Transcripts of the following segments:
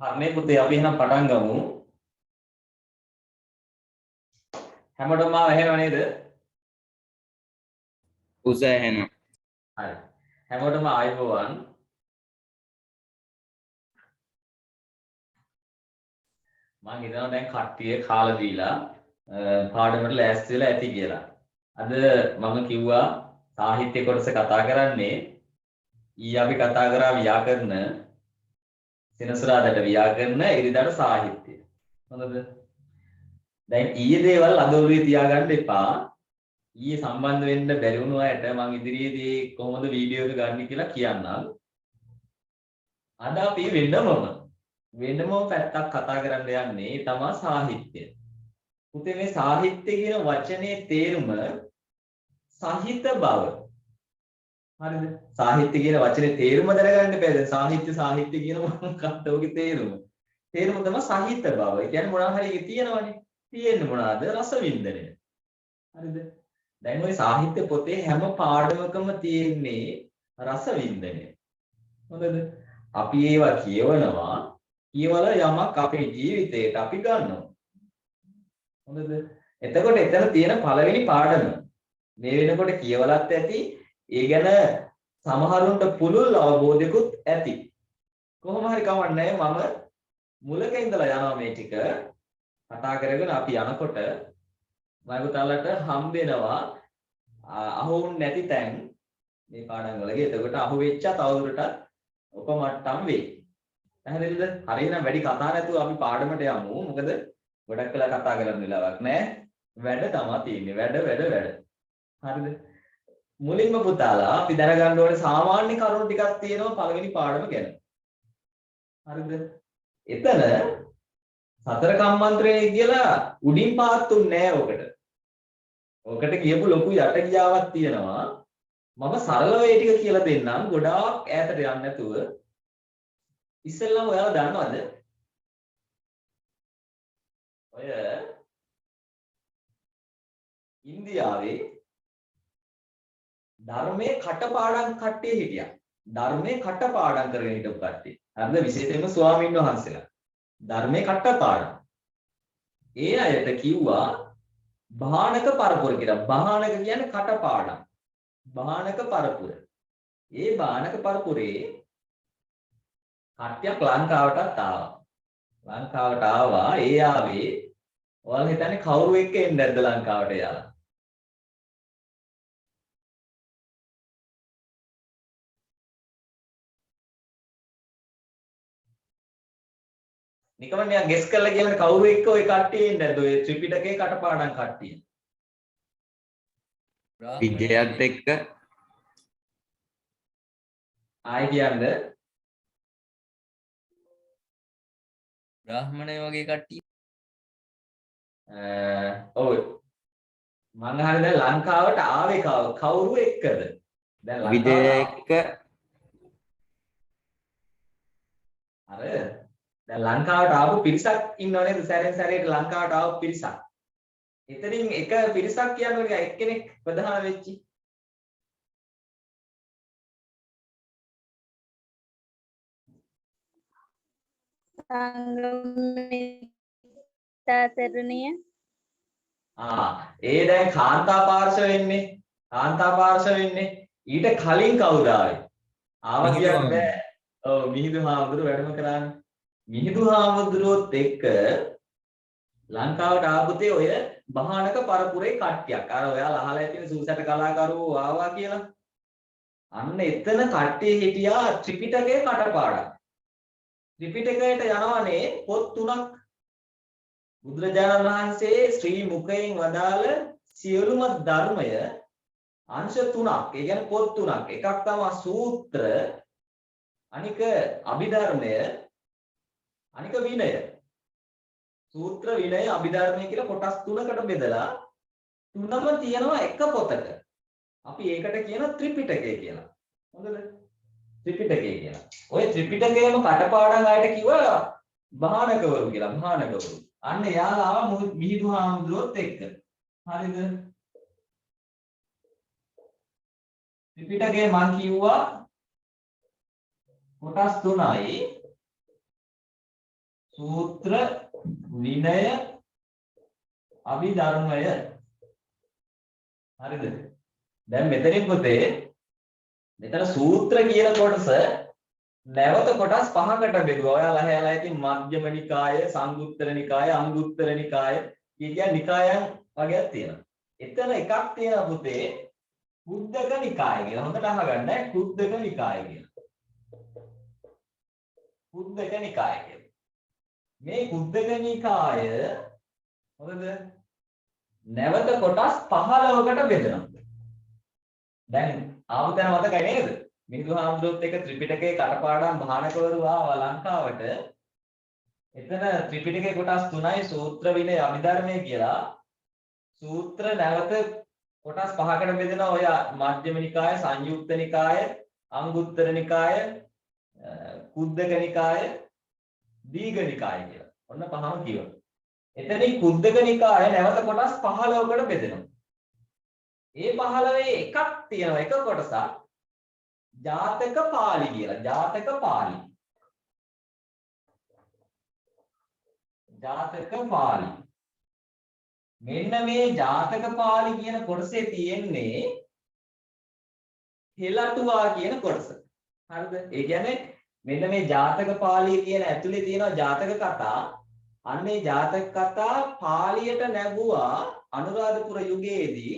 හරිනේ පුතේ අපි එහෙනම් පටන් ගමු. හැමෝටම ඇහෙනව නේද? උස ඇහෙනවා. හරි. හැමෝටම ආයුබෝවන්. මම හිතනවා දැන් කට්ටිය කාලා දීලා පාඩමට ලෑස්ති වෙලා ඇති කියලා. අද මම කිව්වා සාහිත්‍ය කොටස කතා කරන්නේ ඊ අපි කතා කරා ව්‍යාකරණ සෙනසුරාදාට ව්‍යාකරණ ඉරිදාට සාහිත්‍ය. හොඳද? දැන් ඊයේ දේවල් අද ඔළුවේ තියාගන්න එපා. ඊයේ සම්බන්ධ වෙන්න බැරි වුණු අයට මම ඉදිරියේදී කොහොමද වීඩියෝ එක ගන්න කියලා කියන්නම්. අද අපි වෙනමම පැත්තක් කතා කරන්න යන්නේ තමයි සාහිත්‍ය. පුතේ මේ සාහිත්‍ය කියන වචනේ තේරුම සහිත බව. හරිද? සාහිත්‍ය කියන වචනේ තේරුම දැනගන්න බෑ. දැන් සාහිත්‍ය කියන මොකක්ද ඔගේ තේරුම? තේරුම තමයි සහිත බව. ඒ කියන්නේ මොනවා හරි එකේ තියෙනවනේ. තියෙන්නේ මොනවාද? රසවින්දනය. හරිද? දැන් ওই සාහිත්‍ය පොතේ හැම පාඩමකම තියෙන්නේ රසවින්දනය. හොඳද? අපි ඒවා කියවලා යමක් අපේ ජීවිතේට අපි ගන්නවා. හොඳද? එතකොට එතන තියෙන පළවෙනි පාඩම මේ වෙනකොට කියවලත් ඇති ඒ ගැන සමහරුන්ට පුළුල් අවබෝධයකුත් ඇති. කොහොම හරි කවන්නේ මම මුලක ඉඳලා යනවා මේ ටික කතා කරගෙන අපි යනකොට වයිබුතාලට හම්බ වෙනවා අහුවුන් නැති තැන් මේ පාඩම් වලගේ. එතකොට අහු වෙච්ච තවදුරටත් උපමට්ටම් වෙයි. පැහැදිලිද? හරියනම් වැඩි කතා නැතුව අපි පාඩමට යමු. මොකද ගොඩක් වෙලා කතා කරන්න වෙලාවක් නැහැ. වැඩ තමයි තියෙන්නේ. වැඩ. හරිද? මුලින්ම පුතාලා අපි දැනගන්න ඕනේ සාමාන්‍ය කරුණු ටිකක් තියෙනවා පළවෙනි පාඩම ගැන. හරිද? එතන සතර කම්මන්ත්‍රණය කියලා උඩින් පාත්තුන්නේ නැහැ ඔකට. ඔකට කියපු ලොකු යට ගියාවක් තියෙනවා. මම සරලව ඒ ටික කියලා දෙන්නම්. ගොඩාක් ඈතට යන්නේ නැතුව. ඉස්සෙල්ලාම ඔයාලා දන්නවද? ඔය ඉන්දියාවේ ධර්මයේ කටපාඩම් කට්ටිය හිටියා. ධර්මයේ කටපාඩම් කරගෙන හිටපු කට්ටිය. හරිද? විශේෂයෙන්ම ස්වාමීන් වහන්සේලා. ධර්මයේ කටපාඩම්. ඒ අයට කිව්වා භාණක පරපුර කියලා. භාණක කියන්නේ කටපාඩම්. භාණක පරපුර. ඒ භාණක පරපුරේ කට්ටියක් ලංකාවටත් ආවා. ලංකාවට ආවා. ඒ ආවේ ඔයාලා හිතන්නේ කවුරු එක්ක එන්නේ නැද්ද ලංකාවට යාලා? නිකන් නිකන් ගෙස් කරලා කියන්න කවුරු එක්ක ওই කට්ටිය එන්නේ නැද්ද? ඔය ත්‍රිපිටකේ කටපාඩම් කට්ටිය. විජයත් එක්ක ආයි කියන්නේ බ්‍රාහ්මණය වගේ කට්ටිය. ඔව් මං අහන්නේ දැන් ලංකාවට ආවේ කවුරු එක්කද? දැන් විජය ලංකාවට එක්ක අර දැන් ලංකාවට ආපු පිරිසක් ඉන්නව නේද? සැරෙන් සැරේට ලංකාවට ආපු පිරිසක්. එතනින් එක පිරිසක් කියන්නේ එක්කෙනෙක් ප්‍රධාන වෙච්චි. සංගමිත්තාතරුණිය. ඒ දැන් කාන්තා පාර්ශව වෙන්නේ. කාන්තා පාර්ශව වෙන්නේ. ඊට කලින් කවුද ආවේ? ආවා කියන්න බෑ. ඔව් මිහිඳු හාමුදුරුවෝ වැඩම කරානේ. මිහිඳු හාමුදුරුවොත් එක්ක ලංකාවට ආපුතේ ඔය බහානක පරපුරේ කට්ටියක්. අර ඔයාලා අහලා ඇතිනේ සූසට කලාකරුවෝ ආවා කියලා. අන්න එතන කට්ටිය හිටියා ත්‍රිපිටකයේ කටපාඩම්. ත්‍රිපිටකයට යනවනේ පොත් තුනක්. බුදුරජාණන් වහන්සේ ශ්‍රී මුඛයෙන් වදාළ සියලුම ධර්මය අංශ තුනක්. ඒ කියන්නේ පොත් තුනක්. එකක් තමයි සූත්‍ර, අනික අභිධර්මය, අනික විනය. සූත්‍ර, විනය, අභිධර්මය කියලා කොටස් තුනකට බෙදලා තුනම තියෙනවා එක පොතක. අපි ඒකට කියන ත්‍රිපිටකය කියලා. හොඳද? ත්‍රිපිටකය කියලා. ওই ත්‍රිපිටකයේම කටපාඩම් ආයත කිව්වා බහානකවරු කියලා. බහානකවරු. අන්න එයාලා ආව මිහිඳු හාමුදුරුවොත් එක්ක. හරිද? ත්‍රිපිටකයේ මම කිව්වා කොටස් තුනයි. සූත්‍ර විනය අභිධර්මය. හරිද? දැන් මෙතනින් පුතේ මෙතන සූත්‍ර කියන කොටස නැවත කොටස් පහකට බෙදුවා. ඔයාලා හැලා ඇති මධ්‍යම නිකාය, සංයුත්තර නිකාය, අංගුත්තර නිකාය කියන නිකායන් වගේක් තියෙනවා. එතන එකක් තියෙනවා පුතේ කුද්දක නිකාය කියලා. හොඳට අහගන්න කුද්දක නිකාය කියලා. කුද්දක නිකාය කියලා. මේ කුද්දක නිකාය හොඳද? නැවත කොටස් 15කට බෙදෙනවා. දැන් ආවතන මතකයි නේද? මිහිඳුහාමුදුරුවොත් එක ත්‍රිපිටකයේ කටපාඩම් භාණකවරු ආවා ලංකාවට. එතන ත්‍රිපිටකයේ කොටස් 3යි සූත්‍ර විනය අභිධර්මය කියලා. සූත්‍ර නැවත කොටස් 5කට බෙදෙනවා. ඔය මධ්‍යම නිකාය, සංයුක්ත නිකාය, අංගුත්තර නිකාය, කුද්දක නිකාය, දීඝ නිකාය කියලා. ඔන්න පහම කියවන. එතනින් කුද්දක නිකාය නැවත කොටස් 15කට බෙදෙනවා. ඒ 15 එකක් තියෙනවා එක කොටසක් ජාතක පාළි කියලා. ජාතක පාළි. ජාතක පාළි. මෙන්න මේ ජාතක පාළි කියන කොටසේ තියෙන්නේ හෙළටුවා කියන කොටස. හරිද? ඒ කියන්නේ මෙන්න මේ ජාතක පාළි කියන ඇතුලේ තියෙනවා ජාතක කතා. අන්නේ ජාතක කතා පාළියට නැගුවා අනුරාධපුර යුගයේදී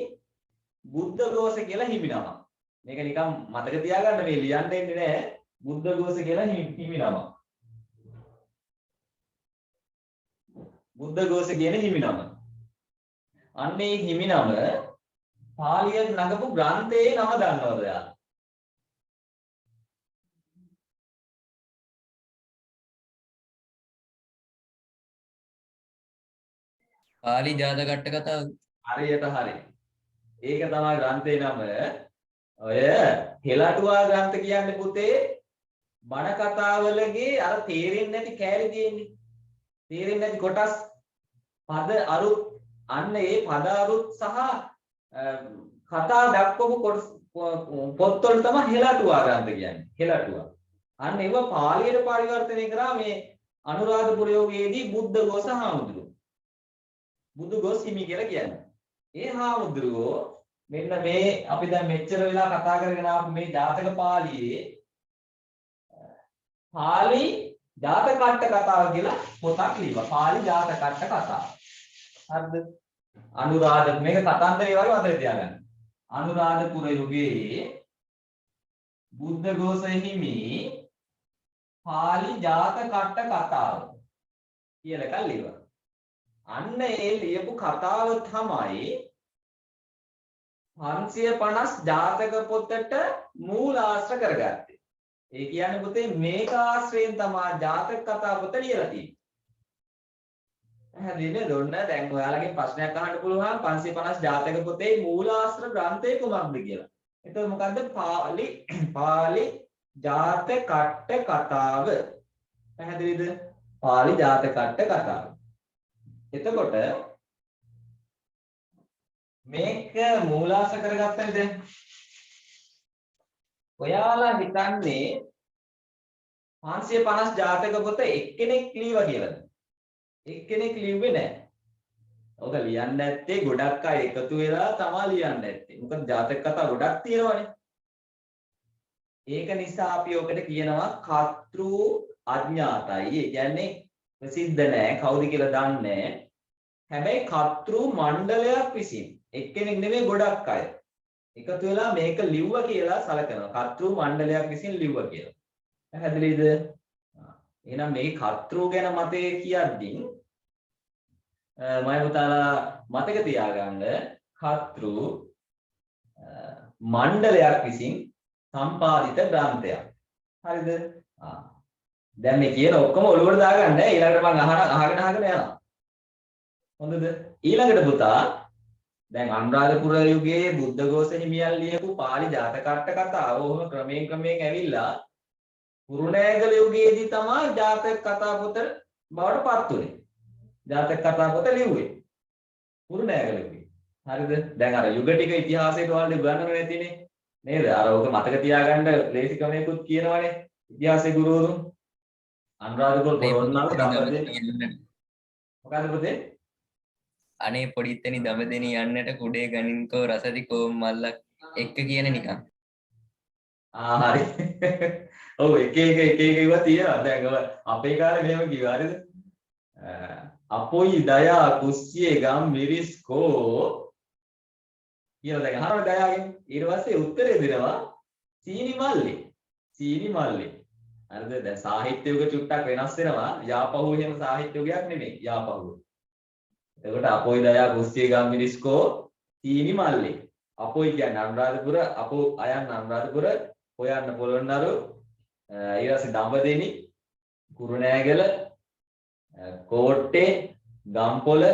බුද්ධඝෝෂ කියලා හිමිනම. මේක නිකන් මතක තියාගන්න මේ ලියන්න එන්නේ නැහැ. බුද්ධඝෝෂ කියලා හිමිනම. බුද්ධඝෝෂ කියන හිමිනම. අන්නේ හිමිනම පාළියට නගපු ග්‍රන්ථයේ නම දන්නවද ඔයාලා? පාලි ජාතකට්ට කතාව. හරියට හරි. ඒක තමයි ග්‍රන්ථේ නම. ඔය හෙළටුවා ග්‍රන්ථ කියන්නේ පුතේ බණ කතාවලගේ අර තේරෙන්නේ නැති කෑලි තියෙන්නේ. තේරෙන්නේ නැති කොටස් පද අරුත් අන්න ඒ පද අරුත් සහ කතා දක්වපු කොටස් පොත්වල තමයි හෙළටුවා ග්‍රන්ථ කියන්නේ. හෙළටුවා. අන්න ඒව පාලියට පරිවර්තනය කරා මේ අනුරාධපුර යෝගයේදී බුද්ධඝෝෂ හාමුදුරුවෝ. බුදුඝෝෂ හිමි කියලා කියන්නේ. ඒ හාමුදුරුවෝ මෙන්න මේ අපි දැන් මෙච්චර වෙලා කතා කරගෙන ආපු මේ ජාතක පාළියේ පාළි ජාතකට්ට කතාව කියලා පොතක් ලියවා. පාළි ජාතකට්ට කතාව. හරිද? අනුරාධ මේක කතන්දරේ වගේ මතක තියාගන්න. අනුරාධපුර යුගයේ බුද්ධඝෝෂ හිමි පාළි ජාතකට්ට කතාව කියලා එකක් ලියවා. අන්න ඒ ලියපු කතාව තමයි 550 ජාතක පොතට මූලාශ්‍ර කරගත්තේ. ඒ කියන්නේ පුතේ මේක ආශ්‍රයෙන් තමයි ජාතක කතා පොත ලියලා තියෙන්නේ. හැදෙන්නේ දොන්න දැන් ඔයාලගෙන් ප්‍රශ්නයක් අහන්න පුළුවන් 550 ජාතක පොතේ මූලාශ්‍ර ග්‍රන්ථය කොහොමද කියලා. එතකොට මොකද්ද? පාළි ජාතකට්ට කතාව. පැහැදිලිද? පාළි ජාතකට්ට කතාව. එතකොට මේක මූලාශ්‍ර කරගත්තනේ දැන්. ඔයාලා හිතන්නේ 550 ජාතක පොත එක්කෙනෙක් ලියවා කියලාද? එක්කෙනෙක් ලිව්වේ නැහැ. ඔක ලියන්න නැත්තේ ගොඩක් අය එකතු වෙලා තමයි ලියන්න නැත්තේ. මොකද ජාතක කතා ගොඩක් තියෙනවානේ. ඒක නිසා අපි ඔකට කියනවා කර්තෘ අඥාතයි. ඒ කියන්නේ ප්‍රසිද්ධ නැහැ, කවුද කියලා දන්නේ නැහැ. හැබැයි කර්තෘ මණ්ඩලයක් විසින් එක්කෙනෙක් නෙමෙයි ගොඩක් අය එකතු වෙලා මේක ලිව්වා කියලා සලකනවා. කර්තෘ මණ්ඩලයක් විසින් ලිව්වා කියලා. පැහැදිලිද? එහෙනම් මේ කර්තෘ ගැන මතේ කියද්දී මම පුතාලා මතක තියාගන්න කර්තෘ මණ්ඩලයක් විසින් සම්පාදිත ග්‍රන්ථයක්. හරිද? දැන් මේ කියන ඔක්කොම ඔළුවට දාගන්න ඊළඟට මම අහගෙන යනවා. හොඳද? ඊළඟට පුතා දැන් අනුරාධපුර යුගයේ බුද්ධඝෝෂ හිමියන් ලියපු පාළි ජාතකට්ට කතාව ඔහොම ක්‍රමයෙන් ඇවිල්ලා කුරුණෑගල යුගයේදී තමයි ජාතක කතා පොත බවට පත් වුනේ. ජාතක කතා පොත ලිව්වේ කුරුණෑගල යුගයේ. හරිද? දැන් අර යුග ටික ඉතිහාසයට වලට උගන්වන්න නැතිනේ. නේද? අර ඔක මතක තියාගන්න ලේසි ක්‍රමයකුත් කියනවනේ ඉතිහාසයේ ගුරුවරුන්. අනුරාධපුර අනේ පොළොන්නරුව දඹදෙණි පොඩිත්තනි යන්නට මොකද්ද පුතේ? අනේ පොඩිත්තනි දඹදෙනි යන්නට කුඩේ ගනින්කෝ රසදි කෝ මල්ලක් එක්ක කියන නිකන්. හරි. ඔව් එක ඒවා තියෙනවා. දැන් ඔය අපේ කාලේ මෙහෙම කිව්වා හරිද? අපොයි දයා කුස්සියේ ගම් මිරිස් කෝ කියලා දැන් අහනවා දයාගෙන්. ඊට පස්සේ උත්තරේ දෙනවා සීනි මල්ලේ. සීනි මල්ලේ. හරිද? දැන් සාහිත්‍ය යුග චුට්ටක් වෙනස් වෙනවා. යාපහුව එහෙම සාහිත්‍ය යුගයක් නෙමෙයි. යාපහුව. එතකොට අපොයි දයා කුස්සියේ ගම් මිරිස් කෝ සීනි මල්ලේ. අපොයි කියන්නේ අනුරාධපුර, අපෝ අයන් අනුරාධපුර, හොයන්න පොළොන්නරුව, ඊට පස්සේ දඹදෙණි, කුරුණෑගල, කෝට්ටේ, ගම්පොළ,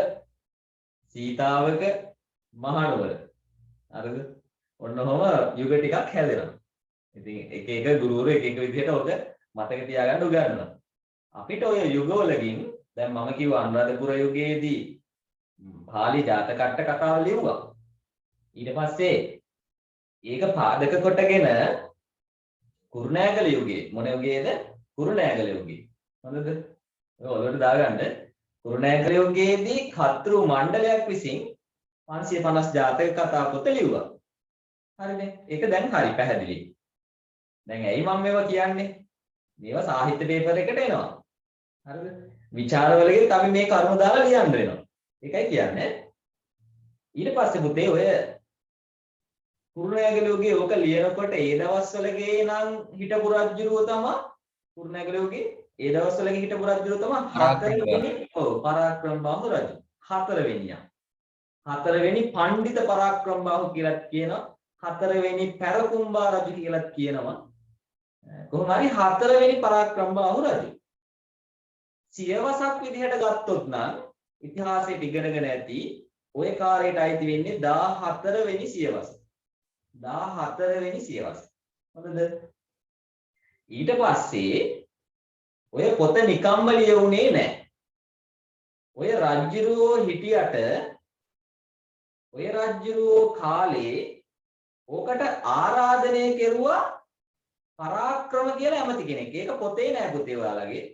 සීතාවක, මහනුවර. හරිද? ඔන්න ඔහම යුග ටිකක් හැදෙනවා. ඉතින් එක එක ගුරුවරු එක එක විදිහට ඔක මතක තියාගන්න උගන්වනවා. අපිට ඔය යුගවලකින් දැන් මම කිව්වා අනුරාධපුර යුගයේදී පාලි ජාතක අට කතාව ලිව්වා. ඊට පස්සේ ඒක පාදක කොටගෙන කුරුණෑගල යුගයේ මොන යුගයේද? කුරුණෑගල යුගයේ. හොඳද? ඔය ඔලුවට දාගන්න. කුරුණෑගල යුගයේදී කතෘ මණ්ඩලයක් විසින් 550 ජාතක කතා පොත ලිව්වා. හරිනේ. ඒක දැන් හරි පැහැදිලි. දැන් ඇයි මම මේවා කියන්නේ? මේවා සාහිත්‍ය පේපර් එකට එනවා. හරිද? විචාරවලදී අපි මේ කරුණු දාලා ලියන්න වෙනවා. ඒකයි කියන්නේ. ඊට පස්සේ පුතේ ඔය කුරුණෑගල යුගයේ ඕක ලියනකොට ඒ දවස්වලගේ නම් හිටපු රජුරුව තමයි කුරුණෑගල යුගයේ ඒ දවස්වලගේ හිටපු රජුරුව තමයි හතරවෙනි පරාක්‍රම බාහු රජු. හතරවෙනියා. හතරවෙනි පණ්ඩිත පරාක්‍රම බාහු කියලා කියනවා. හතරවෙනි පැරකුම්බා රජු කියලා කියනවා. කොහොම හරි හතරවෙනි පරාක්‍රම බාහු රජු. සියවසක් විදිහට ගත්තොත් නම් ඉතිහාසයේ ඉගෙනගෙන ඇති ওই කාර්යයට අයිති වෙන්නේ 14 වෙනි සියවස. 14 වෙනි සියවස. හොඳද? ඊට පස්සේ ඔය පොත නිකම්ම ලියුනේ නැහැ. ඔය රජ්ජුරුවෝ හිටියට ඔය රජ්ජුරුවෝ කාලේ ඕකට ආරාධනය කෙරුවා පරාක්‍රම කියලා ඇමති කෙනෙක්. ඒක පොතේ නෑ පුතේ ඔයාලගේ.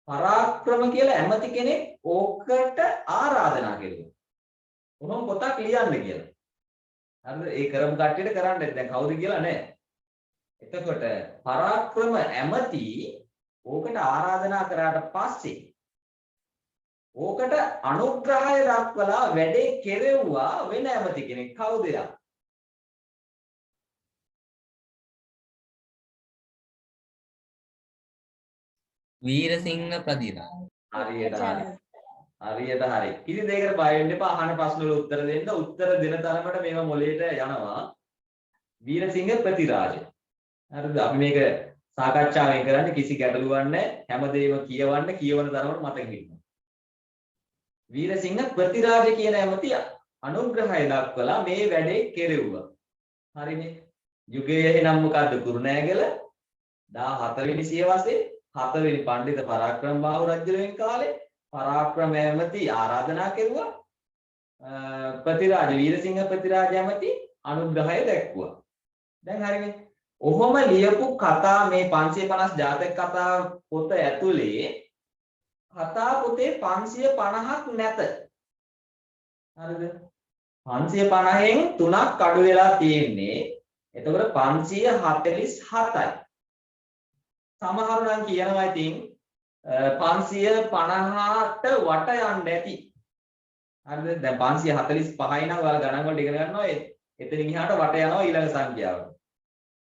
පරාක්‍රම කියලා ඇමති කෙනෙක් ඕකට ආරාධනා කෙරුවා. කොහොම පොතක් ලියන්න කියලා. හරිද? ඒ කරමු කට්ටියට කරන්න දැන් කවුද කියලා නෑ. එතකොට පරාක්‍රම ඇමති ඕකට ආරාධනා කරාට පස්සේ ඕකට අනුග්‍රහය දක්වලා වැඩේ කෙරෙව්වා වෙන ඇමති කෙනෙක්. කවුද යා? වීරසිංහ ප්‍රතිරාජ. හරියට හරි. හරියට හරි. කිසි දෙයකට බය වෙන්න එපා. අහන ප්‍රශ්න වල උත්තර දෙන්න. උත්තර දෙන තරමට මේවා මොලේට යනවා. වීරසිංහ ප්‍රතිරාජ. හරිද? අපි මේක සාකච්ඡාවෙන් කරන්නේ කිසි ගැටලුවක් නැහැ. හැමදේම කියවන්න කියවන තරමට මතක හිටිනවා. වීරසිංහ ප්‍රතිරාජ කියන ඇමති අනුග්‍රහය දක්වලා මේ වැඩේ කෙරෙව්වා. හරිනේ. යුගයේ එහෙනම් මොකද්ද? කුරුණෑගල 14 වෙනි සියවසේ 7 වෙනි පණ්ඩිත පරාක්‍රම බාහු රජුගෙන් කාලේ පරාක්‍රම ඇමති ආරාධනා කෙරුවා. ප්‍රතිරාජ වීරසිංහ ප්‍රතිරාජ ඇමති අනුග්‍රහය දැක්වුවා. දැන් හරිනේ. ඔහොම ලියපු කතා මේ 550 ජාතක කතා පොත ඇතුලේ කතා පොතේ 550ක් නැත. හරිද? 550න් 3ක් අඩු වෙලා තියෙන්නේ. එතකොට 547යි. සමහරු නම් කියනවා ඉතින් 550ට වට යන්න ඇති. හරිද? දැන් 545යි නම් ඔයාලා ගණන් වලට ඉගෙන ගන්නවා. එතනින් එහාට වට යනවා ඊළඟ සංඛ්‍යාවට.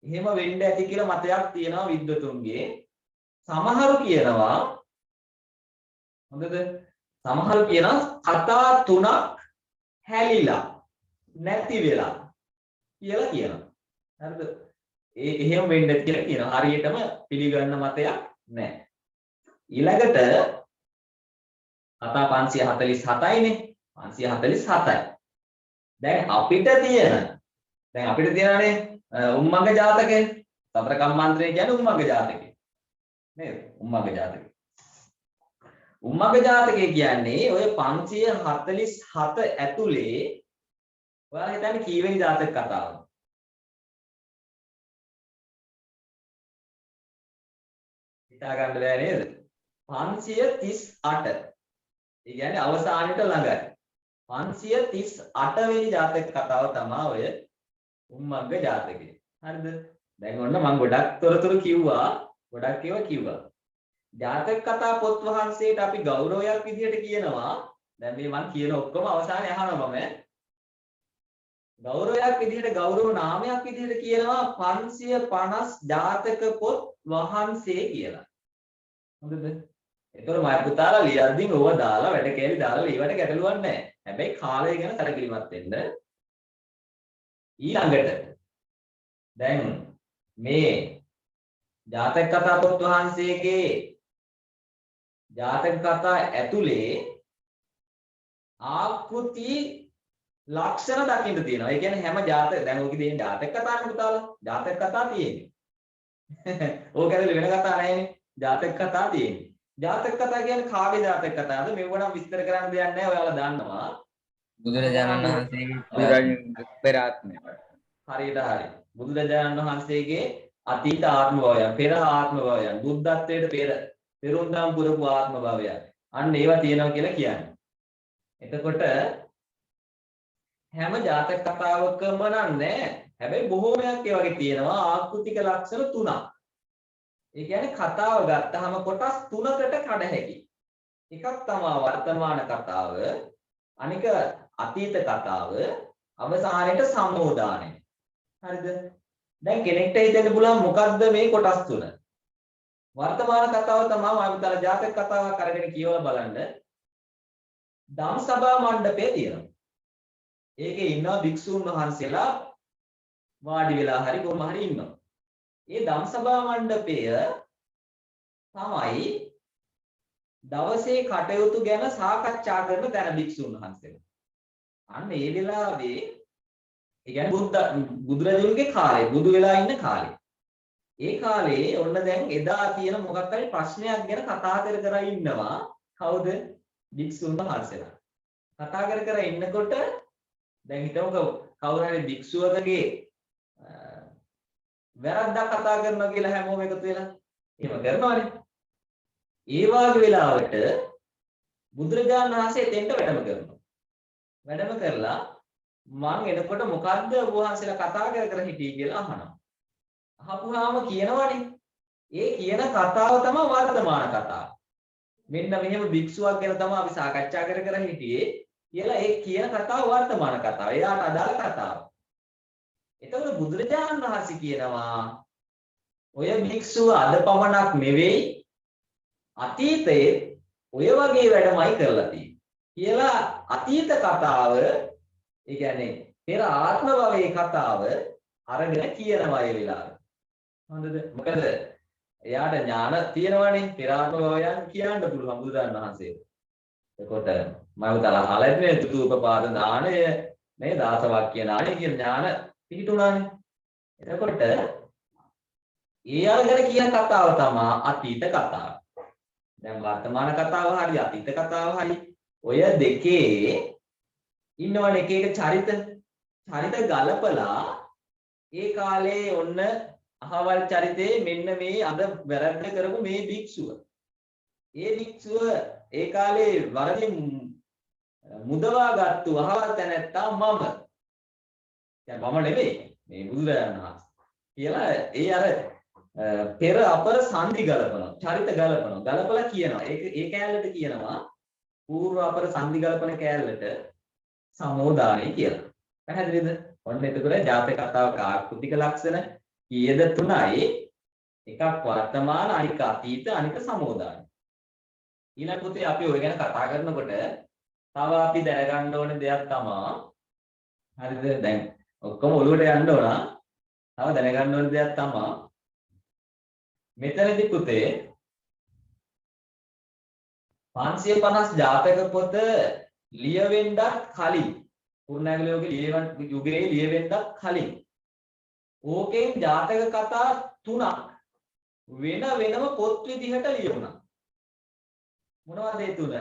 එහෙම වෙන්න ඇති කියලා මතයක් තියෙනවා විද්වතුන්ගේ. සමහරු කියනවා හොඳද? සමහරු කියනවා කතා 3ක් හැලිලා නැති වෙලා කියලා කියනවා. හරිද? එහෙම වෙන්න ඇති කියලා කියනවා. හරියටම පිළිගන්න මතයක් නැහැ. ඊළඟට කතා 547යිනේ. 547යි. දැන් අපිට තියෙනනේ උම්මග්ග ජාතකය. සතර කම්මාන්තරය කියන්නේ උම්මග්ග ජාතකය. නේද? උම්මග්ග ජාතකය. උම්මග්ග ජාතකය කියන්නේ ඔය 547 ඇතුලේ ඔයාලා හිතන්නේ කීවෙනි ජාතක කතාවද? හිතා ගන්න බෑ නේද? 538. ඒ කියන්නේ අවසානෙට ළඟයි. 538 වෙනි ජාතක කතාව තමයි ඔය උම්මග්ග ජාතකය. හරිද? දැන් ඔන්න මම ගොඩක් තොරතුරු කිව්වා. ගොඩක් ඒවා කිව්වා. ජාතක කතා පොත් වහන්සේට අපි ගෞරවයක් විදිහට කියනවා. දැන් මේ මම කියන ඔක්කොම අවසානයේ අහනවා මම. ගෞරවයක් විදිහට ගෞරව නාමයක් විදිහට කියනවා 550 ජාතක පොත් වහන්සේ කියලා. හොඳද? ඒතකොට මම පුතාලා ලියද්දී ඕව දාලා වැඩ කැලි දාලා ඊවට ගැටලුවක් නැහැ. හැබැයි කාලය ගැන සැලකිලිමත් වෙන්න. ඊළඟට දැන් මේ ජාතක කතා පොත් වහන්සේගේ ජාතක කතා ඇතුලේ ආකෘති ලක්ෂණ දකින්න තියෙනවා. ඒ කියන්නේ හැම ජාතක දැන් ඔයගේ තියෙන ජාතක කතානේ පුතාලා. ජාතක කතා තියෙන්නේ. ඕක ඇතුලේ වෙන කතා නැහැනේ. ජාතක කතා තියෙන්නේ. ජාතක කතා කියන්නේ කාගේ ජාතක කතාවද? මේව නම් විස්තර කරන්න දෙයක් නැහැ. ඔයාලා දන්නවා. බුදුරජාණන් වහන්සේගේ පෙර ආත්මය. හරියට හරි. බුදුරජාණන් වහන්සේගේ අතීත ආත්ම භවයන්, පෙර ආත්ම භවයන්, බුද්ධත්වයට පෙර පෙරුම්දම් පුරපු ආත්ම භවයන්. අන්න ඒවා තියෙනවා කියලා කියන්නේ. එතකොට හැම ජාතක කතාවකම නෑ. හැබැයි බොහෝමයක් ඒ වගේ තියෙනවා ආකෘතික ලක්ෂණ 3ක්. ඒ කියන්නේ කතාව ගත්තාම කොටස් 3කට කඩ හැකියි. එකක් තමයි වර්තමාන කතාව, අනික අතීත කතාව, අවසානයේට සම්මෝදානය. හරිද? දැන් කෙනෙක්ට හිතෙන්න පුළුවන් මොකද්ද මේ කොටස් 3? වර්තමාන කතාව තමයි මම විතර ජාතක කතාවක් අරගෙන කියවලා බලන්න. ධම්සභා මණ්ඩපය තියෙනවා. ඒකේ ඉන්නවා භික්ෂුන් වහන්සේලා වාඩි වෙලා හරි කොහොම හරි ඉන්නවා. මේ ධම්සභා මණ්ඩපය තමයි දවසේ කටයුතු ගැන සාකච්ඡා කරන තැන භික්ෂුන් වහන්සේලා. අන්න ඒ වෙලාවේ ඒ කියන්නේ බුදුරජාණන්ගේ කාලේ බුදු වෙලා ඉන්න කාලේ. ඒ කාලේ ඔන්න දැන් එදා තියෙන මොකක් හරි ප්‍රශ්නයක් ගැන කතා කර ඉන්නවා. කවුද? භික්ෂුන් වහන්සේලා. කතා කර ඉන්නකොට දැන් හිතමුකෝ කවුරු හරි භික්ෂුවකගේ වැරද්දක් කතා කරනවා කියලා හැමෝම එකතු වෙලා එහෙම කරනවානේ. ඒ වාගේ වෙලාවට බුදුරජාණන් වහන්සේ දෙන්න වැඩම කරනවා. වැඩම කරලා මං එනකොට මොකද්ද ඔබ වහන්සේලා කතා කර හිටියේ කියලා අහනවා. අහපුවාම කියනවනේ ඒ කියන කතාව තමයි වර්තමාන කතාව. මෙන්න මෙහෙම භික්ෂුවක් ගැන තමයි අපි සාකච්ඡා කර හිටියේ කියලා ඒ කියන කතාව වර්තමාන කතාව. එයාට අදාළ කතාව. එතකොට බුදුරජාණන් වහන්සේ කියනවා ඔය භික්ෂුව අද පමණක් නෙවෙයි අතීතයේ ඔය වගේ වැඩමයි කරලා තියෙන්නේ කියලා අතීත කතාව ඒ කියන්නේ පෙර ආත්ම භවයේ කතාව අරගෙන කියනවා ඒ වෙලාවේ. හොඳද? මොකද එයාට ඥාන තියෙනවනේ පෙර ආත්ම භවයන් කියන්න පුළුවන් බුදුරජාණන් වහන්සේ. එතකොට මම උදලා අහලා ඉන්නේ තුතුපපාද දාණය මේ දාසවාක්‍ය ඥානය කියන ඥාන පිහිටුණානේ. එතකොට ඒ අරගෙන කියන කතාව තමයි අතීත කතාව. දැන් වර්තමාන කතාව හරි අතීත කතාව හරි ඔය දෙකේ ඉන්නවනේ එක එක චරිත ගලපලා ඒ කාලේ ඔන්න අහවල් චරිතේ මෙන්න මේ අද වැරද්ද කරපු මේ භික්ෂුව. ඒ භික්ෂුව ඒ කාලේ වරදින් මුදවාගත්තු අහවල් තැනැත්තා මම. දැන් මම නෙවෙයි මේ බුදුරජාණන් වහන්සේ. කියලා ඒ අර පෙර අපර සංදි ගලපනවා. චරිත ගලපනවා. ගලපලා කියනවා. ඒ කෑල්ලට කියනවා పూర్ව අපර සංදි ගලපන කෑල්ලට සමෝදානයි කියලා. පැහැදිලිද? ඔන්න එතකොට ජාතක කතාවක ආකෘතික ලක්ෂණ කීයද 3යි. එකක් වර්තමාන, අනික අතීත, අනික සමෝදාන. ඊළඟ පුතේ අපි ඔය ගැන කතා කරනකොට තව අපි දැනගන්න ඕනේ දෙයක් තමයි හරිද? දැන් ඔක්කොම ඔළුවට යන්න ඕන. තව දැනගන්න ඕනේ දෙයක් තමයි මෙතනදී පුතේ 550 ජාතක පොත ලියවෙන්නත් කලින් කුරුණෑගල යුගයේ ලියවෙන්නත් කලින් ඕකෙන් ජාතක කතා 3ක් වෙනම පොත් විදිහට ලියුණා. මොනවද ඒ තුන?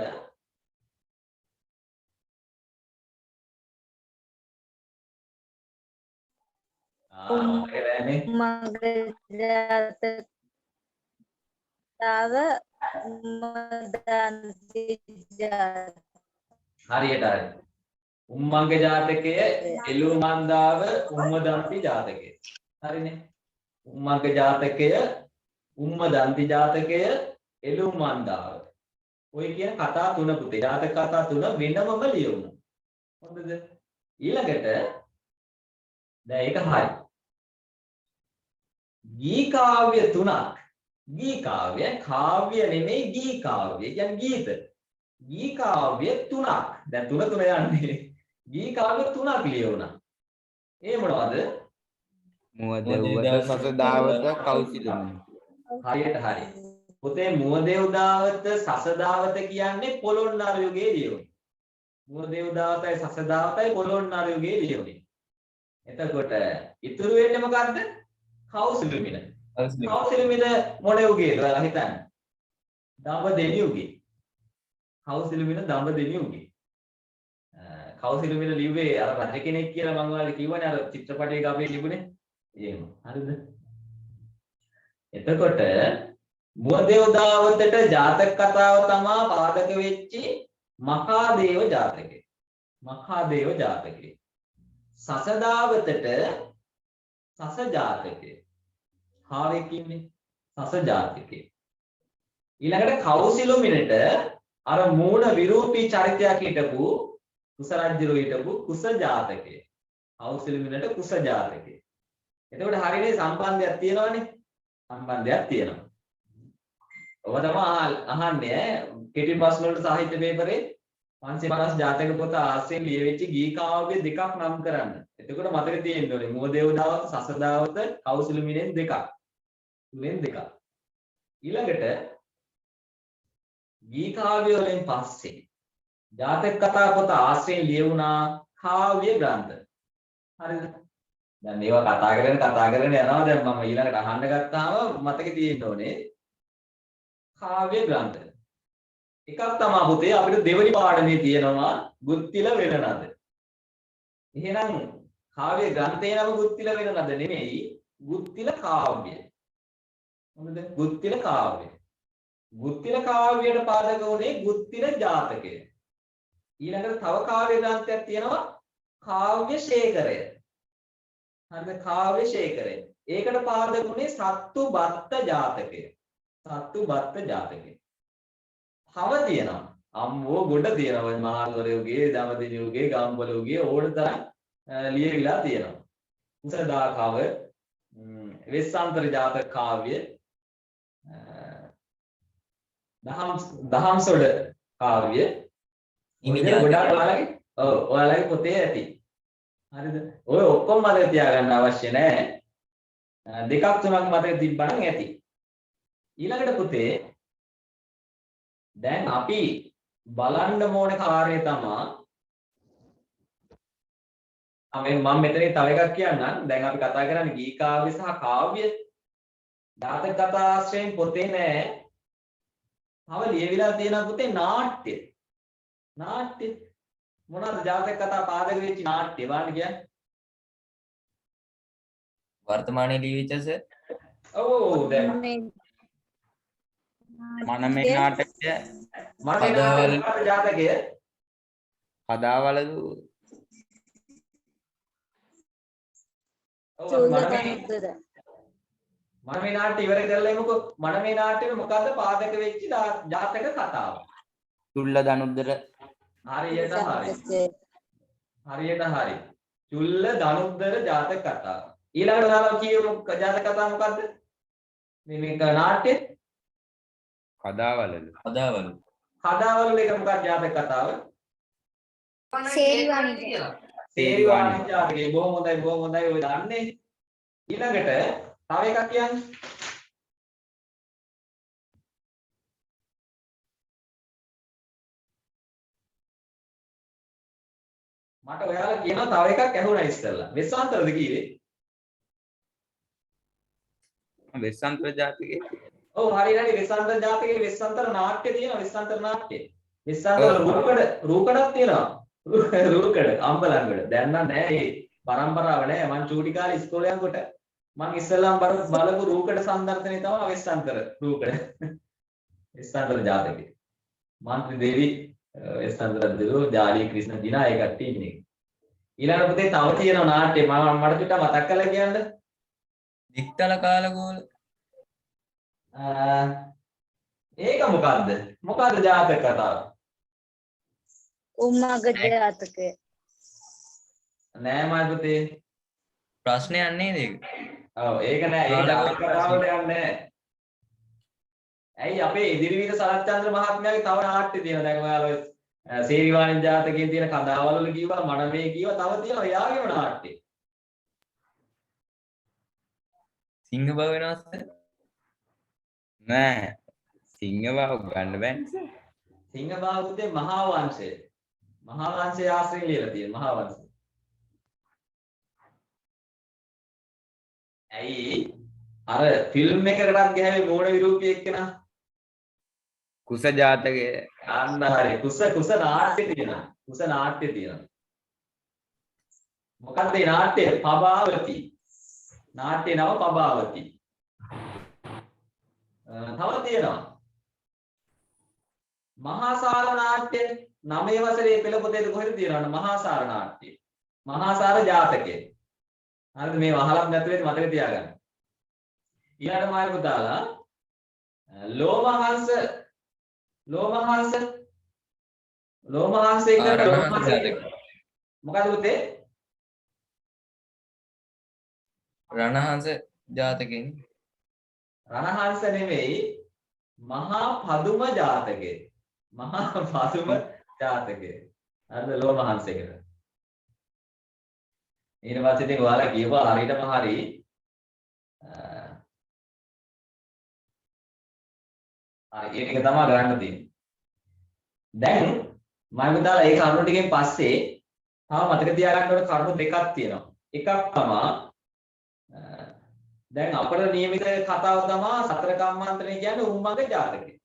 මග ජාතකතාව හරියට හරි. උම්මංග ජාතකය එළුමන්දාව උම්මදන්ති ජාතකය. හරිනේ. උම්මංග ජාතකය උම්මදන්ති ජාතකය එළුමන්දාව. ඔය කියන කතා තුන පුතේ. ජාතක කතා තුන වෙනමම ලියුණා. හොඳද? ඊළඟට දැන් ඒක හරි. ගී කාව්‍ය තුනක්. ගී කාව්‍ය කාව්‍ය නෙමෙයි ගී කාව්‍ය. කියන්නේ ගීත. ගී කාව්‍ය තුනක්. දැන් තුන යන්නේ. ගී කාව්‍ය තුනක් ලියුණා. ඒ මොනවද? මුවදෙව්වත සසදාවත කෞසිලුනි. හරියට හරි. පුතේ මුවදෙව්දාවත සසදාවත කියන්නේ පොළොන්නරු යුගයේ ලියුනේ. මුවදෙව්දාවතයි සසදාවතයි පොළොන්නරු යුගයේ ලියුනේ. එතකොට ඉතුරු වෙන්නේ මොකද්ද? කෞසිලුමින. කෞසිලුමින මොන යුගයේද ඔයාලා හිතන්නේ? දඹදෙණි යුගයේ. කෞසිලුමින දඹදෙණි යුගයේ. කෞසිලුමින ලිව්වේ අර රජ කෙනෙක් කියලා මම ඔයාලට කිව්වනේ අර චිත්‍රපටයක අපේ ලිව්නේ. එහෙම. හරිද? එතකොට මුවදෙව්දාවතට ජාතක කතාව තමයි පාදක වෙච්චි මඛාදේව ජාතකය. මඛාදේව ජාතකය. සසදාවතට සස ජාතකය. හාවේ කියන්නේ සස ජාතකය. ඊළඟට කෞසිලුමිනට අර මූණ විරූපී චරිතයක් හිටපු කුස රජුරෝ හිටපු කුස ජාතකය. කෞසිලුමිනට කුස ජාතකය. එතකොට හරිනේ සම්බන්ධයක් තියෙනවනේ. සම්බන්ධයක් තියෙනවා. ඔබ තමයි අහන්නේ කෙටි ප්‍රශ්න වලට සාහිත්‍ය පේපරේ 550 ජාතක පොත ආශ්‍රයෙන් ලියවිච්ච ගී කාව්‍ය දෙකක් නම් කරන්න. එතකොට මතක තියෙන්න ඕනේ මුවදෙව්දාවත සසදාවත කෞසිලුමිනෙන් දෙකක්. තුනෙන් දෙකක්. ඊළඟට ගී කාව්‍ය වලින් පස්සේ ජාතක කතා පොත ආශ්‍රයෙන් ලියුණා කාව්‍ය ග්‍රන්ථ. හරිද? දැන් මේවා කතා කරගෙන යනවා. දැන් මම ඊළඟට අහන්න ගත්තාම මතකේ තියෙන්න ඕනේ කාව්‍ය ග්‍රන්ථ. එකක් තමයි පුතේ අපිට දෙවෙනි පාඩමේ තියෙනවා ගුත්තිල වෙනනද. එහෙනම් කාව්‍ය ග්‍රන්ථේ නම ගුත්තිල වෙනනද නෙමෙයි ගුත්තිල කාව්‍ය. මොකද ගුත්තිල කාව්‍ය. ගුත්තිල කාව්‍යයට පාදක වුණේ ගුත්තිල ජාතකය. ඊළඟට තව කාව්‍ය ග්‍රන්ථයක් තියෙනවා කාව්‍ය ශේඛරය. හරිද? කාව්‍ය ශේඛරය. ඒකට පාදක වුණේ සත්තු බත්ත ජාතකය. සත්තු බත්ත ජාතකය. තව තියෙනවා අම්මෝ ගොඩ තියෙනවා මහනුවරයෝගේ දඹදෙණියෝගේ ගම්පොළෝගේ ඕන තරම් ලියවිලා තියෙනවා. කුසදා කව වෙස්සාන්තර ජාතක කාව්‍ය දහම්සොඩ කාව්‍ය ඔයාලගේ පොතේ ඇති. හරිද? ඔය ඔක්කොම මතක තියාගන්න අවශ්‍ය නැහැ. දෙකක් තුනක් මතක තිබ්බනම් ඇති. ඊළඟට පුතේ දැන් අපි බලන්න ඕන කාර්යය තමයි මම මෙතනින් තව එකක් කියන්නම්. දැන් අපි කතා කරන්නේ ගී කාව්‍ය සහ කාව්‍ය. ජාතක කතා ආශ්‍රයෙන් පොතේ නෑ. තව ලියවිලා තියෙන පුතේ නාට්‍ය. නාට්‍ය මොනවාද ජාතක කතා පාදක වෙච්ච නාට්‍ය වань කියන්නේ? වර්තමානයේ ලියවිච්ච සර්. ඔව් දැන් මනමේ නාටකය මනමේ ජාතකය කදාවලදු මනමේ නාට්‍ය ඉවර කරලා එමුකෝ. මනමේ නාට්‍යෙ මොකද්ද පාදක වෙච්ච ජාතක කතාව? චුල්ල දනුද්දර. හරියට හරි. හරියට හරි. චුල්ල දනුද්දර ජාතක කතාව. ඊළඟට ඔයාලා කියමු ජාතක කතාව මොකද්ද? මේක නාට්‍ය කදාවලදු. කදාවලු එක මොකක්ද ජාතක කතාව? සේරිවාණි ජාතකේ බොහොම හොඳයි ඔය දන්නේ. ඊළඟට තව එකක් කියන්න. මට ඔයාලා කියනවා තව එකක් ඇහුණා ඉස්සෙල්ලා. වෙස්සාන්තරද කීවේ? වෙස්සාන්තර ජාතකේ. ඔව් හරි වෙස්සාන්තර ජාතකයේ වෙස්සාන්තර නාට්‍ය තියෙනවා. වෙස්සාන්තර නාට්‍ය. වෙස්සාන්තර රූකඩක් තියෙනවා. රූකඩ අම්බලන්ගොඩ. දැන් නම් නෑ මේ පරම්පරාව නෑ. මං චූටි කාලේ ඉස්කෝලේ යනකොට මං ඉස්සෙල්ලාම බලපු රූකඩ සංදර්ශනේ තමයි වෙස්සාන්තර රූකඩ. වෙස්සන්තර ජාතකය. මන්ත්‍රී දේවි වෙස්සන්තර රජු ජාලී ක්‍රිෂ්ණ දිනා ඒ කට්ටිය ඉන්නේ. ඊළඟ පුතේ තව තියෙන නාට්‍ය මම මට පිට මතක් කරලා කියන්න. දික්තල කාලගෝල. ඒක මොකද්ද? මොකද්ද ජාතක කතාව? උම්මග ජාතකය. නෑ මයි පුතේ. ප්‍රශ්නයක් නේද ඒක? ඔව් ඒක නෑ. ඒක ජාතක කතාවට යන්නේ නෑ. ඇයි අපේ ඉදිරිවීර සරච්චන්ද්‍ර මහත්මයාගේ තව නාට්‍ය තියෙනවා. දැන් ඔයාලා සේරිවාණන් ජාතකයේ තියෙන කතාවල් වල කිව්වා මනමේ කිව්වා තව තියෙනවා එයාගේම නාට්‍ය. සිංහ බව වෙනස්ද? නෑ සිංහව ගන්න බෑනේ. සිංහ බාහුවේ මහා වංශය. මහා වංශය ආශ්‍රයෙන් ලියලා තියෙන මහා වංශය. ඇයි අර ෆිල්ම් එකකටත් ගෑවේ මෝඩ විරූපී එක්කෙනා? කුස ජාතකය. අන්න හරි. කුස නාට්‍ය තියෙනවා. කුස නාට්‍ය තියෙනවා. මොකක්ද මේ නාට්‍ය? පබාවති. නාට්‍ය නම පබාවති. තව තියෙනවා. මහාසාර නාට්‍ය 9 වසරේ පෙළ පොතේ කොහෙද තියෙනවද මහාසාර නාට්‍ය. මහාසාර ජාතකය. හරිද මේ අහලක් නැතුව ඉතින් මතක තියාගන්න. ඊළඟට මාර්ග දාලා ලෝමහංශ එකට මොකද පුතේ? රණහංස ජාතකයෙන්. රණහංස නෙවෙයි මහා පදුම ජාතකය. මහා පදුම ජාතකය. හරිද ලෝමහංස එකට. ඊට පස්සේ ඉතින් ඔයාලා කියපුවා හරියටම හරි ඒක තමයි ගන්න තියෙන්නේ. දැන් මම දාලා ඒ කරුණු ටිකෙන් පස්සේ තව මතක තියාගන්න ඕන කරුණු දෙකක් තියෙනවා. එකක් තමයි දැන් අපේ නියමිත කතාව තමයි සතර කම්මාන්තරණය කියන්නේ උම්මග්ග ජාතකය.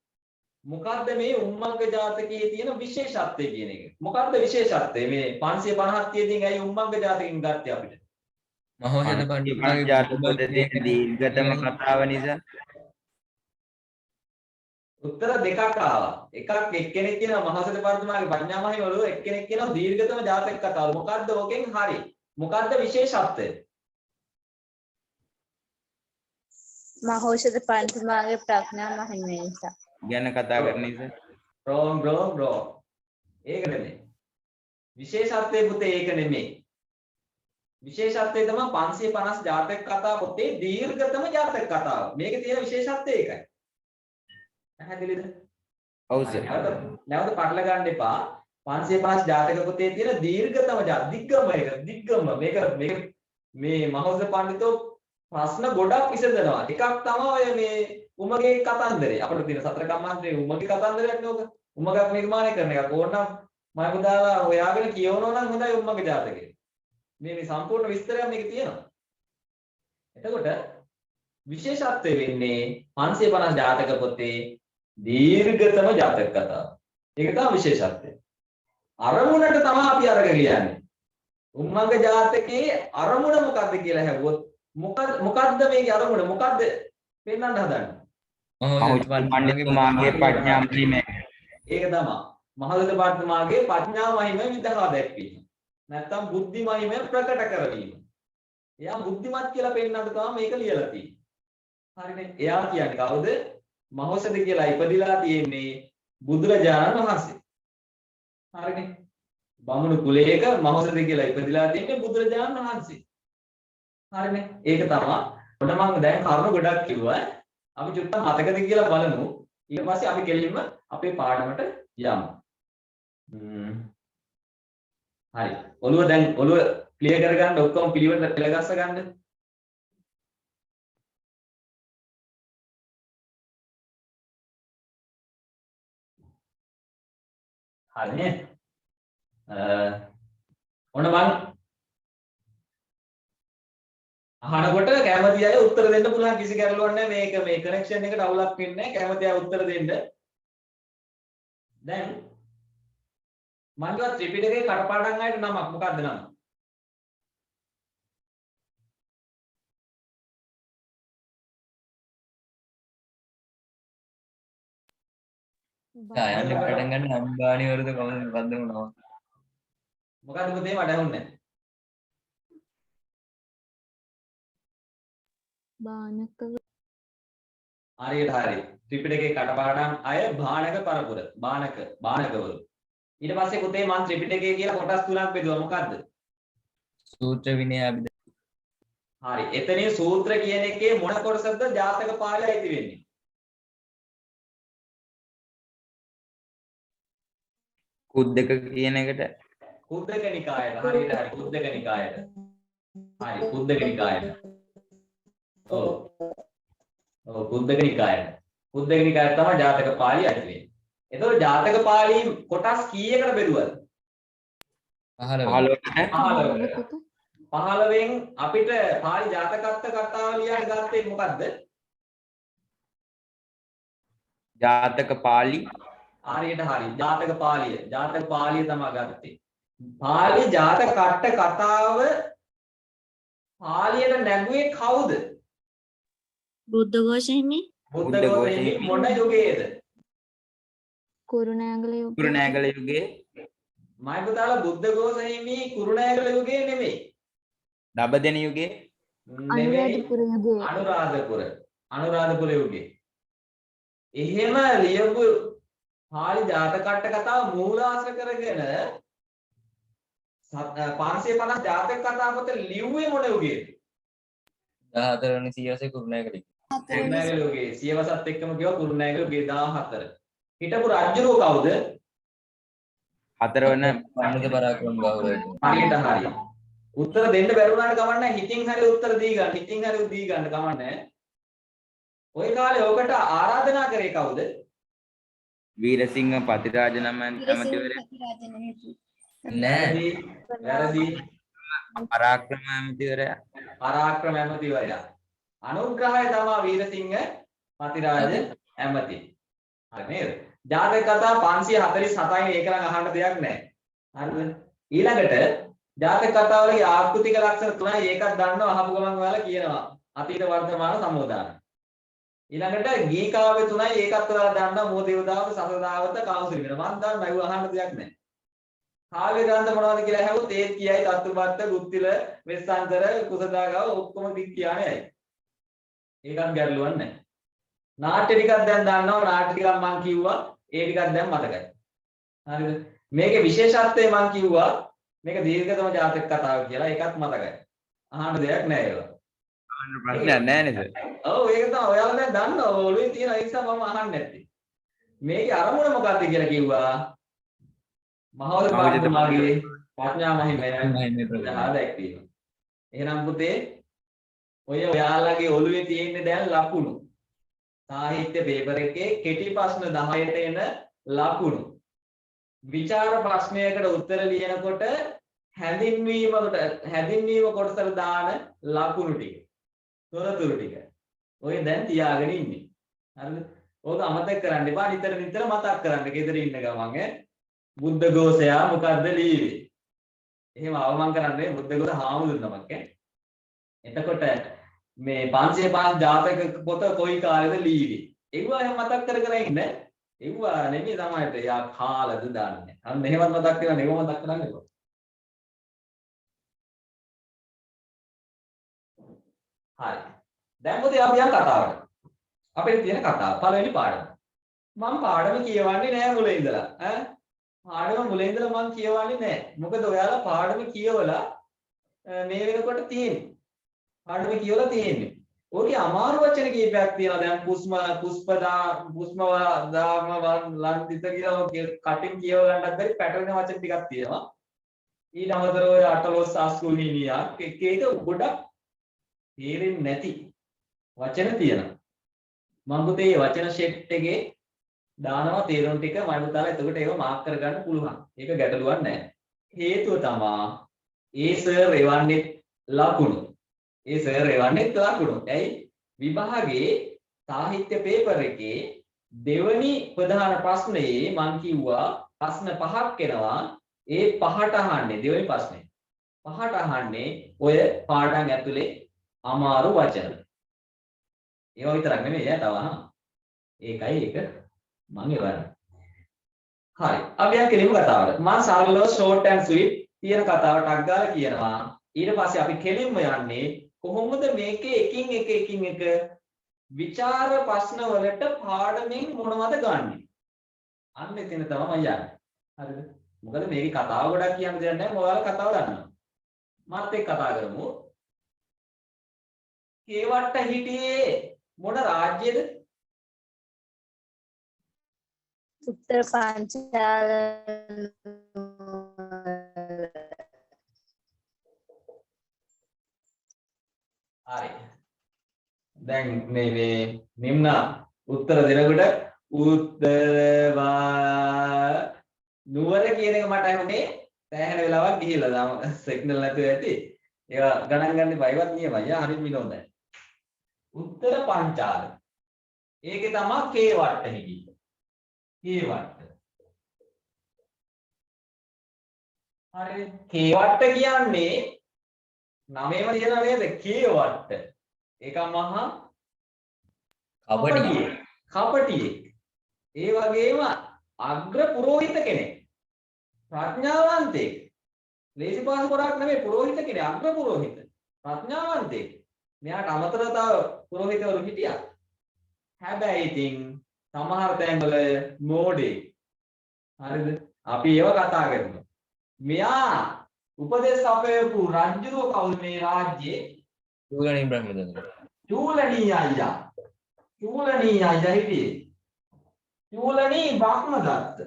මොකද්ද මේ උම්මග්ග ජාතකයේ තියෙන විශේෂත්වය කියන එක? මොකද්ද විශේෂත්වය? මේ 550 තියෙදින් ඇයි උම්මග්ග ජාතකයෙන් ගත්තේ අපිට? මහෝෂධ පඬිතුමාගේ ජාතකයේ තියෙන දීර්ඝතම කතාව නිසා. උත්තර දෙකක් ආවා. එකක් එක්කෙනෙක් කියනවා මහසද පඬිතුමාගේ ප්‍රඥා මහිමවල එක්කෙනෙක් කියනවා දීර්ඝතම ජාතක කතාව. මොකද්ද ඕකෙන් හරි? මොකද්ද විශේෂත්වය? මහෞෂධ පඬිතුමාගේ ප්‍රඥා මහිමය නිසා. ගැන කතා කරන නිසා. බ්‍රෝ. ඒක නෙමෙයි. විශේෂත්වයේ පුතේ ඒක නෙමෙයි. විශේෂත්වය තමයි 550 ජාතක කතා පොතේ දීර්ඝතම ජාතක කතාව. මේකේ තියෙන විශේෂත්වය ඒකයි. පැහැදිලිද? ඔව් සර්. නැවත පටල ගන්න එපා. 550 ජාතක පොතේ තියෙන දීර්ඝතම දිග්ගම මේක මේ මහෞෂධ පඬිතෝ ප්‍රශ්න ගොඩක් විසඳනවා. එකක් තමයි ඔය මේ උමගේ කතන්දරේ. අපිට තියෙන සතර කම්මාන්තරේ උමගේ කතන්දරයක් නෝක. උමගක් නිර්මාණය කරන එක. ඕනනම් මම පුතාලා හොයාගෙන කියවනවා නම් හොඳයි උමගේ ජාතකය. මේ සම්පූර්ණ විස්තරයක් මේකේ තියෙනවා. එතකොට විශේෂත්වය වෙන්නේ 550 ජාතක පොතේ දීර්ඝතම ජාතක කතාව. ඒක තමයි විශේෂත්වය. අරමුණට තමයි අපි අරගෙන යන්නේ. උම්මග්ග ජාතකයේ අරමුණ මොකද්ද කියලා හැවුවොත් මොකද්ද මේකේ අරමුණ මොකද්ද පෙන්වන්න හදන්නේ? මහෝෂධ පඬිතුමාගේ ප්‍රඥා මහිමය. ඒක තමයි. මහෞෂධ පඬිතුමාගේ ප්‍රඥා මහිමය විදහා දැක්වීම. නැත්තම් බුද්ධි මහිමය ප්‍රකට කරවීම. එයා බුද්ධිමත් කියලා පෙන්වන්න තමයි මේක ලියලා තියෙන්නේ. හරිනේ. එයා කියන්නේ කවුද? මහෞෂධ කියලා ඉපදිලා තියෙන්නේ බුදුරජාණන් වහන්සේ. හරිනේ. බමුණු කුලයක මහෞෂධ කියලා ඉපදිලා තියෙන්නේ බුදුරජාණන් වහන්සේ. හරිනේ. ඒක තමයි. ඔන්න මම දැන් කරුණු ගොඩක් කිව්වා. අපි චුට්ටක් මතකද කියලා බලමු. ඊට පස්සේ අපි කෙලින්ම අපේ පාඩමට යමු. හරි. ඔළුව ක්ලියර් කරගන්න ඔක්කොම පිළිවෙලට පෙළගස්ස ගන්න. හරිනේ. ඔන්න මම අහනකොට කැමති අය උත්තර දෙන්න පුළුවන් කිසි ගැටලුවක් නැහැ මේක මේ කනෙක්ෂන් එකට අවුලක් වෙන්නේ නැහැ කැමති අය උත්තර දෙන්න දැන් මම කිව්වා ත්‍රිපිටකේ කටපාඩම් ආයත නමක් මොකක්ද නම යන්න පටන් ගන්න අම්බානි වරුද කොහොමද බඳුනනවා. මොකද්ද පුතේ මට ඇහුන්නේ නැහැ. බානක හරියට හරි. ත්‍රිපිටකේ කටපාඩම් අය භාණක පරපුර. භාණකවරු. ඊට පස්සේ පුතේ මම ත්‍රිපිටකය කියලා කොටස් තුනක් බෙදුවා. මොකද්ද? සූත්‍ර විනය අභිධර්ම. හරි. එතනින් සූත්‍ර කියන එකේ මොන කොටසද ජාතක පාළිය අයිති වෙන්නේ? කුද්දක කියන එකට කුද්දක නිකායට. හරියට හරි. කුද්දක නිකායට. හරි. කුද්දක නිකායට. ඔව්. ඔව් කුද්දක නිකායට. කුද්දක නිකායට තමයි ජාතක පාළිය අයිති වෙන්නේ. එතකොට ජාතක පාළිය කොටස් කීයකට බෙදුවද? 15. 15කට. 15න් අපිට පාළි ජාතකත්ව කතාව ලියන්න ගත්තේ මොකද්ද? ජාතක පාළි හරියට හරි. ජාතක පාළිය. ජාතක පාළිය තමයි ගත්තේ. පාළි ජාතක කතාව පාළියට නැගුවේ කවුද? බුද්ධඝෝෂ හිමි බුද්ධඝෝෂ හිමි මොන යුගයේද? කුරුණෑගල යුග කුරුණෑගල යුගයේ මයි පුතාලා බුද්ධඝෝෂ හිමි කුරුණෑගල යුගයේ නෙමෙයි. දඹදෙන යුගයේ අනුරාධපුර යුගයේ අනුරාධපුර යුගයේ. එහෙම ලියපු පාළි ජාතක කතාව මූලාශ්‍ර කරගෙන 550 ජාතක කතා පොත ලිව්වේ මොන යුගයේද? 14 වෙනි සියවසේ කුරුණෑගල. කුරුණෑගල යුගයේ සියවසත් එක්කම කියව කුරුණෑගල යුගයේ 14. හිටපු රජුරෝ කවුද? හතරවන පණ්ඩිත පරාක්‍රම බහුලයට. හරියට හරිය. උත්තර දෙන්න බැරුණාට කමක් නැහැ. හිතින් හරි උත්තර දී ගන්න. හිතින් හරි දී ගන්න කමක් නැහැ. ওই කාලේ ඔකට ආරාධනා කරේ කවුද? වීරසිංහ පතිරාජ නම් ඇමතිවරයා නෑ. වැරදි. පරාක්‍රම ඇමතිවරයා පරාක්‍රම ඇමතිවරයා. අනුග්‍රහය තමයි වීරසිංහ පතිරාජ ඇමති. හරි නේද? ජාතක කතා 547යි ඒක නම් අහන්න දෙයක් නැහැ. හරිද? ඊළඟට ජාතක කතාවලගේ ආකෘතික ලක්ෂණ තුනයි ඒකත් දන්නව අහපු ගමන් ඔයාලා කියනවා. අතීත වර්තමාන සමෝදාන. ඊළඟට ගී කාව්‍ය තුනයි ඒකත් ඔයාලා දන්නවා. මෝදේවදාවත, සතදාවත, කාමසිරිමන. මම දන්නවා ඒව අහන්න දෙයක් නැහැ. කාව්‍ය ග්‍රන්ථ මොනවද කියලා ඇහුවොත් ඒත් කියයි තත්ත්වබත්ත, ගුත්තිල, වෙස්සන්තර, කුසදාගාව ඔක්කොම දික් කියන්නේ ඇයි. ඒකත් ගැටලුවක් නැහැ. නාට්‍ය ටිකක් දැන් දන්නවා. නාට්‍ය ටිකක් මම කිව්වා. ඒ ටිකක් දැන් මතකයි. හරිද? මේකේ විශේෂත්වය මම කිව්වා. මේක දීර්ඝතම ජාතක කතාව කියලා. ඒකත් මතකයි. අහන්න දෙයක් නැහැ ඒවා. අහන්න ප්‍රශ්නයක් නැහැ නේද? ඔව් ඒක තමයි ඔයාලා දැන් දන්නවා. ඔළුවේ තියෙන ඒ නිසා මම අහන්නේ නැත්තේ. මේකේ අරමුණ මොකක්ද කියලා කිව්වා. මහවද පාඨමාගේ ප්‍රඥා මහිමය දැක්වීම. එහෙනම් පුතේ ඔය ඔයාලගේ ඔළුවේ තියෙන දැන් ලකුණු. සාහිත්‍ය පේපර් එකේ කෙටි ප්‍රශ්න 10ට එන ලකුණු. විචාර ප්‍රශ්නයකට උත්තර ලියනකොට හැඳින්වීම කොටසට දාන ලකුණු ටික. තොරතුරු ටික. ඔය දැන් තියාගෙන ඉන්නේ. හරිද? ඕක අමතක කරන්න එපා. නිතර මතක් කරන්න. ගෙදර ඉන්න ගමන් බුද්ධඝෝෂයා මොකද්ද ලියවේ? එහෙම අවමන් කරන්නේ බුද්ධඝෝෂ හාමුදුරුවෝ නමක් එතකොට මේ 505 ජාතක පොත කොයි කාලෙද ලියවේ? ඒවා එහෙම මතක් කර ඉන්න. ඒවා නෙමෙයි තමයි යා කාලද දන්නේ. අන්න එහෙමත් මතක් කරගන්න. ඒව මතක් කරන්න එපා. හරි. දැන් මොකද අපි යන කතාවට. අපේ තියෙන කතාව පළවෙනි පාඩම. මම පාඩම කියවන්නේ නෑ මුලින් ඉඳලා. පාඩම මුලින් ඉඳලා මම කියවන්නේ නෑ. මොකද ඔයාලා පාඩම කියවලා මේ වෙනකොට තියෙන්නේ. පාඩම කියවලා තියෙන්නේ. ඔකේ අමාරු වචන කීපයක් තියෙනවා. දැන් පුස්පදාම ලන්දිත කියලා කටින් කියව ගන්නත් බැරි පැටලෙන වචන ටිකක් තියෙනවා. ඊට අමතරව ඔය අටලොස් ආස්කුණීනියා එක ගොඩක් තේරෙන්නේ නැති වචන තියෙනවා. මම පුතේ මේ වචන සෙට් එකේ දානවා තේරුම් ටික මම පුතාලා එතකොට ඒව මාක් කරගන්න පුළුවන්. ඒක ගැටලුවක් නැහැ. හේතුව තමයි ඒ සර් එවන්නේ ලකුණු. ඇයි විභාගයේ සාහිත්‍ය පේපර් එකේ දෙවනි ප්‍රධාන ප්‍රශ්නයේ මම කිව්වා ප්‍රශ්න 5ක් එනවා. ඒ 5ට අහන්නේ දෙවනි ප්‍රශ්නේ. 5ට අහන්නේ ඔය පාඩම් ඇතුලේ අමාරු වචන. ඒවා විතරක් නෙමෙයි තව අහන. ඒකයි ඒක මම එවන්නේ. හරි. අපි යන් කෙලින්ම කතාවට. මම සරලව short and sweet කියන කතාවට අක් ගාලා කියනවා. ඊට පස්සේ අපි කෙලින්ම යන්නේ කොහොමද මේකේ එකින් එක විචාර ප්‍රශ්න වලට පාඩමින් මොනවද ගන්නෙ? අන්න එතන තමයි මම යන්නේ. හරිද? මොකද මේකේ කතාව ගොඩක් කියන්න දෙයක් නැහැ. ඔයාලා කතාව දන්නවා. මාත් එක්ක කතා කරමු. කේවට්ට හිටියේ මොන රාජ්‍යයේද? උත්තර පාංචාල හරි. දැන් මේ නිම්න උත්තර දෙනකොට උත්තරවා නුවර කියන එක මට ඇහුනේ සෑහෙන වෙලාවක් ගිහිල්ලා දාම සිග්නල් නැතුව ඇති. ඒවා ගණන් ගන්න බයිවත් නියමයි. හරියට විනෝදයි. උත්තර පංචාල. ඒකේ තමයි කේවට්ට හිටියේ. කේවට්ට. හරි. කේවට්ට කියන්නේ නමේම තියෙනවා නේද? කේවට්ට. ඒක මහා කපටියෙක්. ඒ වගේම අග්‍ර පුරෝහිත කෙනෙක්. ප්‍රඥාවන්තයෙක්. ලේසි පාසු කරක් නෙමෙයි පුරෝහිත කෙනෙක්. අග්‍ර පුරෝහිත. ප්‍රඥාවන්තයෙක්. මෙයාට අමතරව තව පුරෝහිතවරු හිටියා. හැබැයි ඉතින් සමහර තැන්වල මෝඩේ. හරිද? අපි ඒව කතා කරමු. මෙයා උපදේශ අපේපු රජුව කවුද මේ රාජ්‍යයේ? චූලනී බ්‍රහ්මදත්ත. චූලනී අයියා. චූලනී අයියා හිටියේ. චූලනී බ්‍රහ්මදත්ත.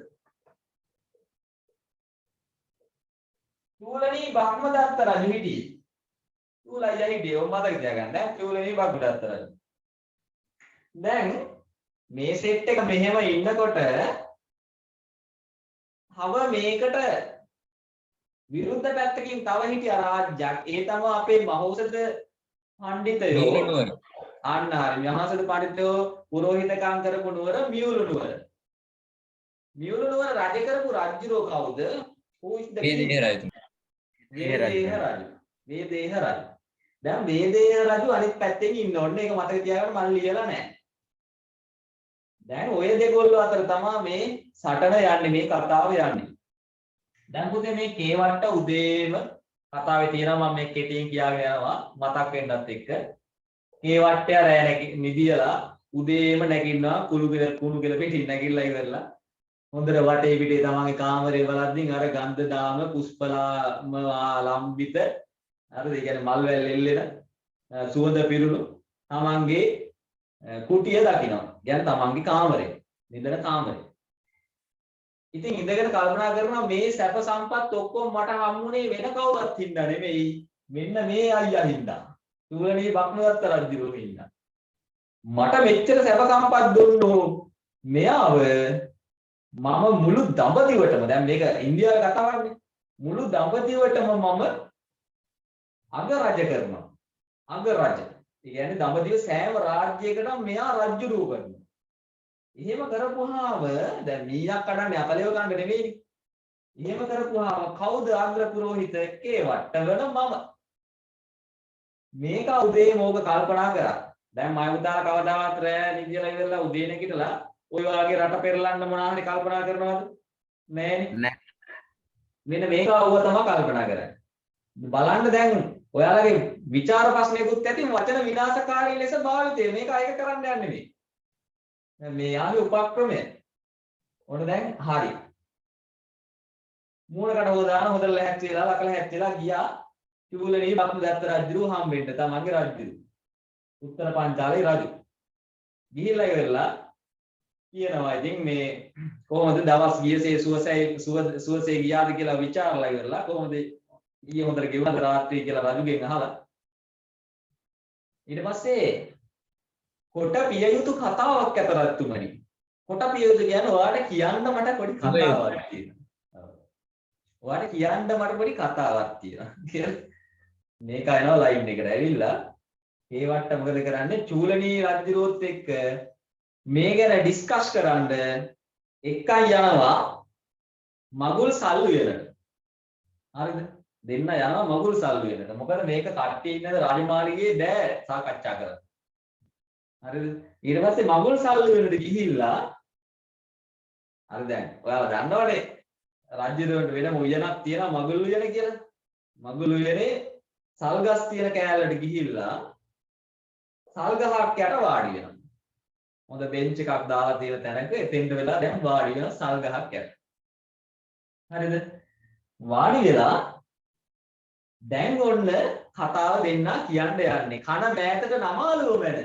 චූලනී බ්‍රහ්මදත්ත රජු හිටියේ. චූල අයියා හිටියේ. ඔය මතක තියාගන්න. චූලනී බ්‍රහ්මදත්ත රජු. දැන් මේ සෙට් එක මෙහෙම ඉන්නකොට හව මේකට විරුද්ධ පැත්තකින් තව හිටියා රාජ්‍යයක්. ඒ තමයි අපේ මහෞෂධ පඬිතයෝ. අන්න හරි. මහෞෂධ පඬිතයෝ පුරෝහිතකම් කරපු නුවර මියුළු නුවර. මියුළු නුවර රජ කරපු රජුරෝ කවුද? Who is the king? Videha රජු. වේදේහ රජු. දැන් වේදේහ රජු අනිත් පැත්තෙන් ඉන්න ඕනේ. ඒක මතක තියාගන්න මම ලියලා නැහැ. දැන් ඔය දෙකොල්ලෝ අතර තමයි මේ සටන යන්නේ, මේ කතාව යන්නේ. දැන් පුතේ මේ කේවට්ට උදේම කතාවේ තියෙනවා. මම මේ කෙටියෙන් කියාගෙන යනවා මතක් වෙන්නත් එක්ක. කේවට්ටය රැ නිදියලා උදේම නැගින්නවා කුණු කෙල පිටින් නැගිටලා ඉවරලා හොඳට වටේ පිටේ තමන්ගේ කාමරේ බලද්දී අර ගන්ධ දාම පුෂ්පලාම ලම්බිත හරිද? ඒ කියන්නේ මල් වැල් එල්ලෙන සුවඳ පිරුණු තමන්ගේ කුටිය දකිනවා. කියන්නේ තමන්ගේ කාමරේ, නිදන කාමරේ. ඉතින් ඉඳගෙන කල්පනා කරනවා මේ සැප සම්පත් ඔක්කොම මට හම්බුනේ වෙන කවුරුත් හින්දා නෙමෙයි. මෙන්න මේ අයියා හින්දා. චූලනී බ්‍රහ්මදත්ත රජුගේ හින්දා. මට මෙච්චර සැප සම්පත් දුන්නෝ මෙයාව මම මුළු දඹදිවටම, දැන් මේක ඉන්දියාවේ කතාවක්නේ. මුළු දඹදිවටම මම අග රජ කරනවා. අග රජ. ඒ කියන්නේ දඹදිව සෑම රාජ්‍යයකටම මෙයා රජුරුව කරනවා. එහෙම කරපුවාම දැන් මීයක් කඩන්නේ අපලේව ගන්න නෙමෙයිනේ. එහෙම කරපුවාම කවුද අග්‍ර පුරෝහිත? කේවට්ට වෙන මම. මේක උදේ මොක කල්පනා කරා. දැන් මම උදාලා කවදාවත් රෑ නිදිලා ඉවරලා උදේ නැගිටලා ඔය වගේ රට පෙරලන්න මොනවා හරි කල්පනා කරනවද? නෑනේ. මෙන්න මේක වුව තමයි කල්පනා කරන්නේ. බලන්න දැන් ඔයාලගේ විචාර ප්‍රශ්නයකුත් ඇති වචන විනාශකාරී ලෙස භාවිතය. මේක අයක කරන්න යන්නේ නෙමෙයි. මේ යාගේ උපක්‍රමය. ඔන්න දැන් හරි. මූණකට හොදාන හොදලා ලැහැත්තිලා ලකල හැත්තිලා ගියා චූලනී බ්‍රහ්මදත්ත රජුව හම්බෙන්න තමන්ගේ රජු. උත්තර පංචාලේ රජු. ගිහිල්ලා ඉවරලා කියනවා ඉතින් මේ කොහොමද දවස් ගියසේ සුවසේ ගියාද කියලා විචාරලා ඉවරලා කොහොමද ඊයේ හොඳට ගෙවුණාද රාත්‍රී කියලා රජුගෙන් අහලා ඊට පස්සේ කොට පිය යුතු කතාවක් ඇත රජතුමනි. කොට පිය යුතු කියන්නේ ඔයාලට කියන්න මට පොඩි කතාවක් තියෙනවා. ඔයාලට කියන්න මට පොඩි කතාවක් තියෙනවා කියලා. මේක එනවා ලයින් එකට ඇවිල්ලා කේවට්ට මොකද කරන්නේ? චූලනී රජුරුවත් එක්ක මේ ගැන ඩිස්කස් කරන්න එකයි යනවා මගුල් සල්ලු වෙනට. හරිද? දෙන්න යනවා මගුල් සල්ලු වෙනට. මොකද මේක කට්ටිය ඉන්නද රාජමාලිගයේ බෑ සාකච්ඡා කරන්න. හරිද? ඊට පස්සේ මගුල් සල්ලු වෙනට ගිහිල්ලා හරි දැන් ඔයාලා දන්නවනේ රජුරවන්ට වෙනම උයනක් තියෙනවා මගුල් උයන කියලා. මගුල් උයනේ සල්ගස් තියෙන කෑල්ලට ගිහිල්ලා සල්ගහක් යට වාඩි වෙනවා. හොඳ බෙන්ච් එකක් දාලා තියෙන තැනක එතෙන්ට වෙලා දැන් වාඩි වෙන සල්ගහක් යට. හරිද? වාඩි වෙලා දැන් ඔන්න කතාව දෙන්න කියන්න යන්නේ. කන මෑතට නමාලුව මැද.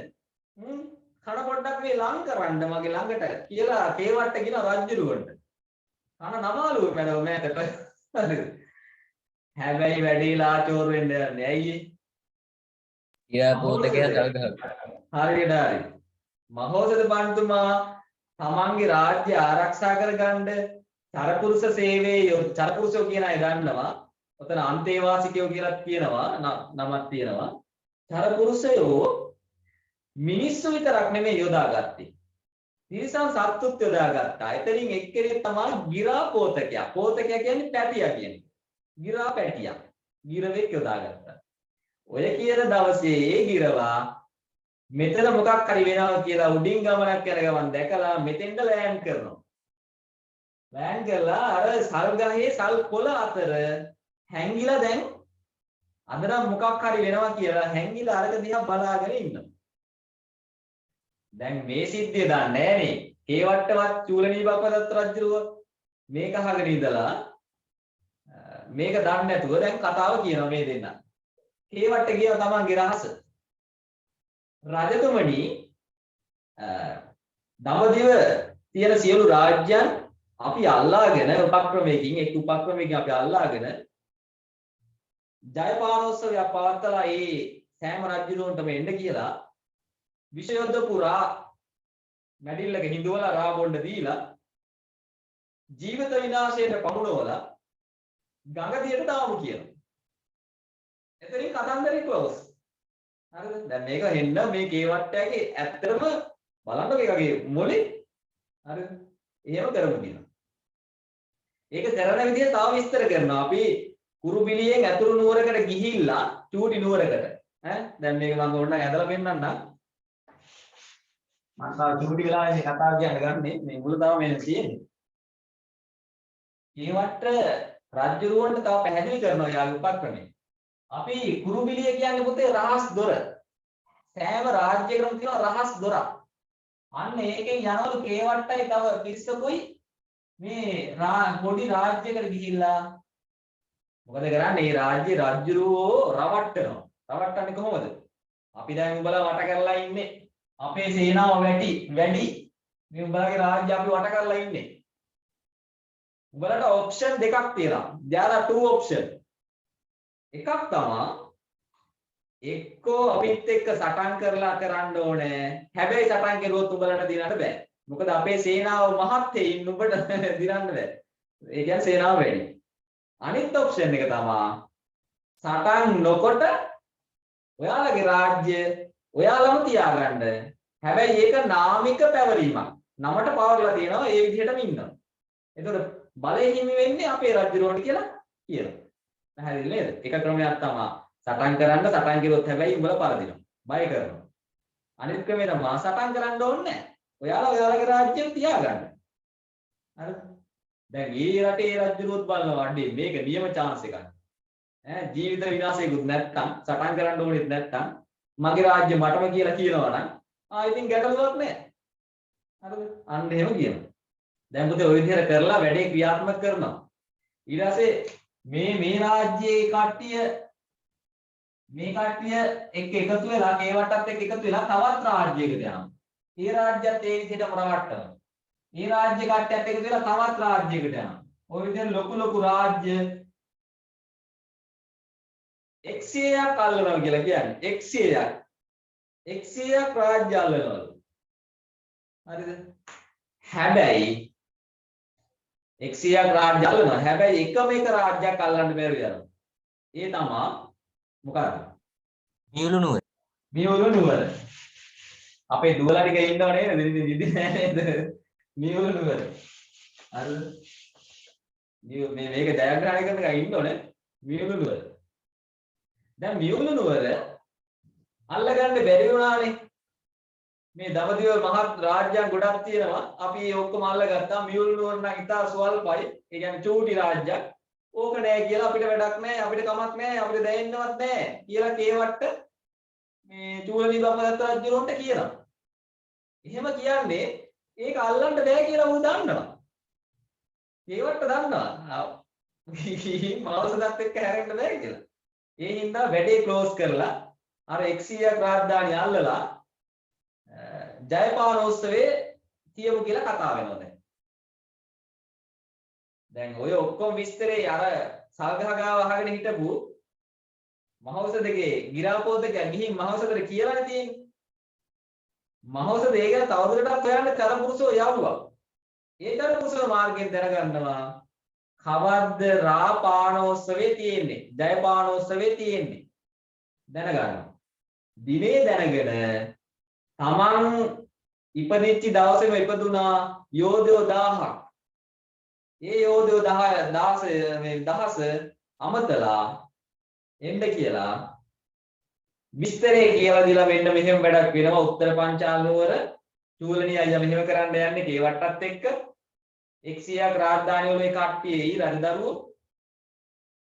කන පොඩ්ඩක් මේ ලං කරන්න මගේ ළඟට කියලා කේවට්ට කියන රජුරවන්ට. කන නමාලුව මැද මෑතට. හරිද? හැබැයි වැඩිලා චෝර වෙන්න යන්නේ. ඇයි? ඉරා පොතකයා සල්ගහක්. හරියට හරි. මහෝසත පඬිතුමා තමන්ගේ රාජ්‍ය ආරක්ෂා කරගන්න චරපුරුෂ සේවයේ චරපුරුෂෝ කියන අය ගන්නවා. ඔතන අන්තේවාසිකයෝ කියලා කියනවා නමක් තියෙනවා. චරපුරුෂයෝ මිනිස්සු විතරක් නෙමෙයි යොදාගත්තේ. තිරිසන් සත්තුත් යොදාගත්තා. එතනින් එක්කෙනෙක් තමයි ගිරා පෝතකයා. පෝතකයා කියන්නේ පැටියා කියන්නේ. ගිරා පැටියා. ගිරවෙක් යොදාගත්තා. ඔය කියන දවසේ ඒ ගිරවා මෙතන මොකක් හරි වෙනවා කියලා උඩින් ගමනක් යන ගමන් දැකලා මෙතෙන්ට ලෑන්ඩ් කරනවා. ලෑන්ඩ් කරලා අර සල් ගහේ සල් කොළ අතර හැංගිලා දැන් අදනම් මොකක් හරි වෙනවා කියලා හැංගිලා අරක දිහා බලාගෙන ඉන්නවා. දැන් මේ සිද්ධිය දන්නේ නැහනේ. කේවට්ටවත් චූලනී බපදත්ත රජුව මේක අහගෙන ඉඳලා මේක දන්නේ නැතුව දැන් කතාව කියනවා මේ දෙන්න. කේවට්ට කියව තමන්ගේ රහස. රජතුමනි දඹදිව තියෙන සියලු රාජ්‍යයන් අපි අල්ලාගෙන උපක්‍රමයකින් එක් උපක්‍රමයකින් අපි අල්ලාගෙන ජයපානෝත්සවය පවත්වලා ඒ සෑම රජුරුවන්ටම එන්න කියලා විෂයොද්ද පුරා මැඩිල්ලක හිඳවලා රාබොණ්ඩ දීලා ජීවිත විනාශයට පමුණවලා ගඟදියට දාමු කියනවා. එතනින් කතන්දරේ ක්ලෝස්. හරිද? දැන් මේක හෙන්න මේ කේවට්ටයාගේ ඇත්තටම බලන්න මේකගේ මොලේ. හරිද? එහෙම කරමු කියනවා. ඒක කරන විදිය තව විස්තර කරනවා. අපි කුරුබිලියෙන් ඇතුළු නුවරකට ගිහිල්ලා චූටි නුවරකට දැන් මේක මම ඕනනම් ඇදලා පෙන්නන්නම්. මම තව චූටි වෙලාවේ මේ කතාව කියන්න ගන්නේ මේ මුල තව මේ තියෙන්නේ. කේවට්ට රජුරුවන්ට තව පැහැදිලි කරනවා යාගේ උපක්‍රමය. අපි කුරුබිලිය කියන්නේ පුතේ රහස් දොර. සෑම රාජ්‍යයකම තියෙන රහස් දොරක්. අන්න ඒකෙන් යනවලු කේවට්ටයි තව පිරිසකුයි මේ පොඩි රාජ්‍යයකට ගිහිල්ලා මොකද කරන්නේ? මේ රාජ්‍ය රජුරෝ රවට්ටනවා. රවට්ටන්නේ කොහොමද? අපි දැන් උඹලා වට කරලා ඉන්නේ. අපේ සේනාව වැඩි. මේ උඹලගේ රාජ්‍ය අපි වට කරලා ඉන්නේ. උඹලට ඔප්ෂන් දෙකක් තියෙනවා. there are two options. එකක් තමයි එක්කෝ අපිත් එක්ක සටන් කරලා කරන්න ඕනේ. හැබැයි සටන් කරුවොත් උඹලට දිනන්න බෑ. මොකද අපේ සේනාව මහත් හේින් උඹට දිනන්න බෑ. ඒ කියන්නේ සේනාව වැඩි. අනිත් ඔප්ෂන් එක තමයි සටන් නොකොට ඔයාලගේ රාජ්‍ය ඔයාලම තියාගන්න. හැබැයි ඒක නාමික පැවරීමක්. නමට පවර්ලා තියෙනවා ඒ විදිහටම ඉන්නවා. එතකොට බලය හිමි වෙන්නේ අපේ රජුරවන්ට කියලා කියනවා. පැහැදිලි නේද? එක ක්‍රමයක් තමයි සටන් කරන්න සටන් කිරුවොත් හැබැයි උඹලා පරදිනවා. බය කරනවා. අනිත් ක්‍රමය තමයි සටන් කරන්න ඕනේ නැහැ. ඔයාලා ඔයාලගේ රාජ්‍යය තියාගන්න. හරිද? දැන් මේ රටේ රජුරුවත් බලනවා අඩේ මේක නියම chance එකක්. ජීවිත විනාශයකුත් නැත්තම් සටන් කරන්න ඕනෙත් නැත්තම් මගේ රාජ්‍ය මටම කියලා කියනවා නම් ඉතින් ගැටලුවක් නැහැ. හරිද? අන්න එහෙම කියනවා. දැන් පුතේ ওই විදිහට කරලා වැඩේ ක්‍රියාත්මක කරනවා. ඊට පස්සේ මේ රාජ්‍යයේ කට්ටිය එක්ක එකතු වෙලා කේවට්ටත් එක්ක එකතු වෙලා තවත් රාජ්‍යයකට යනවා. ඒ රාජ්‍යයත් ඒ විදිහටම රවට්ටනවා. ඒ රාජ්‍ය කට්ටියත් එකතු වෙලා තවත් රාජ්‍යයකට යනවා. ওই විදිහට ලොකු රාජ්‍ය 100ක් අල්ලනවා කියලා කියන්නේ 100ක් රාජ්‍ය අල්ලනවලු. හරිද? හැබැයි 100ක් රාජ්‍ය අල්ලනවා. හැබැයි එකම එක රාජ්‍යයක් අල්ලන්න බැරුව යනවා. ඒ තමයි මොකක්ද? මියුළු නුවර. මියුළු නුවර. අපේ දුවලා ටික ඉන්නව නේද? නිදි නෑ නේද? මියුළු නුවර. හරිද? මේක ජයග්‍රහණය කරන එක ඉන්න ඕනේ. මියුළු නුවර. දැන් මියුළු නුවර අල්ලගන්න බැරි වුණානේ. මේ දඹදිව මහත් රාජ්‍යයන් ගොඩක් තියෙනවා. අපි ඔක්කොම අල්ලගත්තා. මියුල් නුවර නම් ඉතා ස්වල්පයි. ඒ කියන්නේ චූටි රාජ්‍යයක්. ඕක නෑ කියලා අපිට වැඩක් නෑ. අපිට කමක් නෑ. අපිට දැනෙන්නවත් නෑ කියලා කේවට්ට මේ චූලනී බ්‍රහ්මදත්ත රජුරන්ට කියනවා. එහෙම කියන්නේ ඒක අල්ලන්න බෑ කියලා ඌ දන්නවා. කේවට්ට දන්නවා. මාවසදත් එක්ක හැරෙන්න බෑ කියලා. ඒ හින්දා වැඩේ ක්ලෝස් කරලා අර 100ක් රාජධානිය අල්ලලා ජයපානෝත්සවේ තියමු කියලා කතා වෙනවා දැන්. දැන් ඔය ඔක්කොම විස්තරේ අර සල්ගහගාව අහගෙන හිටපු මහෞෂධගේ ගිරාපෝතක ගිහින් මහෞෂධට කියලානේ තියෙන්නේ. මහෞෂධ ඒ ගැන තවදුරටත් හොයන්න කරපුරුෂෝ යවුවා. ඒ කරපුරුෂෝ මාර්ගයෙන් දැනගන්නවා කවද්ද රාපානෝත්සවේ තියෙන්නේ, ජයපානෝත්සවේ තියෙන්නේ. දැනගන්නවා. දිනේ දැනගෙන තමන් ඉපදිච්ච දවසේම ඉපදුනා යෝධයෝ 1000ක්. ඒ යෝධයෝ 1000 අමතලා එන්න කියලා විස්තරේ කියලා දීලා මෙන්න මෙහෙම වැඩක් වෙනවා උත්තර පංචාල නුවර චූලනී අයියා මෙහෙම කරන්න යන්නේ කේවට්ටත් එක්ක 100ක් රාජධානි වල කට්ටියයි රජදරුවෝ.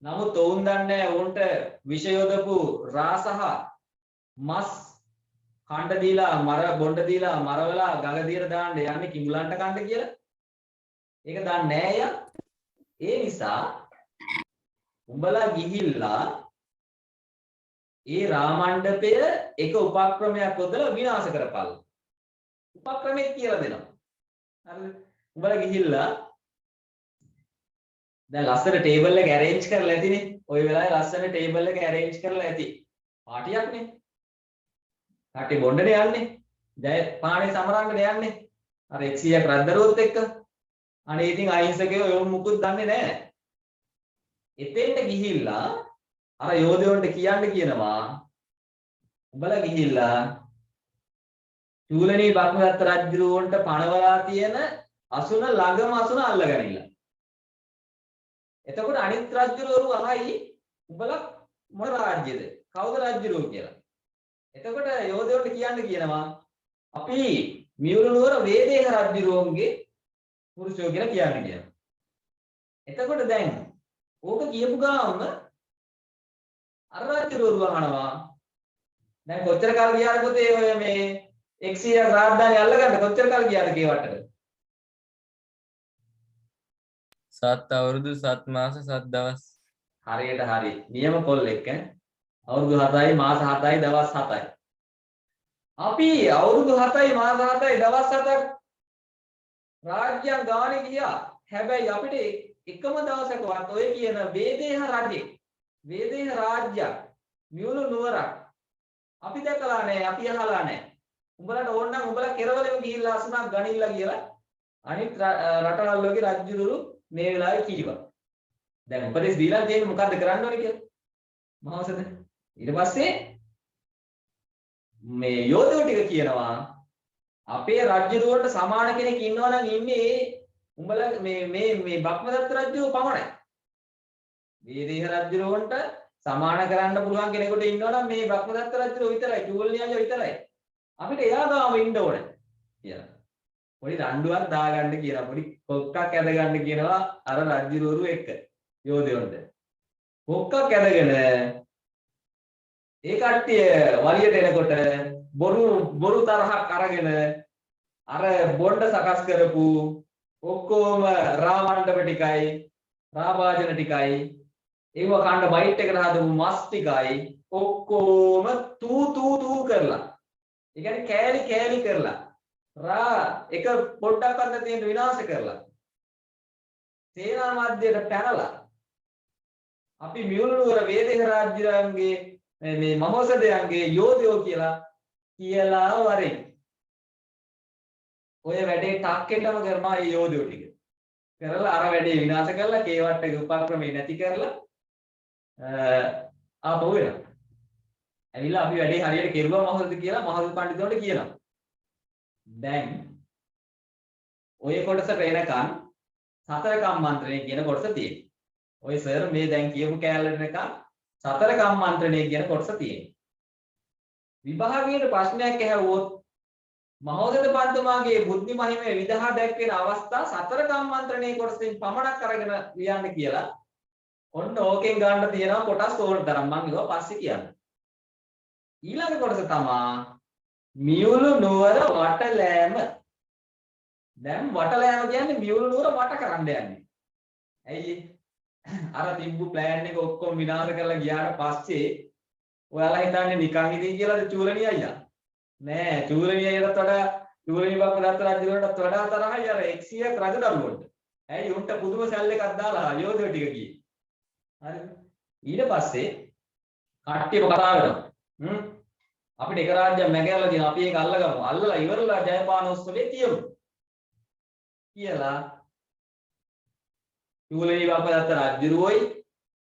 නමුත් ඔවුන් දන්නේ ඔවුන්ට විෂ යොදපු රාසහ මස් කණ්ඩ දීලා මර බොණ්ඩ දීලා මරවලා ගඟ දිහර දාන්න යන්නේ කිඹුලන්ට කණ්ඩ කියලා. ඒක දන්නේ නෑ යා. ඒ නිසා උඹලා ගිහිල්ලා ඒ රාමණ්ඩපය එක උපක්‍රමයක් යොදලා විනාශ කරපල්. උපක්‍රමයක් කියලා දෙනවා. හරිද? උඹලා ගිහිල්ලා දැන් ලස්සන ටේබල් එක arrange කරලා ඇතිනේ. ওই වෙලාවේ ලස්සන ටේබල් එක arrange කරලා ඇති. පාටියක්නේ. කට්ටිය බොණ්ඩනේ යන්නේ. ජය පානේ සමරන්නනේ යන්නේ. අර 100ක් රද්දරුවොත් එක්ක. අනේ ඉතින් අහිංසකයෝ යොමු මුකුත් දන්නේ නැහැ. එතෙන්ට ගිහිල්ලා අර යෝධයන්ට කියන්න කියනවා උඹලා ගිහිල්ලා චූලනී බ්‍රහ්මදත්ත රජුරවන්ට පණවලා තියෙන අසුන ළඟම අසුන අල්ලගනින්න. එතකොට අනිත් රජුරවරු අහයි උඹලා මොන රාජ්‍යද? කවුද රජුරෝ කියලා. එතකොට යෝධයන්ට කියන්න කියනවා අපි මියුරු නුවර වේදේහ රජුරවන්ගේ පුරුෂයෝ කියලා කියන්න කියනවා. එතකොට දැන් ඕක කියපු ගාම අර රජුරවරු අහනවා දැන් කොච්චර කාල ගියාද පුතේ ඔය මේ 100 රාජධානි අල්ලගන්න කොච්චර කාල ගියාද කේවට්ටට? 7 අවුරුදු 7 මාස 7 දවස්. හරියට හරි. නියම කොල්ලෙක් ඈ. අවුරුදු 7යි මාස 7යි දවස් 7යි. අපි අවුරුදු 7යි මාස 7යි දවස් 7ක් රාජ්‍යයන් ගානේ ගියා. හැබැයි අපිට එකම දවසකවත් ඔය කියන වේදේහ රජේ වේදේහ රාජ්‍යයක් මියුළු නුවරක් අපි දැකලා නැහැ, අපි අහලා නැහැ. උඹලට ඕන නම් උඹලා කෙරවලෙම ගිහිල්ලා අසුනක් ගනිilla කියලා අනිත් රටවල් වලගේ රජුරු මේ වෙලාවේ කීවා. දැන් උපදෙස් දීලා තියෙන්නේ මොකද්ද කරන්න ඕනේ කියලා. මහවසද ඊට පස්සේ මේ යෝධයෝ ටික කියනවා අපේ රජුරුවන්ට සමාන කෙනෙක් ඉන්නවා නම් ඉන්නේ උඹලා මේ බ්‍රහ්මදත්ත රජුව පමණයි. වේදේහ රජුරුවන්ට සමාන කරන්න පුළුවන් කෙනෙකුට ඉන්නවා නම් මේ බ්‍රහ්මදත්ත රජුරුව විතරයි, චූලනී අයියා විතරයි. අපිට එයා ගාම ඉන්න ඕනේ කියලා. පොඩි රණ්ඩුවක් දාගන්න කියනවා. පොඩි කොක්කක් ඇදගන්න කියනවා අර රජුරුවරු එක්ක යෝධයන්ට. කොක්කක් ඇදගෙන ඒ කට්ටිය වලියට එනකොට බොරු තරහක් අරගෙන අර බොණ්ඩ සකස් කරපු ඔක්කොම රාමණ්ඩප ටිකයි රාභාජන ටිකයි ඒව කණ්ඩ බයිට් එකට හදපු මස් ටිකයි ඔක්කොම තූ කරලා ඒ කියන්නේ කෑලි කරලා රා එක පොඩ්ඩක්වත් නැති වෙන විනාශ කරලා සේනා මැදයට පැනලා අපි මියුළුනුවර වේදේහ රාජ්‍යයන්ගේ මේ මහෝසදයන්ගේ යෝධයෝ කියලා වරෙන් ඔය වැඩේ ටක්කෙටම කරනවා මේ යෝධයෝ ටික. කරලා අර වැඩේ විනාශ කරලා කේවට්ටගේ උපක්‍රමේ නැති කරලා ආපහු වෙනවා. ඇවිල්ලා අපි වැඩේ හරියට කෙරුවා මහෝසද කියලා මහෝසද පඬිතුමන්ට කියනවා. දැන් ඔය කොටසට එනකන් සතර කම්මන්ත්‍රණය කියන කොටස තියෙනවා. ඔය සර් මේ දැන් කියපු කෑල්ලට එනකන් සතර කම්මන්ත්‍රණය කියන කොටස තියෙනවා. විභාගයේ ප්‍රශ්නයක් ඇහුවොත් මහෞෂධ පන්තුමාගේ බුද්ධි මහිමේ විදහා දැක්වෙන අවස්ථා සතර කම්මන්ත්‍රණයේ කොටසින් පමණක් අරගෙන ලියන්න කියලා. ඔන්න ඕකෙන් ගන්න තියෙනවා කොටස් ඕන තරම්. මම ඒක පස්සේ කියන්නම්. ඊළඟ කොටස තමයි මියුළු නුවර වටලෑම. දැන් වටලෑම කියන්නේ මියුළු නුවර වට කරන්න යන්නේ. ඇයි අර තිබ්බු ප්ලෑන් එක ඔක්කොම විනාශ කරලා ගියාට පස්සේ ඔයාලා හිතන්නේ නිකන් ඉතින් කියලාද චූරණී අයියා? නෑ චූරණී අයියටත් වඩා චූරණී බක්මදත්ත රජුලටත් වඩා තරහයි අර 100ක් රජදරුවන්ට. ඇයි උන්ට පුදුම සැල් එකක් දාලා යෝධයෝ ටික ගියේ. හරිද? ඊට පස්සේ කට්ටියම කතා කරනවා. අපිට එක රාජ්‍යයක් මැගෑරලා තියෙනවා. අපි ඒක අල්ලගමු. අල්ලලා ඉවරලා ජයපානෝත්සවයේ තියමු. කියලා චූරණී බක්මදත්ත රජුරුවෝයි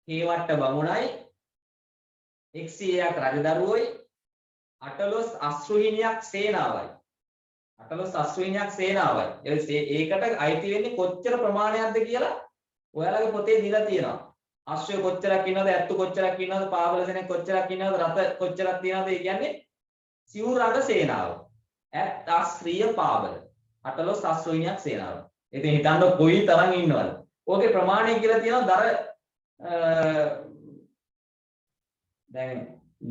හේවට්ට බමුණයි 100ක් රජදරුවෝයි 18 අශ්වහිනියක් සේනාවයි. 18 අශ්වහිනියක් සේනාවයි. ඒකට අයිති වෙන්නේ කොච්චර ප්‍රමාණයක්ද කියලා ඔයාලගේ පොතේ දීලා තියෙනවා. අශ්වය කොච්චරක් ඉන්නවද, ඇත්තු කොච්චරක් ඉන්නවද, පාවල සෙනෙක් කොච්චරක් ඉන්නවද, රථ කොච්චරක් තියෙනවද? ඒ කියන්නේ සිවුරඟ සේනාව. ඇත් අශ්‍රීය පාවල 18 අශ්වහිනියක් සේනාව. ඉතින් හිතන්න කොයි තරම් ඉන්නවද? ඕකේ ප්‍රමාණය කියලා තියෙනවා දැන්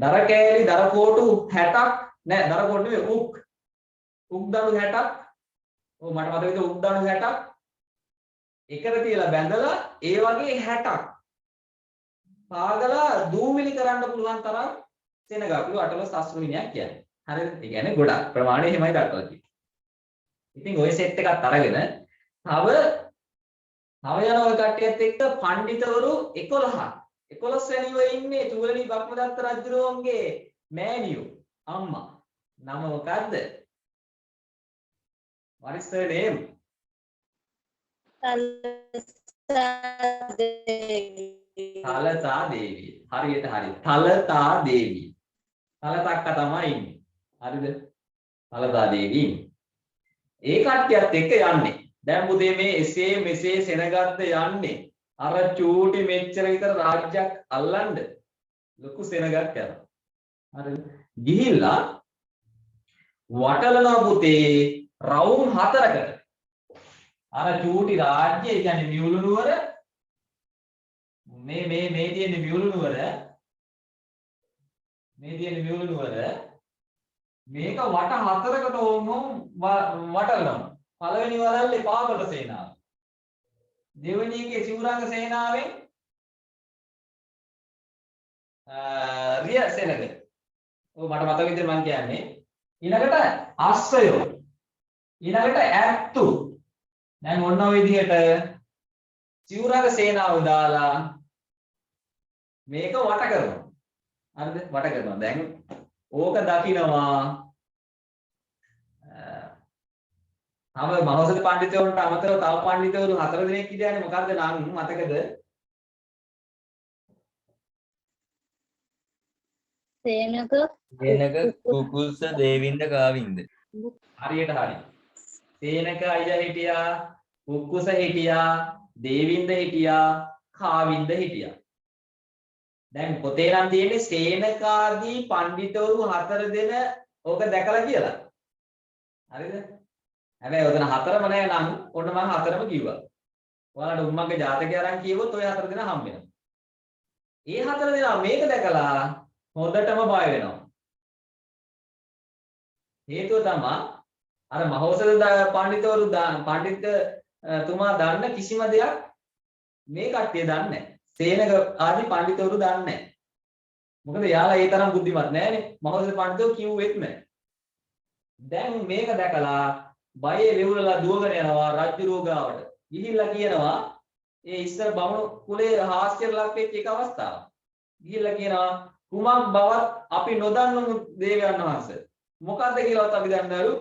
දර කෑලි දර කෝටු 60ක් නෑ, දර කෝටු නෙවෙයි උක් දණු 60ක්. ඔව් මට මතක විදිහට උක් දණු 60ක් එකට තියලා බැඳලා ඒ වගේ 60ක් පාගලා දූවිලි කරන්න පුළුවන් තරම් සෙනගක් 18 අශ්වහිනියක් කියන්නේ. හරිද? ඒ කියන්නේ ගොඩක් ප්‍රමාණය එහෙමයි දක්වලා තියෙන්නේ. ඉතින් ওই සෙට් එකත් අරගෙන තව යන ඔය කට්ටියත් එක්ක පඬිතවරු 11ක් 11 වෙනිව ඉන්නේ චූරණී බක්මදත්ත රජුගේ මෑණියෝ අම්මා. නම මොකද්ද? What is her name? Thalatha දේවිය. හරියට හරි. තලතා දේවිය. තලතක්ක තමයි ඉන්නේ. හරිද? තලතා දේවිය ඉන්නේ. ඒ කට්ටියත් එක්ක යන්නේ. දැන් පුතේ මේ එසේ මෙසේ සෙනගත්ත යන්නේ. අර චූටි මෙච්චර විතර රාජ්‍යයක් අල්ලන්න ලොකු සෙනගක් කරනවා. හරිද? ගිහිල්ලා වටලනවා පුතේ රවුම් 4කට. අර චූටි රාජ්‍ය ඒ කියන්නේ මියුළු නුවර මේ තියෙන මියුළු නුවර මේක වට 4කට ඕම වටලනවා. පළවෙනි වරල්ලේ පාවල සේනාව. දෙවෙනි එකේ සිවුරංග සේනාවෙන් රිය සෙනග. ඔව් මට මතක විදිහට මම කියන්නේ. ඊළඟට අශ්වයෝ. ඊළඟට ඇත්තු. දැන් ඔන්න ඔය විදිහට සිවුරංග සේනාව දාලා මේක වට කරනවා. හරිද? වට කරනවා. දැන් ඕක දකින්නවා තව මහෞෂධ පඬිතුවරුන්ට අමතරව තව පඬිතුවරු 4 දෙනෙක් හිටියානේ. මොකද්ද නම් මතකද? සේනක කුකුල්ස දේවින්ද කාවින්ද. හරියට හරි. සේනක අයියා හිටියා, කුක්කුස හිටියා, දේවින්ද හිටියා, කාවින්ද හිටියා. දැන් පොතේ නම් තියෙන්නේ සේනකාදී පඬිතුවරු 4 දෙන ඕක දැකලා කියලා. හරිද? හැබැයි ඔතන 4ම නෑ නම් ඔන්න මම 4ම කිව්වා. ඔයාලට උම්මගේ ජාතකය අරන් කියවොත් ඔය 4 දෙනා හම්බ වෙනවා. ඒ 4 දෙනා මේක දැකලා හොඳටම බය වෙනවා. හේතුව තමයි අර මහෞෂධ පඬිතුවරු පඬිතුමා දන්න කිසිම දෙයක් මේ කට්ටිය දන්නේ නැහැ. සේනක ආදී පඬිතුවරු දන්නේ නැහැ. මොකද යාලා ඒ තරම් බුද්ධිමත් නෑනේ. මහෞෂධ පඬිතුවෝ කිව්වෙත් නැහැ. දැන් මේක දැකලා බයේ වෙවුලලා දුවගෙන යනවා රජුරුව ගාවට. ගිහිල්ලා කියනවා ඒ ඉස්සර බමුණු කුලේ හාස්‍යයට ලක් වෙච්ච එක අවස්ථාවක්. ගිහිල්ලා කියනවා කුමක් බවත් අපි නොදන්නු දේවයන් වහන්සේ. මොකද්ද කියලාවත් අපි දන්නවලු.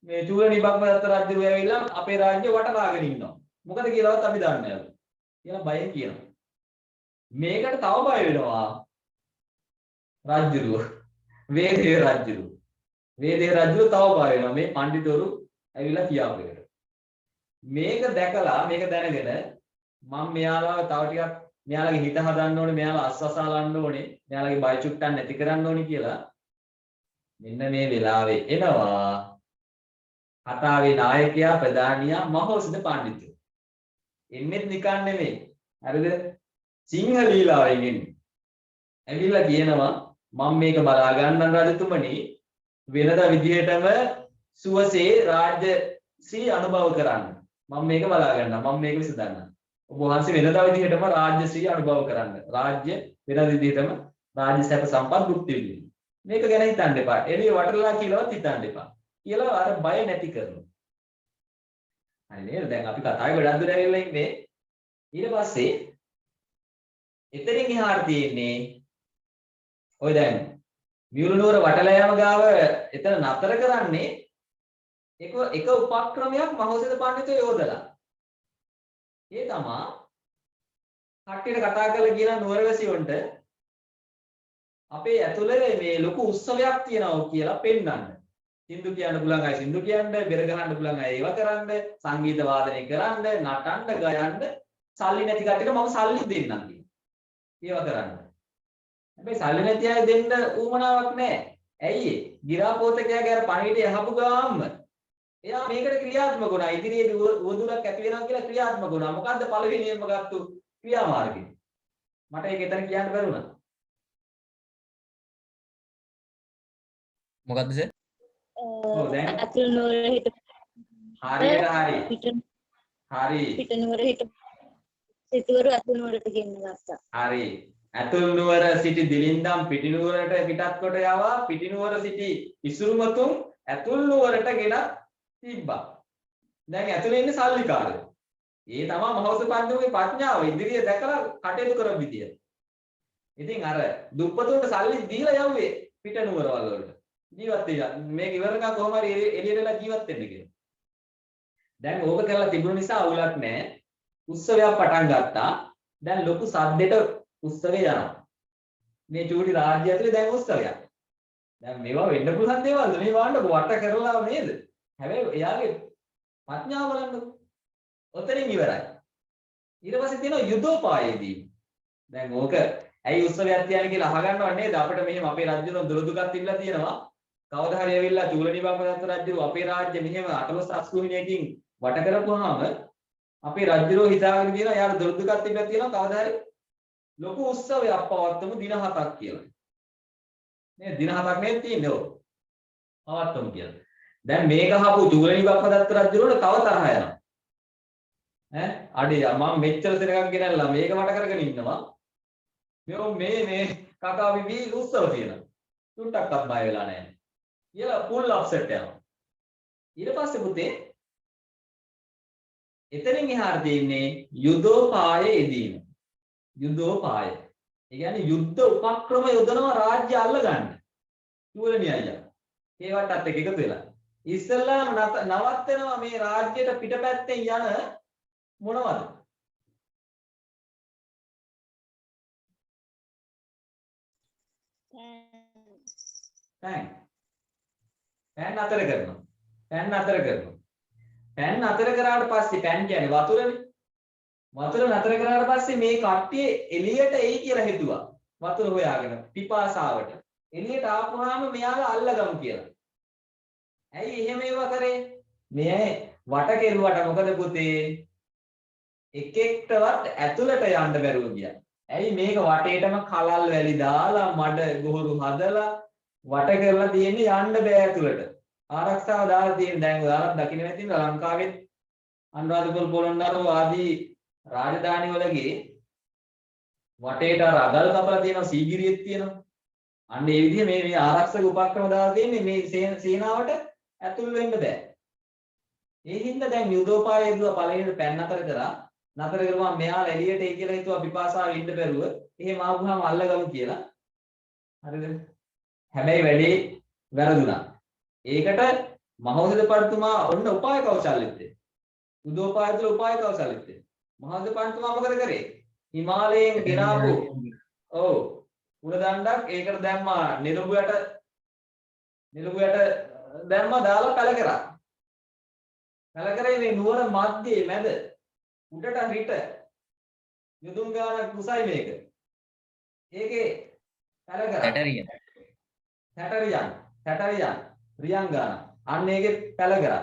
මේ චූරණී බක්මදත්ත රජුරුව ඇවිල්ලා අපේ රාජ්‍ය වටලාගෙන ඉන්නවා. මොකද කියලාවත් අපි දන්නේ නැහැ. කියලා බයෙන් කියනවා. මේකට තව බය වෙනවා රජුරුව. වේදේ රජුරුව. වේදේ රජුරුව තව බය වෙනවා මේ පඬිතුවරු ඇවිල්ලා කියාපු එකට. මේක දැකලා මේක දැනගෙන මම මෙයාලව තව ටිකක් මෙයාලගේ හිත හදන්න ඕනේ, මෙයාලා අස්වසාලන්න ඕනේ, මෙයාලගේ බය චුට්ටක් නැති කරන්න ඕනේ කියලා මෙන්න මේ වෙලාවේ එනවා කතාවේ නායකයා ප්‍රධානියා මහෞෂධ පඬිතු. එන්නේ නිකන් නෙමෙයි. හරිද? සිංහ ලීලාවෙන් එන්නේ. ඇවිල්ලා කියනවා මම මේක බලා ගන්නම් රජතුමනි වෙනද විදිහටම සුවසේ රාජ්‍ය ශ්‍රී අනුභව කරන්න. මම මේක බලා ගන්නම්. මම මේක විසඳන්නම්. ඔබ වහන්සේ වෙනද විදිහටම රාජ්‍ය ශ්‍රී අනුභව කරන්න. රාජ්‍ය වෙනද විදිහටම රාජ්‍ය සැප සම්පත් භුක්ති විඳින්න. මේක ගැන හිතන්න එපා. එළිය වටලා කියලාවත් හිතන්න එපා. කියලා අර බය නැති කරනවා. හරි නේද? දැන් අපි කතාවේ ගොඩක් දුර ඇවිල්ලා ඉන්නේ. ඊට පස්සේ එතනින් එහාට තියෙන්නේ ඔය දැන් මියුළු නුවර වටලා යාම ගාව එතන නතර කරන්නේ එක උපක්‍රමයක් මහෞෂධ පඬිතුයෝ යොදලා. ඒ තමයි කට්ටියට කතා කරලා කියන නුවරවැසියොන්ට අපේ ඇතුළේ මේ ලොකු උත්සවයක් තියෙනවා කියලා පෙන්වන්න. සින්දු කියන්න පුළුවන් අය සින්දු කියන්න, බෙර ගහන්න පුළුවන් අය ඒව කරන්න, සංගීත වාදනය කරන්න, නටන්න, ගයන්න, සල්ලි නැති කට්ටියට මම සල්ලි දෙන්නම් කියනවා. ඒව කරන්න. හැබැයි සල්ලි නැති අය දෙන්න ඌමනාවක් නැහැ. ඇයි ඒ? ගිරාපෝතකයාගේ අර පණිවිඩය අහපු ගාම එයා මේකට ක්‍රියාත්මක වුණා. ඉදිරියේදී උවදුරක් ඇති වෙනවා කියලා ක්‍රියාත්මක වුණා. මොකද්ද පළවෙනියෙන්ම ගත්තු ක්‍රියාමාර්ගය? මට ඒක එතන කියන්න බැරුණා. මොකද්ද සර්? ඔව් දැන් අතුල් නුවර හිට හරියට හරි. හරි. පිට නුවර හිට සිටුවරු අතුල් නුවරට ගෙන්න ගත්තා. හරි. ඇතුල් නුවර සිටි දිලින්දම් පිටිනුවරට පිටත් කොට යවා. පිටිනුවර සිටි ඉසුරුමතුන් ඇතුල් නුවරට ගෙන තිබ්බා. දැන් ඇතුලේ ඉන්නේ සල්ලිකාරයෝ. ඒ තමයි මහෞෂධ පඬිතුගේ ප්‍රඥාව ඉදිරිය දැකලා කටයුතු කරන විදිය. ඉතින් අර දුප්පතුන්ට සල්ලි දීලා යවුවේ පිටිනුවර වලට. ජීවත් වෙන්න. මේක ඉවරනකම් කොහොම හරි එළියට වෙලා ජීවත් වෙන්න කියලා. දැන් ඕක කරලා තිබුණ නිසා අවුලක් නැහැ. උත්සවයක් පටන් ගත්තා. දැන් ලොකු සද්දෙට උත්සවේ යනවා. මේ චූටි රාජ්‍ය ඇතුලේ දැන් උත්සවයක්. දැන් මේවා වෙන්න පුළුවන් දේවල්ද? මේ වණ්ඩක වට කරලා නේද? හැබැයි එයාගේ ප්‍රඥාව බලන්නකො. ඔතනින් ඉවරයි. ඊට පස්සේ තියෙනවා යුද්ධෝපායේදී. දැන් ඕක ඇයි උත්සවයක් තියන්නේ කියලා අහගන්නව නේද? අපිට මෙහෙම අපේ රජුන දුරදුකක් තිබිලා තියෙනවා. කවදා හරි ඇවිල්ලා චූලනිබාපදත්ත රජු අපේ රාජ්‍ය මෙහෙම අටලොස් අස්කුහිණියකින් වට කරපුවාම අපේ රජුරෝ හිතාගෙන තියෙනවා යාර දුරදුකක් තිබිලා තියෙනවා කවදා හරි ලොකු උත්සවයක් පවත්වමු දින 7ක් කියලා. නේ දින 7ක් නේ තියෙන්නේ ඔව්. පවත්වමු කියලා. දැන් මේක අහපු චූලනිබාපදත්ත රජුරෝට තව තරහ යනවා. අඩේ මම මෙච්චර සෙනගක් ගෙනල්ලා මේක වට කරගෙන ඉන්නවා. මේ කකා බිබී උත්සව තියෙනවා. තුට්ටක්වත් බය වෙලා නැහැ. කියලා full upset යනවා. ඊට පස්සේ පුතේ එතනින් එහාට තියෙන්නේ යුද්ධෝපායේ යෙදීම. යුද්ධෝපාය. ඒ කියන්නේ යුද්ධ උපක්‍රම යොදනවා රාජ්‍ය අල්ලගන්න. චූලනි අයියා. ඒවටත් එක එකතු වෙලා. ඉස්සෙල්ලාම නවත්තනවා මේ රාජ්‍යයට පිටපැත්තෙන් යන මොනවද? පෑන් අතර කරනවා. පෑන් අතර කරනවා. පෑන් අතර කරාට පස්සේ පෑන් කියන්නේ වතුරනේ. වතුර නතර කරාට පස්සේ මේ කට්ටිය එළියට එයි කියලා හිතුවා. වතුර හොයාගෙන පිපාසාවට. එළියට ආපුවාම මෙයාලා අල්ලගමු කියලා. ඇයි එහෙම ඒවා කරේ? මේ වට කෙරුවට මොකද පුතේ? එක එක්ටවත් ඇතුළට යන්න බැරුව ගියා. ඇයි මේක වටේටම කලල් වැලි දාලා මඩ ගොහරු හදලා වට කරලා තියෙන්නේ යන්න බෑ ඇතුළට. ආරක්ෂාව දාලා තියෙන දැන් ඔයාලත් දකින්න නැතිව ලංකාවේ අනුරාධපුර පොළොන්නරුව ආදී රාජධානි වලගේ වටේට අගල් කපලා තියෙනවා සීගිරියෙත් තියෙනවා. අන්න ඒ විදිහ මේ ආරක්ෂක උපක්‍රම දාලා තියෙන්නේ මේ සේනාවට ඇතුල් වෙන්න බෑ. ඒ හින්දා දැන් යුදෝපාය දුව පළවෙනිට පැන් අතර කරා. නතර කරුවා මෙයාලා එළියට එයි කියලා හිතුවා පිපාසාව ඉන්න බැරුව. එහෙම ආවම අල්ලගමු කියලා. හරිද? හැබැයි වැඩේ වැරදුනා. ඒකට මහෞෂධ පඬිතුමා ඔන්න උපාය කෞශල්‍යෙත්. යුදෝපාය තුළ උපාය කෞශල්‍යෙත්. මහෞෂධ පඬිතුමා මොකද කරේ? හිමාලයෙන් ගෙනාවු ඔව් උණ දණ්ඩක් ඒකට දැම්මා නිරුඹයට දැම්මා දාලා පැල කරා. පැල කරේ මේ නුවර මැදේ මැද උඩට හිට යුදුම් ගාන කුසයි මේක. ඒකේ පැල කරා. සැටරියන් රියන් ගාන. අන්න ඒකේ පැල කරා.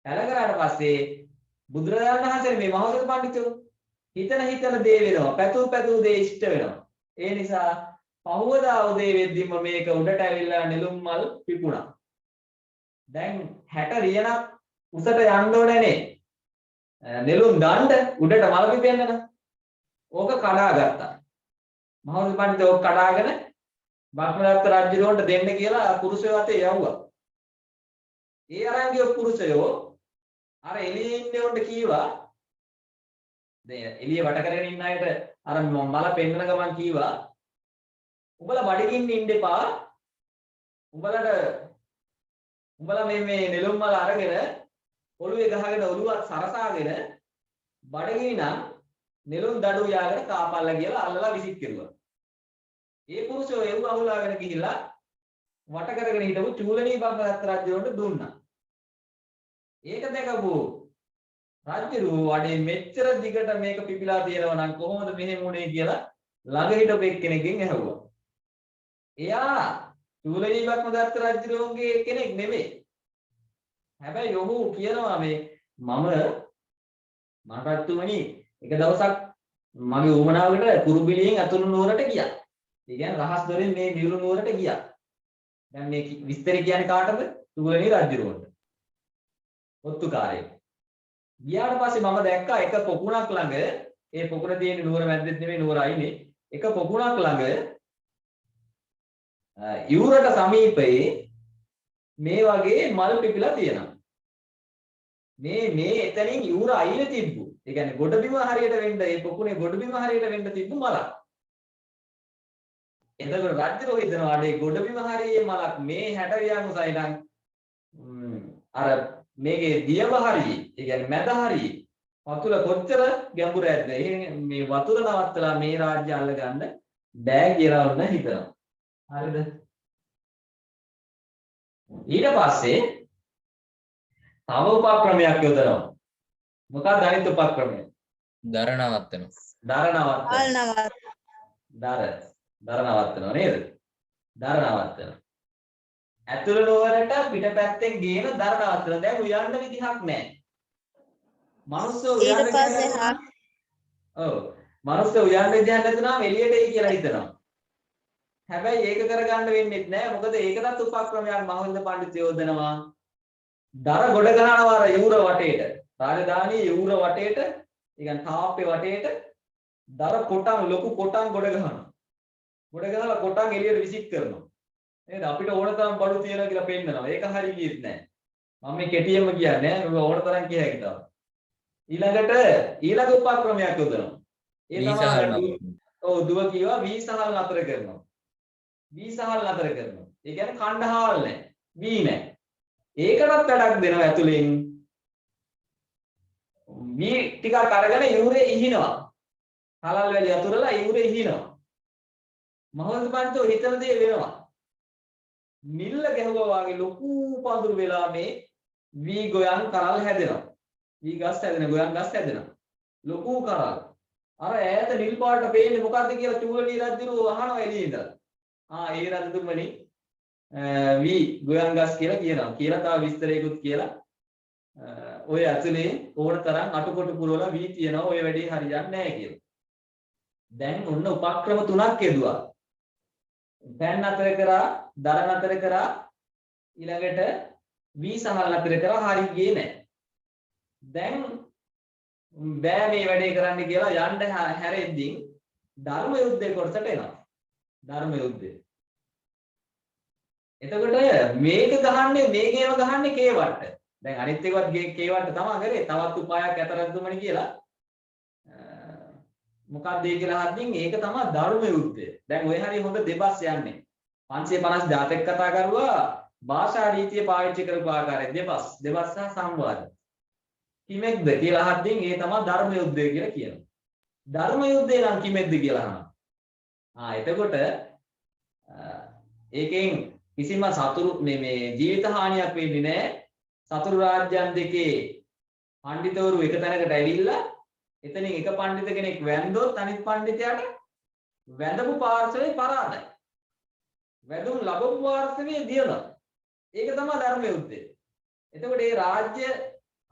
හැල කරාට පස්සේ බුදුරජාණන් වහන්සේ මේ මහෞෂධ පඬිතුරු හිතන දේ වෙනවා. පැතු දේ ඉෂ්ට වෙනවා. ඒ නිසා පහවදා උදේ වෙද්දිම මේක උඩට ඇවිල්ලා නෙළුම් මල් පිපුණා. දැන් 60 රියනක් උසට යන්න ඕනේනේ. නෙළුම් දණ්ඩ උඩට මල් පිපෙන්නද? ඕක කඩාගත්තා. මහෞෂධ පඬිතුරු ඕක කඩාගෙන බක්මදත්ත රජුරවන්ට දෙන්න කියලා පුරුෂයෝ අතේ යවුවා. ඒ අරන් ගිය පුරුෂයෝ අර එළියේ ඉන්නේ උන්ට කීවා දැන් එළිය වට කරගෙන ඉන්න අයට අර මල පෙන්නන ගමන් කීවා උඹලා බඩගින්න ඉන්න එපා. උඹලා මේ නෙළුම් මල අරගෙන ඔළුවේ ගහගෙන ඔළුවත් සරසාගෙන බඩගිනි නම් නෙළුම් දඩුව යාගෙන කාපල්ලා කියලා අල්ලලා විසික් කෙරුවා. ඒ පුරුෂයෝ එව්ව අහුලාගෙන ගිහිල්ලා වට කරගෙන හිටපු චූලනී බක්මදත්ත රජුන්ට දුන්නා. ඒක දැකපු රජු වඩේ මෙච්චර දිගට මේක පිපිලා තියෙනවා නම් කොහොමද මෙහෙම වුනේ කියලා ළඟ හිටපු එක්කෙනෙක්ගෙන් ඇහුවා. එයා චූලනී බක්මදත්ත රජුගේ කෙනෙක් නෙමෙයි. හැබැයි ඔහු කියනවා මම රජතුමනි එක දවසක් මගේ උමනාවකට කුරුබිලියෙන් අතුරු නුවරට ගියා. ඒ කියන්නේ රහස් දොරෙන් මේ නිවුරු නුවරට ගියා. දැන් මේ විස්තර කියන්නේ කාටද? චූලනී රජුරවන්ට. ඔත්තුකාරයෙක්. ගියාට පස්සේ මම දැක්කා එක පොකුණක් ළඟ ඒ පොකුණ තියෙන නුවර මැද්දෙත් නෙමෙයි නුවර අයිනේ. එක පොකුණක් ළඟ යුරට සමීපයේ මේ වගේ මල් පිපිලා තියෙනවා. මේ එතනින් යුර අයිනේ තිබ්බු. ඒ කියන්නේ ගොඩබිම හරියට වෙන්න ඒ පොකුණේ ගොඩබිම හරියට වෙන්න තිබ්බු මලක්. එතකොට රජු හිතනවා අනේ ගොඩබිම හරියේ මලක් මේ 60 වියන් උසයි නම් අර මේකේ දියව හරියේ ඒ කියන්නේ මැද හරියේ වතුර කොච්චර ගැඹුරක්ද මේ වතුර නවත්තලා මේ රාජ්‍ය අල්ල ගන්න බෑ කියලා උන්න හිතනවා. හරිද? ඊට පස්සේ තව උපක්‍රමයක් යොදනවා. මොකක්ද අනිත් උපක්‍රමය? දර නවත්තනවා. දර නවත්තනවා නේද? දර නවත්තනවා. ඇතුළ නුවරට පිටපැත්තෙන් ගේන දර නවත්තනවා. දැන් උයන්න විදිහක් නැහැ. මනුස්සය උයන්න විදිහක් ඔව්. මනුස්සය උයන්න විදිහක් නැතුනම එළියට එයි කියලා හිතනවා. හැබැයි ඒක කරගන්න වෙන්නේ නැහැ. මොකද ඒකටත් උපක්‍රමයක් මහින්ද පඬිතුයෝ යොදනවා. දර ගොඩ ගන්නවා අර යූර වටේට. රාජධානියේ යූර වටේට, ඒ කියන්නේ තාප්පේ වටේට දර කොටන් ලොකු කොටන් ගොඩ ගන්නවා. ගොඩ ගහලා කොටන් එළියට විසික් කරනවා. නේද? අපිට ඕන තරම් බඩු තියනවා කියලා පෙන්නනවා. ඒක හරිය කියෙත් නැහැ. මම මේ කෙටියෙන්ම කියන්නේ ඔබ ඕන තරම් කිය හැකි තමයි. ඊළඟ උපක්‍රමයක් යොදනවා. ඒ තමයි ඔව් දුව කියවා වීසහල් නතර කරනවා. වීසහල් නතර කරනවා. ඒ කියන්නේ කණ්ඩහාල් නැහැ. වී නැහැ. ඒකටත් වැඩක් දෙනවා ඇතුලෙන්. වී ටිකක් අරගෙන යූරේ ඉහිනවා. හලල් වැලි අතුරලා යූරේ ඉහිනවා. මහෞෂධ පඬිතුෝ හිතන දේ වෙනවා. නිල්ල ගැහුවා වගේ ලොකු පඳුරු වෙලා මේ වී ගොයන් කරල් හැදෙනවා. වී ගස් හැදෙන ගොයන් ගස් හැදෙනවා. ලොකු කරල්. අර ඈත නිල් පාට පේන්නේ මොකද්ද කියලා චූලනී රජුරු අහනවා එළියේ ඉඳලා. ඒ රජතුමනි වී ගොයන් ගස් කියලා කියනවා. කියලා තව විස්තරයකුත් කියලා ඔය ඇතුලේ ඕන තරම් අටකොටු පුරවලා වී තියනවා. ඔය වැඩේ හරියන්නේ නැහැ කියලා. දැන් ඔන්න උපක්‍රම තුනක් යෙදුවා. පෑන් නතර කරා, දර නතර කරා, ඊළඟට වී සහල් නතර කරා හරි ගියේ නැහැ. දැන් බෑ මේ වැඩේ කරන්න කියලා යන්න හැරෙද්දී ධර්ම යුද්ධේ කොටසට එනවා. ධර්ම යුද්ධය. එතකොට මේක ගහන්නේ මේකේම ගහන්නේ කේවට. දැන් අනිත් එකවත් කේවට තමයි කරේ. තවත් උපායක් ඇතරද්දුමනි කියලා. මොකක්ද ඒ කියලා අහද්දී ඒක තමයි ධර්ම යුද්ධය. දැන් ඔය හරිය හොඳ දෙබස් යන්නේ. 550 ජාතක කතා කරුවා භාෂා රීතිය පාවිච්චි කරපු ආකාරය දෙබස් සහ සංවාද. කිමෙක්ද කියලා අහද්දී ඒ තමයි ධර්ම යුද්ධය කියලා කියනවා. ධර්ම යුද්ධය නම් කිමෙක්ද කියලා අහනවා. එතකොට ඒකෙන් කිසිම සතුරු මේ ජීවිත හානියක් වෙන්නේ නැහැ. සතුරු රාජ්‍යයන් දෙකේ පඬිතවරු එක තැනකට ඇවිල්ලා එතනින් එක පඬිත කෙනෙක් වැන්දොත් අනිත් පඬිතයාට වැඳපු පාර්ශවයේ පරාදයි. වැඳුම් ලැබපු පාර්ශවයේ දිනනවා. ඒක තමයි ධර්ම යුද්ධය. එතකොට මේ රාජ්‍ය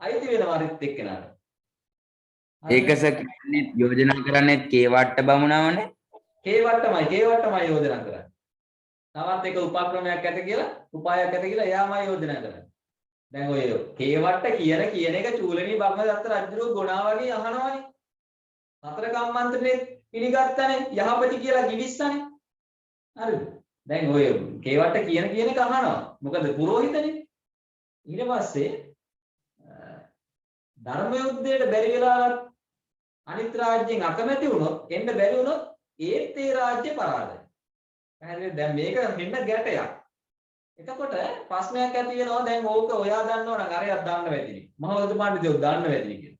අයිති වෙනවා අරිත් එක්කෙනාට. ඒකස කියන්නේ යෝජනා කරන්නේ කේවට්ට බමුණවනේ. කේවට්ටමයි යෝජනා කරන්නේ. තවත් එක උපක්‍රමයක් ඇත කියලා උපායක් ඇත කියලා එයාමයි යෝජනා කරන්නේ. දැන් ඔය කේවට්ට කියන එක චූලනී බ්‍රහ්මදත්ත රජුගේ ගුණා වගේ අහනවනේ. හතර කම්මන්ත්‍රනේ පිළිගත්තනේ යහපති කියලා කිවිස්සනේ. හරිද? දැන් ඔය කේවට්ට කියන එක අහනවා. මොකද පුරোহিතනේ. ඊට පස්සේ ධර්ම යුද්ධයට බැරි වෙලාවත් අනිත් රාජ්‍යයෙන් අකමැති වුණොත් එන්න බැරි වුණොත් ඒත් ඒ රාජ්‍ය පරාදයි. පැහැදිලිද? දැන් මේක මෙන්න ගැටයක්. එතකොට ප්‍රශ්නයක් ඇති වෙනවා දැන් ඕක ඔයා දන්නව නම් අරයක් දන්න වෙතිනේ. මහවද පඬිතුයෝ දන්න වෙතිනේ කියලා.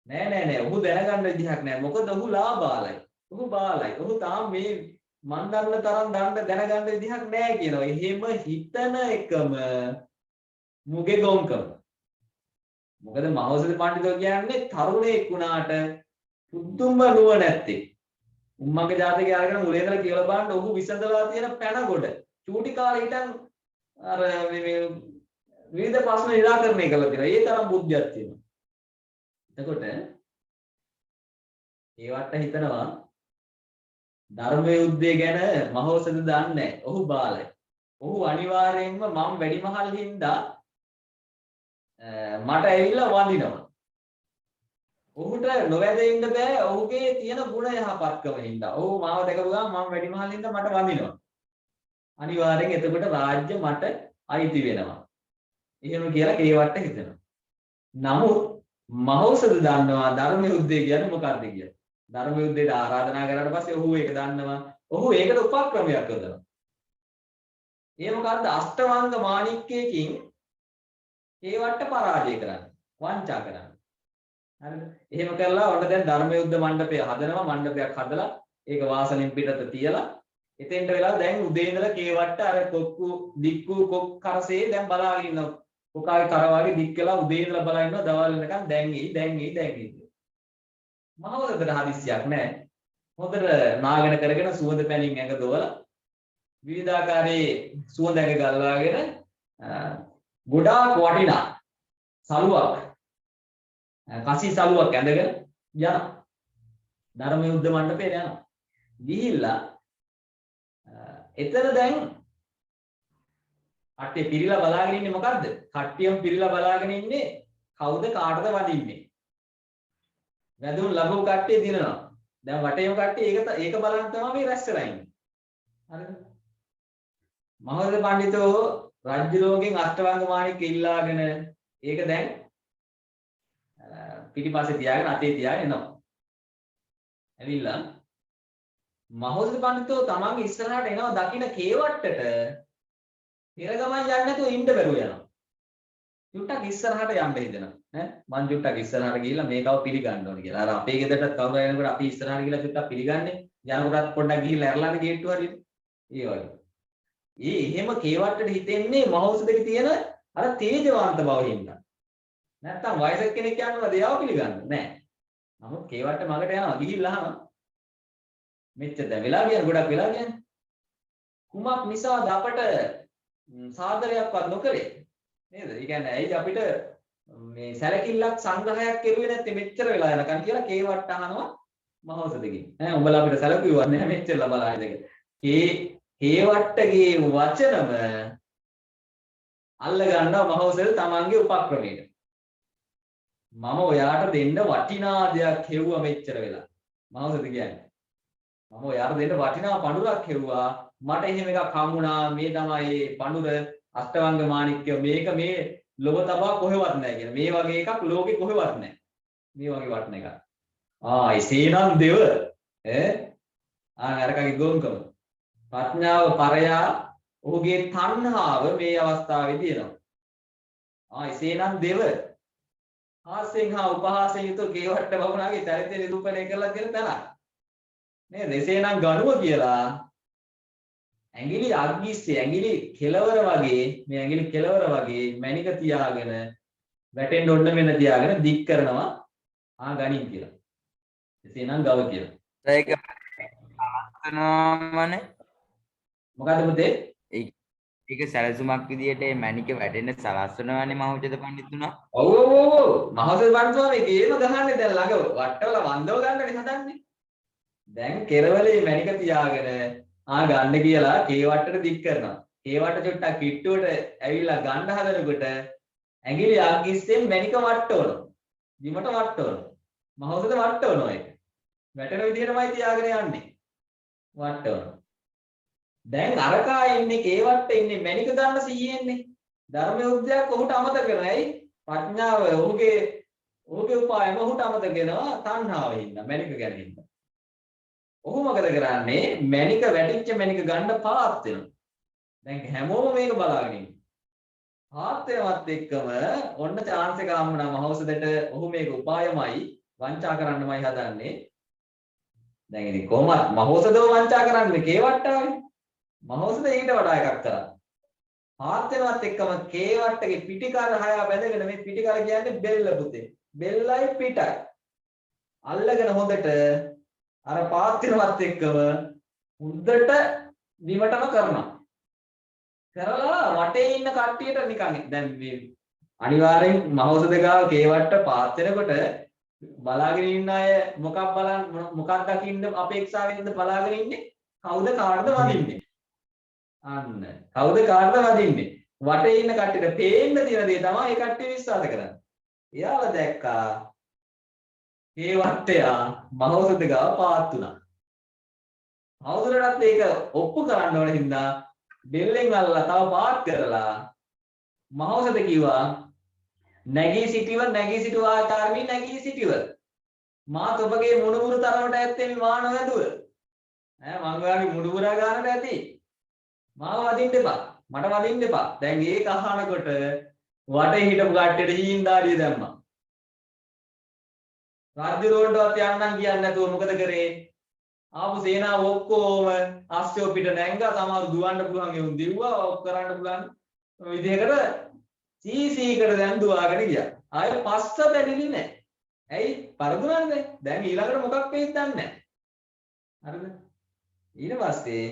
නෑ. ඔහු දැනගන්න විදිහක් නෑ. මොකද ඔහු ලාබාලයි. ඔහු බාලයි. ඔහු තාම මේ මන් දන්න තරම් දැනගන්න විදිහක් නෑ කියනවා. එහෙම හිතන එකම මුගේ ගොංකම. මොකද මහවද පඬිතුයෝ කියන්නේ තරුණයෙක් වුණාට පුදුම නුවණැත්තේ. උම්මගේ ජාතකය අරගෙන මුලින් ඉඳලා කියලා බලන්න ඔහු විසඳලා තියෙන පැන ගොඩ. චූටි කාලේ හිටන් අර මේ විවිධ ප්‍රශ්න නිරාකරණය කරලා තියෙනවා. ඒ තරම් බුද්ධියක් තියෙනවා. එතකොට ඒවට හිතනවා ධර්ම යුද්ධය ගැන මහෝසද දන්නේ නැහැ. ඔහු බාලයි. ඔහු අනිවාර්යයෙන්ම මම වැඩිමහල් හින්දා මට ඇවිල්ලා වඳිනවා. ඔහුට නොවැදෙන්න බෑ ඔහුගේ තියෙන ගුණ යහපත්කම හින්දා. ඔහු මාව දැකපු ගමන් මම වැඩිමහල් හින්දා මට වඳිනවා. අනිවාර්යෙන් එතකොට රාජ්‍ය මට අයිති වෙනවා. එහෙම කියලා කේවට්ට හිතනවා. නමුත් මහෞෂධ දන්නවා ධර්ම යුද්ධය කියන්නේ මොකක්ද කියලා. ධර්ම යුද්ධයට ආරාධනා කරාට පස්සේ ඔහු ඒක දන්නවා. ඔහු ඒකට උපක්‍රමයක් යොදනවා. ඒ මොකද්ද? අෂ්ටවංග මාණික්කයකින් කේවට්ට පරාජය කරන්න. වංචා කරන්න. හරිද? එහෙම කළා ඔන්න දැන් ධර්ම යුද්ධ මණ්ඩපය හදනවා. මණ්ඩපයක් හදලා ඒක වාසනෙන් පිටත තියලා එතෙන්ට වෙලා දැන් උදේ ඉඳලා කේවට්ට අර දික්කු කොක් කරසේ දැන් බලාගෙන ඉන්නවා. කොකාගේ කර වගේ දික් වෙලා උදේ ඉඳලා බලන් ඉන්නවා දවල් වෙනකන් දැන් එයි. මහවදට හදිස්සියක් නැහැ. හොඳට නාගෙන කරගෙන සුවඳ පැනින් ඇඟ දොවලා විවිධාකාරයේ සුවඳ ඇඟ ගල්වාගෙන ගොඩාක් වටිනා සලුවක් කසි සලුවක් ඇඳගෙන යනවා. ධර්ම යුද්ධ මණ්ඩපයට යනවා. ගිහිල්ලා එතන දැන් කට්ටිය පිරිලා බලාගෙන ඉන්නේ මොකද්ද? කට්ටියම පිරිලා බලාගෙන ඉන්නේ කවුද කාටද වදින්නේ? වැදුම් ලැබුව කට්ටිය දිනනවා. දැන් වටේම කට්ටිය ඒක බලන් තමයි මේ රැස් වෙලා ඉන්නේ. හරිද? මහවද පඬිතෝ රාජ්‍යලෝකෙන් අෂ්ටවංග මාණික්ක ඉල්ලාගෙන ඒක දැන් පිටිපස්සේ තියාගෙන අතේ තියාගෙන එනවා. ඇවිල්ලා මහෞෂධ පඬිතුෝ තමන්ගේ ඉස්සරහට එනවා දකින්න කේවට්ටට පෙර ගමන් යන්නේ නැතුව ඉන්න බැරුව යනවා. චුට්ටක් ඉස්සරහට යන්න හිතෙනවා. ඈ මං චුට්ටක් ඉස්සරහට ගිහිල්ලා මේකව පිළිගන්න ඕනේ කියලා. අර අපේ ගෙදරට කවුරු එනකොට අපි ඉස්සරහට ගිහිල්ලා චුට්ටක් පිළිගන්නේ. යනකොටත් පොඩ්ඩක් ගිහිල්ලා ඇරලාද ගේට්ටුව හරියට. ඒ වගේ. එහෙම කේවට්ටට හිතෙන්නේ මහෞෂධකේ තියෙන අර තේජවන්ත බව හින්දා. නැත්තම් වයසක කෙනෙක් යනවාද එයාව පිළිගන්නේ නැහැ. නමුත් කේවට්ට මගට යනවා ගිහිල්ලා අහනවා මෙච්චර දැන් වෙලා ගියන ගොඩක් වෙලා ගියනේ. කුමක් නිසාද අපට සාදරයක්වත් නොකරේ? නේද? ඒ කියන්නේ ඇයි අපිට මේ සැලකිල්ලක් සංග්‍රහයක් කෙරුවේ නැත්තේ මෙච්චර වෙලා යනකන් කියලා කේවට්ට අහනවා මහෞෂධගෙන්. ඈ උඹලා අපිට සැලකුවා නැහැ මෙච්චර ලබලා ඉඳගෙන. කේවට්ටගේ වචනම අල්ල ගන්නවා මහෞෂධ තමන්ගේ උපක්‍රමයට. මම ඔයාට දෙන්න වටිනා දෙයක් හෙව්වා මෙච්චර වෙලා. මහෞෂධ කියන්නේ මම ඔයාට දෙන්න වටිනා පඳුරක් හෙව්වා. මට එහෙම එකක් හම්බුණා. මේ තමයි පඳුර අෂ්ටවංග මාණික්කය. මේක මේ ලොව තබා කොහෙවත් නැහැ කියන. මේ වගේ එකක් ලෝකෙ කොහෙවත් නැහැ. මේ වගේ වටින එකක්. එසේනම් දෙව අරකගේ ගොංකම. ප්‍රඥාව පරයා ඔහුගේ තණ්හාව මේ අවස්ථාවේදී එනවා. එසේනම් දෙව හාස්‍යයෙන් හා උපහාසයෙන් යුතුව කේවට්ට බමුණාගේ චරිතය නිරූපණය කරලා තියෙන තැන. නේද? එසේනම් ගනුව කියලා ඇඟිලි අග්ගිස්සේ ඇඟිලි කෙලවර වගේ මේ ඇඟිලි කෙලවර වගේ මණික තියාගෙන වැටෙන්න ඔන්න මෙන්න තියාගෙන දික් කරනවා ගණින් කියලා. එසේනම් ගව කියලා. ඒක අහනවාමනේ. මොකද්ද පුතේ? ඒක සැලසුමක් විදියට මේ මැණික වැටෙන්න සලස්වනවානේ මහෞෂධ පඬිතුමා. ඔව් මහෞෂධ පඬිතුමා මේ ගේම ගහන්නේ දැන් ළඟ වට්ටවල වන්දව ගන්නනේ හදන්නේ. දැන් කෙරවලේ මැණික තියාගෙන ගන්න කියලා කේවට්ටට දික් කරනවා. කේවට්ට චුට්ටක් කිට්ටුවට ඇවිල්ලා ගන්න හදනකොට ඇඟිලි අග්ගිස්සෙන් මැණික වට්ටවනවා. බිමට වට්ටවනවා. මහෞෂධ වට්ටවනවා ඒක. වැටෙන විදිහටමයි තියාගෙන යන්නේ. වට්ටවනවා. දැන් අරකා ඉන්නේ කේවට්ට ඉන්නේ මැණික ගන්න සීයෙන්නේ. ධර්ම යුද්ධයක් ඔහුට අමතක කරනවා. ඇයි? ප්‍රඥාව ඔහුගේ උපායම ඔහුට අමතක වෙනවා තණ්හාවෙන් හින්දා මැණික ගැන හින්දා. ඔහු මොකද කරන්නේ? මැණික වැටිච්ච මැණික ගන්න පාත් වෙනවා. දැන් හැමෝම මේක බලාගෙන ඉන්නේ. පාත් වෙනවත් එක්කම ඔන්න chance එක හම්බුනා මහෞෂධයට. ඔහු මේක උපායමයි වංචා කරන්නමයි හදන්නේ. දැන් ඉතින් කොහොමද මහෞෂධව වංචා කරන්නේ කේවට්ටාවේ? මහෞෂධ ඊට වඩා එකක් කරා. පාත් වෙනවත් එක්කම කේවට්ටගේ පිටිකාර හය බැඳගෙන මේ පිටිකාර කියන්නේ බෙල්ල පුතේ. බෙල්ලයි පිටයි. අල්ලගෙන හොඳට අර පාත් වෙනවත් එක්කම හොඳට බිමටම කරනවා. කරලා වටේ ඉන්න කට්ටියට නිකන් දැන් මේ අනිවාර්යෙන් මහෞෂධ ගාව කේවට්ට පාත් වෙනකොට බලාගෙන ඉන්න අය මොකක් දකින්න අපේක්ෂාවෙන්ද බලාගෙන ඉන්නේ? කවුද කාටද වදින්නේ? අන්න කවුද කාටද වදින්නේ? වටේ ඉන්න කට්ටියට පේන්න තියෙන දේ තමයි ඒ කට්ටිය විශ්වාස කරන්නේ. එයාලා දැක්කා කේවට්ටයා මහෞෂධ ගාව පාත් වුණා. මහෞෂධයටත් ඒක ඔප්පු කරන්න ඕන හින්දා බෙල්ලෙන් අල්ලලා තව පාත් කරලා මහෞෂධ කිව්වා නැගී සිටිව ආචාර්මී නැගී සිටිව මාත් ඔබගේ මුණුබුරු තරමට ඇත්තේ මේ මාන වැදුව මං ඔයාගේ මුණුබුරා ගන්නට ඇති මාව වදින්න එපා මට වදින්න එපා. දැන් ඒක අහනකොට වටේ හිටපු කට්ටියට හීන්දාඩිය දැම්මා. රාජ්‍යරුවන්ටවත් යන්නම් කියන්නේ නැතුව මොකද කරේ? ආපු සේනාව ඔක්කොම අස්සෝ පිට නැංගා සමහර දුවන්න පුළුවන් ඒ උන් දිව්වා ඔක් කරන්න පුළුවන් විදිහකට සීසීකට දැන් දුවාගෙන ගියා. ආයෙ පස්ස බැරිලි නෑ. ඇයි? පරදුනන්නේ. දැන් ඊළඟට මොකක් වෙයිද දන්නේ නෑ. හරිද? ඊට පස්සේ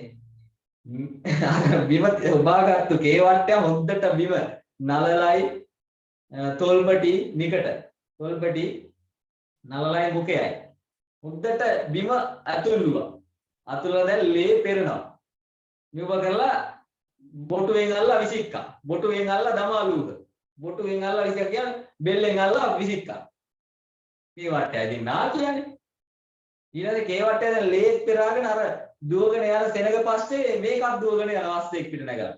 බිම උබාගත්තු කේවට්ටය හොද්දට බිම නලලයි තොල්පටි නිකට තොල්පටි නලලයි මුකයයි හොද්දට බිම ඇතුළුවා. අතුල්ලා දැන් ලේ පෙරනවා. මෙව කරලා බොටුවෙන් අල්ලා විසික්කා. බොටුවෙන් අල්ලා දමාලුක. බොටුවෙන් අල්ලා විසික්කා කියන්නේ බෙල්ලෙන් අල්ලා විසික්කා. කේවට්ටය ඉතින් නා කියන්නේ. ඊළඟට කේවට්ටය දැන් ලේ පෙරාගෙන අර දුවගෙන යන සෙනග පස්සේ මේකක් දුවගෙන යන වස්තෙක් පිට නැගලා.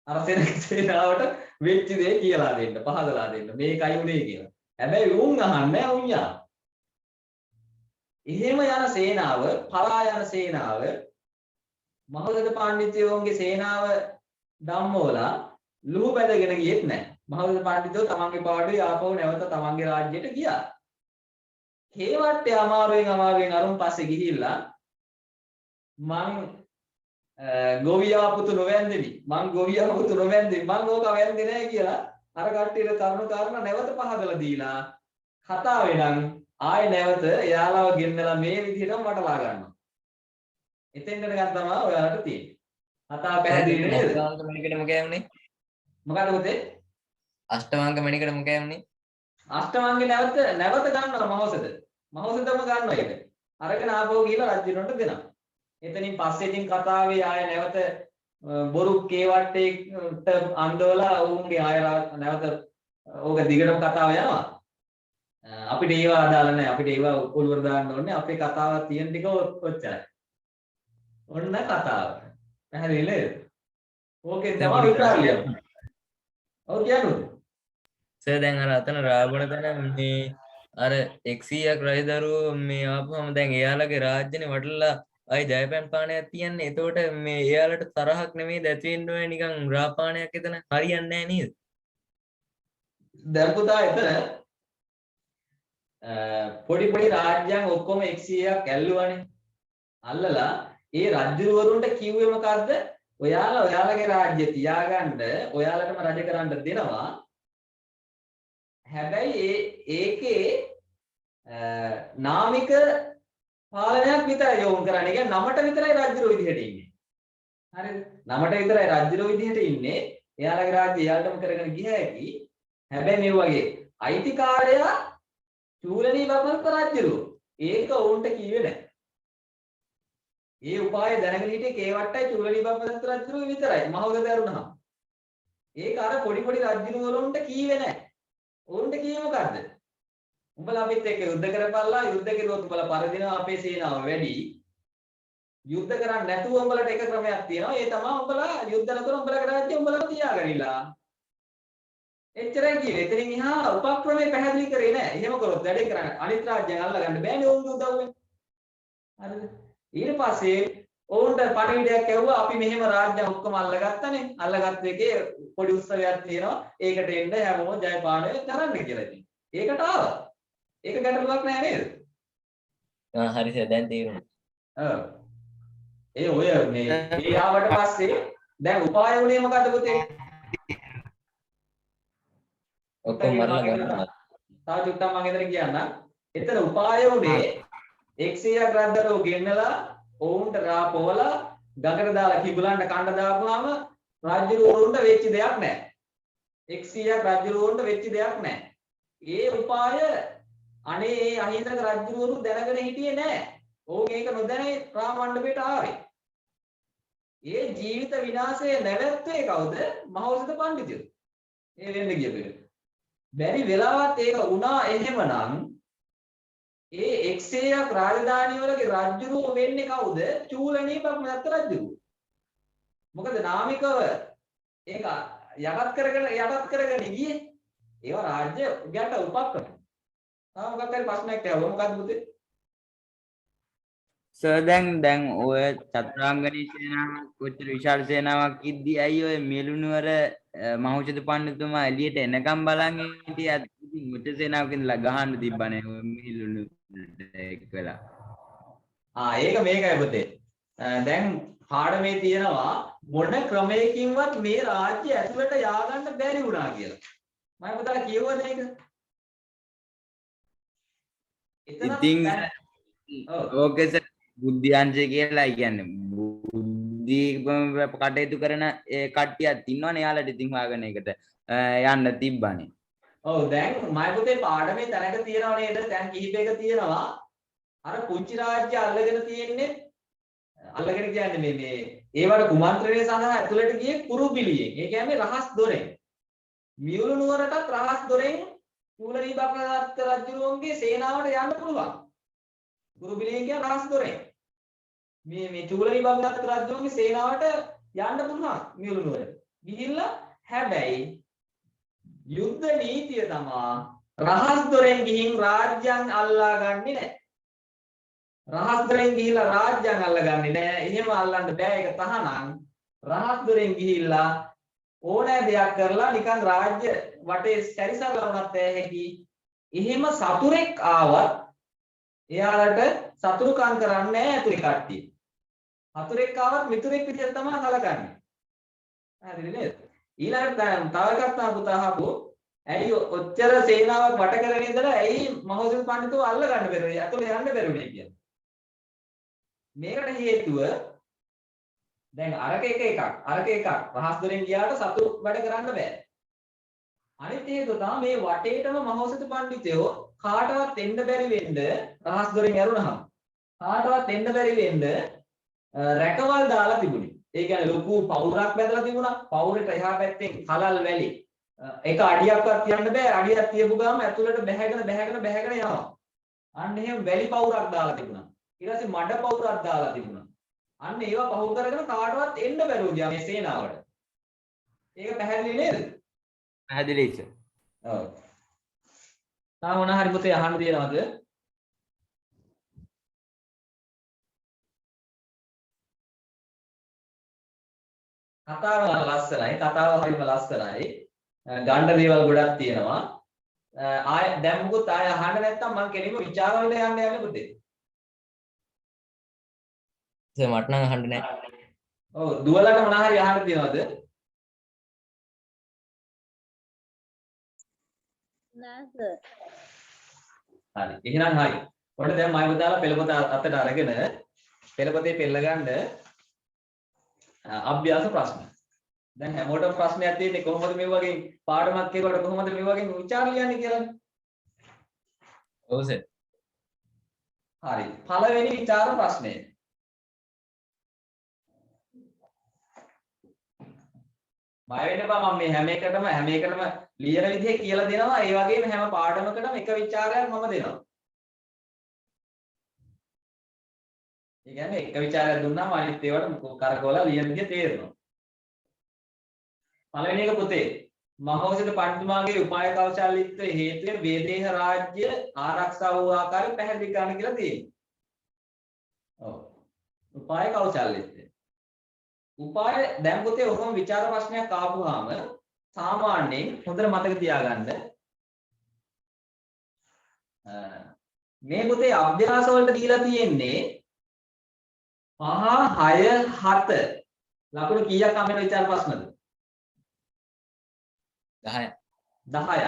අර සෙනගට වෙච්ච දේ කියලා දෙන්න, පහදලා දෙන්න. මේකයි උනේ කියලා. හැබැයි උන් අහන්නේ උන්යා. එහෙම යන සේනාව, පලා යන සේනාව මහෞෂධ පඬිතුයෝන්ගේ සේනාව ධම්මෝලා ලුහු බැඳගෙන ගියෙත් නැහැ. මහෞෂධ පඬිතුයෝ තමන්ගේ පාඩුවේ ආපහු නැවත තමන්ගේ රාජ්‍යයට ගියා. කේවට්ටය අමාරුවෙන් අරුන් පස්සේ ගිහිල්ලා මං ගෝවියා පුතු නොවැන්දෙමි. මං ඕක වැන්දේ නැහැ කියලා අර කට්ටියට කරුණු කාරණා නැවත පහදලා දීලා කතාවේ නම් ආයෙ නැවත එයාලව ගෙන්නලා මේ විදිහටම වටලා ගන්නවා. එතෙන්ට ගන්න තමයි ඔයාලට තියෙන්නේ. කතාව පැහැදිලි නේද? අෂ්ටමාංග මණිකට මොකෑ වුනේ? මොකද පුතේ? අෂ්ටමාංග මණිකට මොකෑ වුනේ? අෂ්ටමාංගේ නැවත ගන්නවා මහෞෂධ. මහෞෂධම ගන්නවා ඒක. අරගෙන ආපහු ගිහලා රජුන්ට දෙනවා. එතනින් පස්සේ ඉතින් කතාවේ ආයෙ නැවත බොරු කේවට්ටේට අන්දවලා උන්ගේ ආයෙ නැවත ඕක දිගටම කතාව යනවා. අපිට ඒවා අදාළ නැහැ. අපිට ඒවා ඔළුවට දාන්න ඕනේ. අපේ කතාව තියෙන ටික ඔච්චරයි. ඔන්න කතාව. පැහැදිලි නේද? ඕකේ තමයි විකාරිය. ඔව් කියන්නද? සර් දැන් අර අතන රාවණ තැන මේ අර 100ක් රජදරුවෝ මේ ආපුවම දැන් එයාලගේ රාජ්‍යනේ වටලා අයි ජයපැන් පානයක් තියන්නේ. එතකොට මේ එයාලට තරහක් නෙමෙයි ඇති වෙන්න ඕනේ නිකන් රාපානයක් එතන හරියන්නේ නැහැ නේද? දැන් පුතා එතන පොඩි රාජ්‍යයන් ඔක්කොම 100ක් ඇල්ලුවානේ. අල්ලලා ඒ රජුවරුන්ට කිව්වේ මොකද්ද? ඔයාලගේ රාජ්‍ය තියාගන්න ඔයාලටම රජ කරන්න දෙනවා. හැබැයි ඒකේ නාමික පාලනයක් විතරයි යොමු කරන්නේ. කියන්නේ නමට විතරයි රජුරු විදිහට ඉන්නේ. හරිද? නමට විතරයි රජුරෝ විදිහට ඉන්නේ. එයාලගේ රාජ්‍ය එයාලටම කරගෙන ගිය හැකි. හැබැයි මේ වගේ අයිතිකාරයා චූලනී බබන්ත රජුරෝ. ඒක වුන්ට කිව්වේ නැහැ. ඒ උපාය දැනගෙන හිටියේ කේවට්ටයි චූලනී බබන්ත රජුරෝ විතරයි. මහවගත ඇරුණා. ඒක අර පොඩි පොඩි රජුරෝ වලුන්ට කීවේ නැහැ. උන්ට කියේ මොකද්ද? උඹලා අපිත් එක්ක යුද්ධ කරපල්ලා යුද්ධ කරුවොත් උඹලා පරදිනවා අපේ සේනාව වැඩි. යුද්ධ කරන්නේ නැතුව උඹලට එක ක්‍රමයක් තියෙනවා. ඒ තමයි උඹලා යුද්ධ නතර උඹලගේ රාජ්‍ය උඹලම තියාගනිලා. එච්චරයි කිව්වේ. එතනින් එහා උපක්‍රමයේ පැහැදිලි කරේ නැහැ. එහෙම කරොත් වැඩේ කරන්නේ අනිත් රාජ්‍යයන් අල්ලගන්න බෑනේ උන්ගේ උදව්වෙන්. හරිද? ඊට පස්සේ ඕන්ට පණිවිඩයක් ඇහුවා අපි මෙහෙම රාජ්‍ය ඔක්කොම අල්ලගත්තනේ. අල්ලගත්ත එකේ පොඩි උත්සවයක් තියෙනවා. ඒකට එන්න හැමෝම ජයපානය කරන්න කියලා ඉතින්. ඒකට ආවා. ඒක ගැටලුවක් නෑ නේද? හරි සර් දැන් තේරුණා. ඒ ඔය මේ ඒ ආවට පස්සේ දැන් උපාය උනේ මොකද්ද පුතේ? ඔක්කොම මරලා ගන්නවා. තව චුට්ටක් මම එතන කියන්නම්. එතන උපාය උනේ 100ක් රද්දරෝ ගෙන්නලා ඔවුන්ට රාපෝලා ගඟට දාලා කිඹුලන්ට කන්න දාපුවාම රාජ්‍යරුවන්ට වෙච්ච දෙයක් නැහැ. 100ක් රාජ්‍යරුවන්ට වෙච්ච දෙයක් නැහැ. ඒ උපාය අනේ ඒ අහිංසක රාජ්‍යරුවරු දැනගෙන හිටියේ නැහැ. ඕක ඒක නොදැනේ රාම මණ්ඩපයට ආවේ. ඒ ජීවිත විනාශය නැවැත්තුවේ කවුද? මහෞෂධ පඬිතුයෝ. ඒ වෙන්න ගියපෙර. බැරි වෙලාවත් ඒක වුණා එහෙමනම් ඒ 100ක් රාජධානි වලගේ රජුරුව වෙන්නේ කවුද? චූලනී බ්‍රහ්මදත්ත රජුරුව. මොකද නාමිකව ඒක යටත් කරගෙන ගියේ. ඒවා රාජ්‍ය ගැට උපක්‍රම. මොකක් හරි ප්‍රශ්නයක් ඇහුවා. මොකද්ද පුතේ? සර් දැන් ඔය චතුරාංගනී සේනාව කොච්චර විශාල සේනාවක් ඉද්දි අයි ඔය මෙළුනුවර මහෞෂධ පඬිතුමා එළියට එනකම් බලන් හිටියත් ඉතින් උච්ච සේනාවක ඉඳලා ගහන්න තිබ්බනේ ඔය මෙළුණු එක්කලා. ඒක මේකයි පුතේ. දැන් පාඩමේ තියෙනවා මොන ක්‍රමයකින්වත් මේ රාජ්‍ය ඇතුළට ය아가න්න බැරි වුණා කියලා. මම පුතාලා කියවද ඒක? ඉතින් ඕකේ සර් බුද්ධාංශය කියලා කියන්නේ බුද්ධි කටයුතු කරන ඒ කට්ටියක් ඉන්නවනේ යාළුවට ඉතින් හොයාගෙන ඒකට යන්න තිබ්බනේ. ඔව් දැන් මම පුතේ පාඩමේ තැනක තියෙනව නේද? දැන් කිහිපයක තියෙනවා. අර පුංචි රාජ්‍ය අල්ලගෙන තියෙන්නේ අල්ලගෙන කියන්නේ මේ ඒවට කුමන්ත්‍රණය සඳහා ඇතුළට ගියේ කුරුබිලියෙන්. ඒ කියන්නේ රහස් දොරෙන්. මියුළු නුවරටත් රහස් දොරෙන් චූලනී බ්‍රහ්මදත්ත රජුගේ සේනාවට යන්න පුළුවන්. කුරුබිලියෙන් කියන රහස් දොරෙන්. මේ චූලනී බ්‍රහ්මදත්ත රජුගේ සේනාවට යන්න පුළුවන් මියුළු නුවර. ගිහිල්ලා හැබැයි යුද්ධ නීතිය තමයි රහස් දොරෙන් ගිහින් රාජ්‍යයන් අල්ලා ගන්නේ නැහැ. රහස් දොරෙන් ගිහිල්ලා රාජ්‍යයන් අල්ලගන්නේ නැහැ. එහෙම අල්ලන්න බෑ. ඒක තහනම්. රහස් දොරෙන් ගිහිල්ලා ඕනෑ දෙයක් කරලා නිකන් රාජ්‍ය වටේ සැරිසරලා වුණත් හැකි. එහෙම සතුරෙක් ආවත් එයාලට සතුරුකම් කරන්නේ නැහැ ඇතුලේ කට්ටිය. සතුරෙක් ආවත් මිතුරෙක් විදිහට තමයි කලකන්නේ. හරිද නේද? ඊළඟට තව එකක් තමයි පුතා අහපුවෝ. ඇයි ඔච්චර සේනාවක් වට කරගෙන ඉඳලා ඇයි මහෞෂධ පඬිතුෝ අල්ල ගන්න බැරුවේ? අතට යන්න බැරුනේ කියන්නේ. මේකට හේතුව දැන් අරක එකක් රහස් දොරෙන් ගියාට සතුරු වැඩ කරන්න බෑ. අනිත් හේතුව තමයි මේ වටේටම මහෞෂධ පඬිතුෝ කාටවත් එන්න බැරි වෙන්න රහස් දොරෙන් ඇරුණාම කාටවත් එන්න බැරි වෙන්න රැකවල් දාලා තිබුණේ. ඒ කියන්නේ ලොකු පවුරක් බැඳලා තිබුණා. පවුරට එහා පැත්තෙන් කලල් වැලි. එක අඩියක්වත් තියන්න බෑ. අඩියක් තියපු ගාම ඇතුළට බැහැගෙන යනවා. අන්න එහෙම වැලි පවුරක් දාලා තිබුණා. ඊට පස්සේ මඩ පවුරක් දාලා තිබුණා. අන්න ඒවා පහු කරගෙන කාටවත් එන්න බැරුව ගියා මේ සේනාවට. ඒක පැහැදිලි නේද? පැහැදිලි සර්. ඔව්. තා මොන හරි පුතේ අහන්න තියෙනවද? කතාව ලස්සනයි. කතාව හරිම ලස්සනයි. ගණ්ඩ දේවල් ගොඩක් තියෙනවා. ආය දැන් මොකද ආය අහන්න නැත්තම් මම කෙලින්ම විචාර වලට යන්නේ පුතේ. මට නම් අහන්න නැහැ. ඔව් දුවලට මොන හරි අහන්න තියෙනවද? නෑ සර්. හරි. එහෙනම් හරි. ඔන්න දැන් මම දාලා පෙළපොත අතට අරගෙන පෙළපොතේ පෙළ ගන්න අභ්‍යාස ප්‍රශ්න. දැන් හැමෝටම ප්‍රශ්නයක් තියෙන්නේ කොහොමද මේ වගේ පාඩමක් කියනකොට කොහොමද මේ වගේ විචාර ලියන්නේ කියලා. ඔව් සර්. හරි. පළවෙනි විචාර ප්‍රශ්නය. බය වෙන්න එපා මම මේ හැම එකටම ලියන විදිහ කියලා දෙනවා. ඒ වගේම හැම පාඩමකටම එක විචාරයක් මම දෙනවා. ඒ කියන්නේ එක විචාරයක් දුන්නාම අනිත් ඒවාට කරකවලා ලියන විදිහ තේරෙනවා. පළවෙනි එක පුතේ මහෞෂධ පඬිතුමාගේ උපාය කෞශල්‍යත්වයේ හේතුවෙන් වේදේහ රාජ්‍ය ආරක්ෂා වූ ආකාරය පැහැදිලි කරන්න කියලා තියෙනවා. ඔව්. උපාය කෞශල්‍යත්වය. උපාය දැන් පුතේ ඔහොම විචාර ප්‍රශ්නයක් ආපුවාම සාමාන්‍යයෙන් හොඳට මතක තියාගන්න මේ පුතේ අභ්‍යාස වලට දීලා තියෙන්නේ 5 6 7 ලකුණු කීයක් හම්බ වෙන විචාර ප්‍රශ්නද? 10ක්.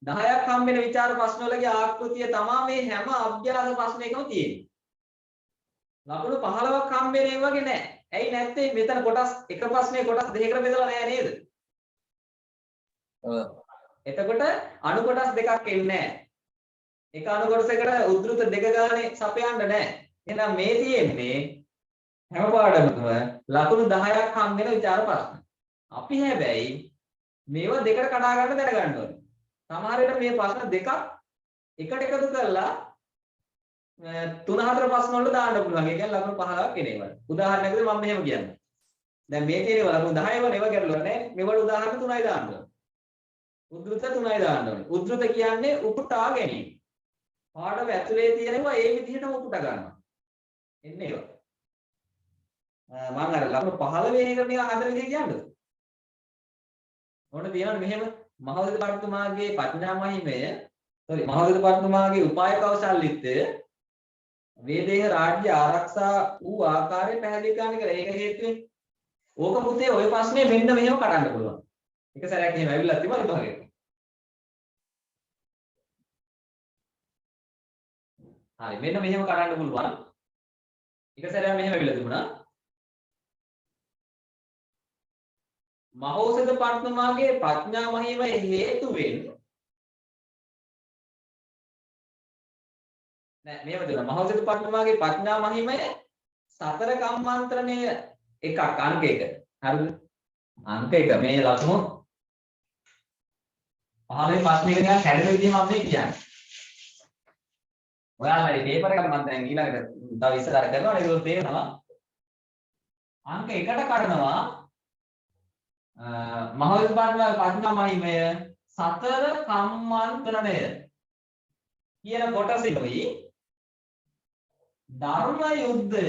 10ක් හම්බ වෙන විචාර ප්‍රශ්න වලගේ ආකෘතිය තමයි මේ හැම අභ්‍යාස ප්‍රශ්නයකම තියෙන්නේ. ලකුණු 15ක් හම්බ වෙන වගේ නෑ. ඇයි නැත්තේ? මෙතන කොටස් එක ප්‍රශ්නේ කොටස් දෙකකට බෙදලා නෑ නේද? ඔව්. එතකොට අණු කොටස් දෙකක් එන්නේ නෑ. එක අණු කොටසකට උද්දෘත දෙක ගානේ සපයන්න නෑ. එහෙනම් මේ තියෙන්නේ හැම පාඩමකම ලකුණු 10ක් හම්බ වෙන විචාර ප්‍රශ්න. අපි හැබැයි මේවා දෙකට කඩා ගන්න දැනගන්න ඕනේ. සමහර විට මේ ප්‍රශ්න දෙකක් එකට එකතු කරලා 3-4 ප්‍රශ්න වලට දාන්න පුළුවන්. ඒ කියන්නේ ලකුණු 15ක් එනේවා. උදාහරණයකට මම මෙහෙම කියන්නම්. දැන් මේ තියෙනවා ලකුණු 10 වල ඒවා ගැටලුවක් නැහැ. මේවල උදාහරණ 3යි දාන්න ඕනේ. උද්දෘත 3යි දාන්න ඕනේ. උද්දෘත කියන්නේ උපුටා ගැනීම. පාඩම ඇතුලේ තියෙනවා ඒ විදිහටම උපුටා ගන්නවා. එන්නේ ඒවා. මම අර ලකුණු 15 වෙනි එකට නිකන් හදන විදිහ කියන්නද? ඔන්න තියෙනවනේ මෙහෙම මහෞෂධ පඬිතුමාගේ ප්‍රඥා මහිමය මහෞෂධ පඬිතුමාගේ උපාය කෞශල්‍යත්වය වේදේහ රාජ්‍ය ආරක්ෂා වූ ආකාරය පැහැදිලි කරන්න කියලා. ඒක හේතුවෙන් ඕක පුතේ ওই ප්‍රශ්නේ මෙන්න මෙහෙම කඩන්න පුළුවන්. එක සැරයක් එහෙම ඇවිල්ලා තිබුණා විභාගෙට. හරි මෙන්න මෙහෙම කඩන්න පුළුවන්. එක සැරයක් මෙහෙම ඇවිල්ලා තිබුණා. මහෞෂධ පඬිතුමාගේ ප්‍රඥා මහිමය හේතුවෙන් නෑ මේව දෙනවා. මහෞෂධ පඬිතුමාගේ ප්‍රඥා මහිමය සතර කම්මන්ත්‍රණය එකක් අංක 1. හරිද? අංක 1 මේ ලකුණු 15 ප්‍රශ්නයක නිකන් හැදෙන විදිහ මම මේ කියන්නේ. ඔයාලා මේ පේපර් එක මම දැන් ඊළඟට තව ඉස්සරහට කරනවා. ඒක තේරෙනවා. අංක 1ට කඩනවා මහෞෂධ පඬිතුමාගේ ප්‍රඥා මහිමය සතර කම්මන්ත්‍රණය කියන කොටසෙයි ධර්ම යුද්ධය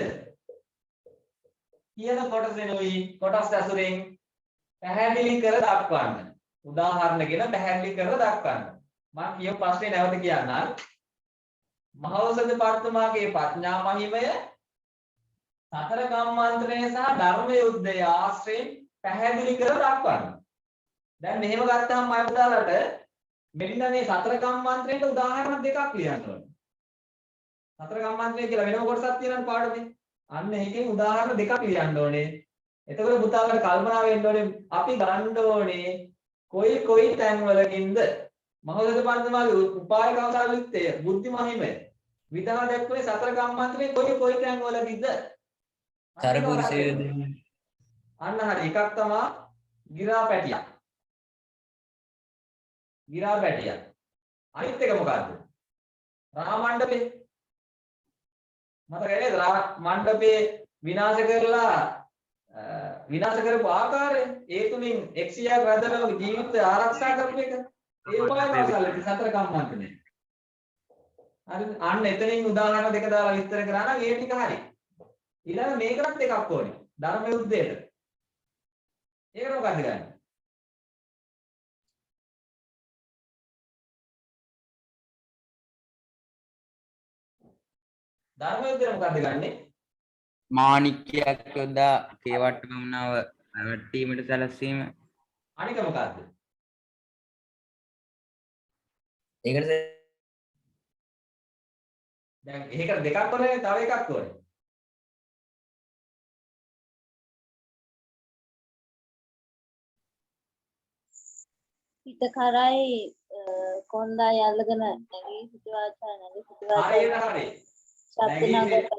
කියන කොටසෙනුයි කොටස් ඇසුරෙන් පැහැදිලි කර දක්වන්න. උදාහරණගෙන පැහැදිලි කර දක්වන්න. මම කියපු ප්‍රශ්නේ නැවත කියන්නම්. මහෞෂධ පඬිතුමාගේ ප්‍රඥා මහිමය සතර කම්මන්ත්‍රණය සහ ධර්ම යුද්ධය ආශ්‍රයෙන් පැහැදිලි කර දක්වන්න. දැන් මෙහෙම ගත්තාම මම පුතාලට මෙන්න මේ සතර කම්මන්ත්‍රණයට උදාහරණ දෙකක් ලියන්න ඕනේ. සතර කම්මන්ත්‍රණය කියලා වෙනම කොටසක් තියෙනවනේ පාඩමේ. අන්න ඒකෙන් උදාහරණ දෙකක් ලියන්න ඕනේ. එතකොට පුතාලට කල්පනා වෙන්න ඕනේ අපි ගන්න ඕනේ කොයි තැන්වලකින්ද මහෞෂධ පඬිතුමාගේ උපාය කෞශල්‍යත්වය බුද්ධි මහිමය විධා දැක්වේ සතර කම්මන්ත්‍රණය කොයි තැන්වලකින්ද? තරපුරුෂය අන්න හරි එකක් තමයි ගිරාපැටිය. ගිරාපැටිය. අනිත් එක මොකද්ද? රාමණ්ඩපේ. මතකයි නේද? මණ්ඩපේ විනාශ කරපු ආකාරය ඒ තුලින් 100ක් රැඳවගේ ජීවිතය ආරක්ෂා කරපු එක ඒ උපාය කෞශල්‍යය සතර කම්මන්ත්‍රණය. හරිද? අන්න එතනින් උදාහරණ දෙක දාලා විස්තර කරා නම් ඒ ටික හරි. ඊළඟ මේකටත් එකක් ඕනේ. ධර්ම යුද්ධයට. ඒකට මොකද්ද ගන්නේ? ධර්ම යුද්ධයට මොකද්ද ගන්නෙ? මාණික්කයක් යොදා කේවට ගමනව රැවටීමට සැලසීම. අනික මොකද්ද? ඒකට දැන් එහෙකට දෙකක් ඕනේ තව එකක් ඕනේ. හිත කරයි කොන්දා යල්ලගෙන නැගී සිටුවාචාර නැගී සිටුවාචාර හරියට හරි. ශබ්දනාගත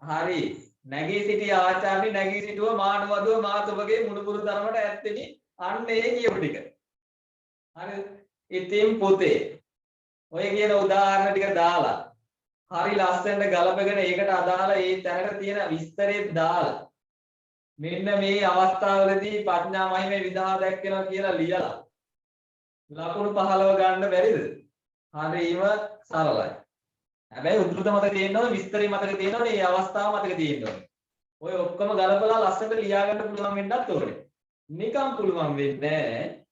හරි. නැගී සිටි ආචාර්ය නැගී සිටුව මානවදුව මාතුබගේ මුණුපුරු තරමට ඇත්තෙනි. අන්න ඒ කියපු ටික. හරිද? ඉතින් පුතේ ඔය කියන උදාහරණ ටික දාලා හරි ලස්සනට ගලපගෙන ඒකට අදාළ ඒ තැනට තියෙන විස්තරේ දාලා මෙන්න මේ අවස්ථාවලදී ප්‍රඥා මහිමේ විදහා දැක්වෙනවා කියලා ලියලා ලකුණු 15 ගන්න බැරිද? හරිම සරලයි. හැබැයි උද්දෘත මතක තියෙන්න ඕනේ, විස්තරي මතක තියෙන්න ඕනේ, මේ අවස්ථාව මතක තියෙන්න ඕනේ. ඔය ඔක්කොම ගලපලා ලස්සනට ලියා ගන්න පුළුවන් වෙන්නත් ඕනේ. නිකම් පුළුවන් වෙන්නේ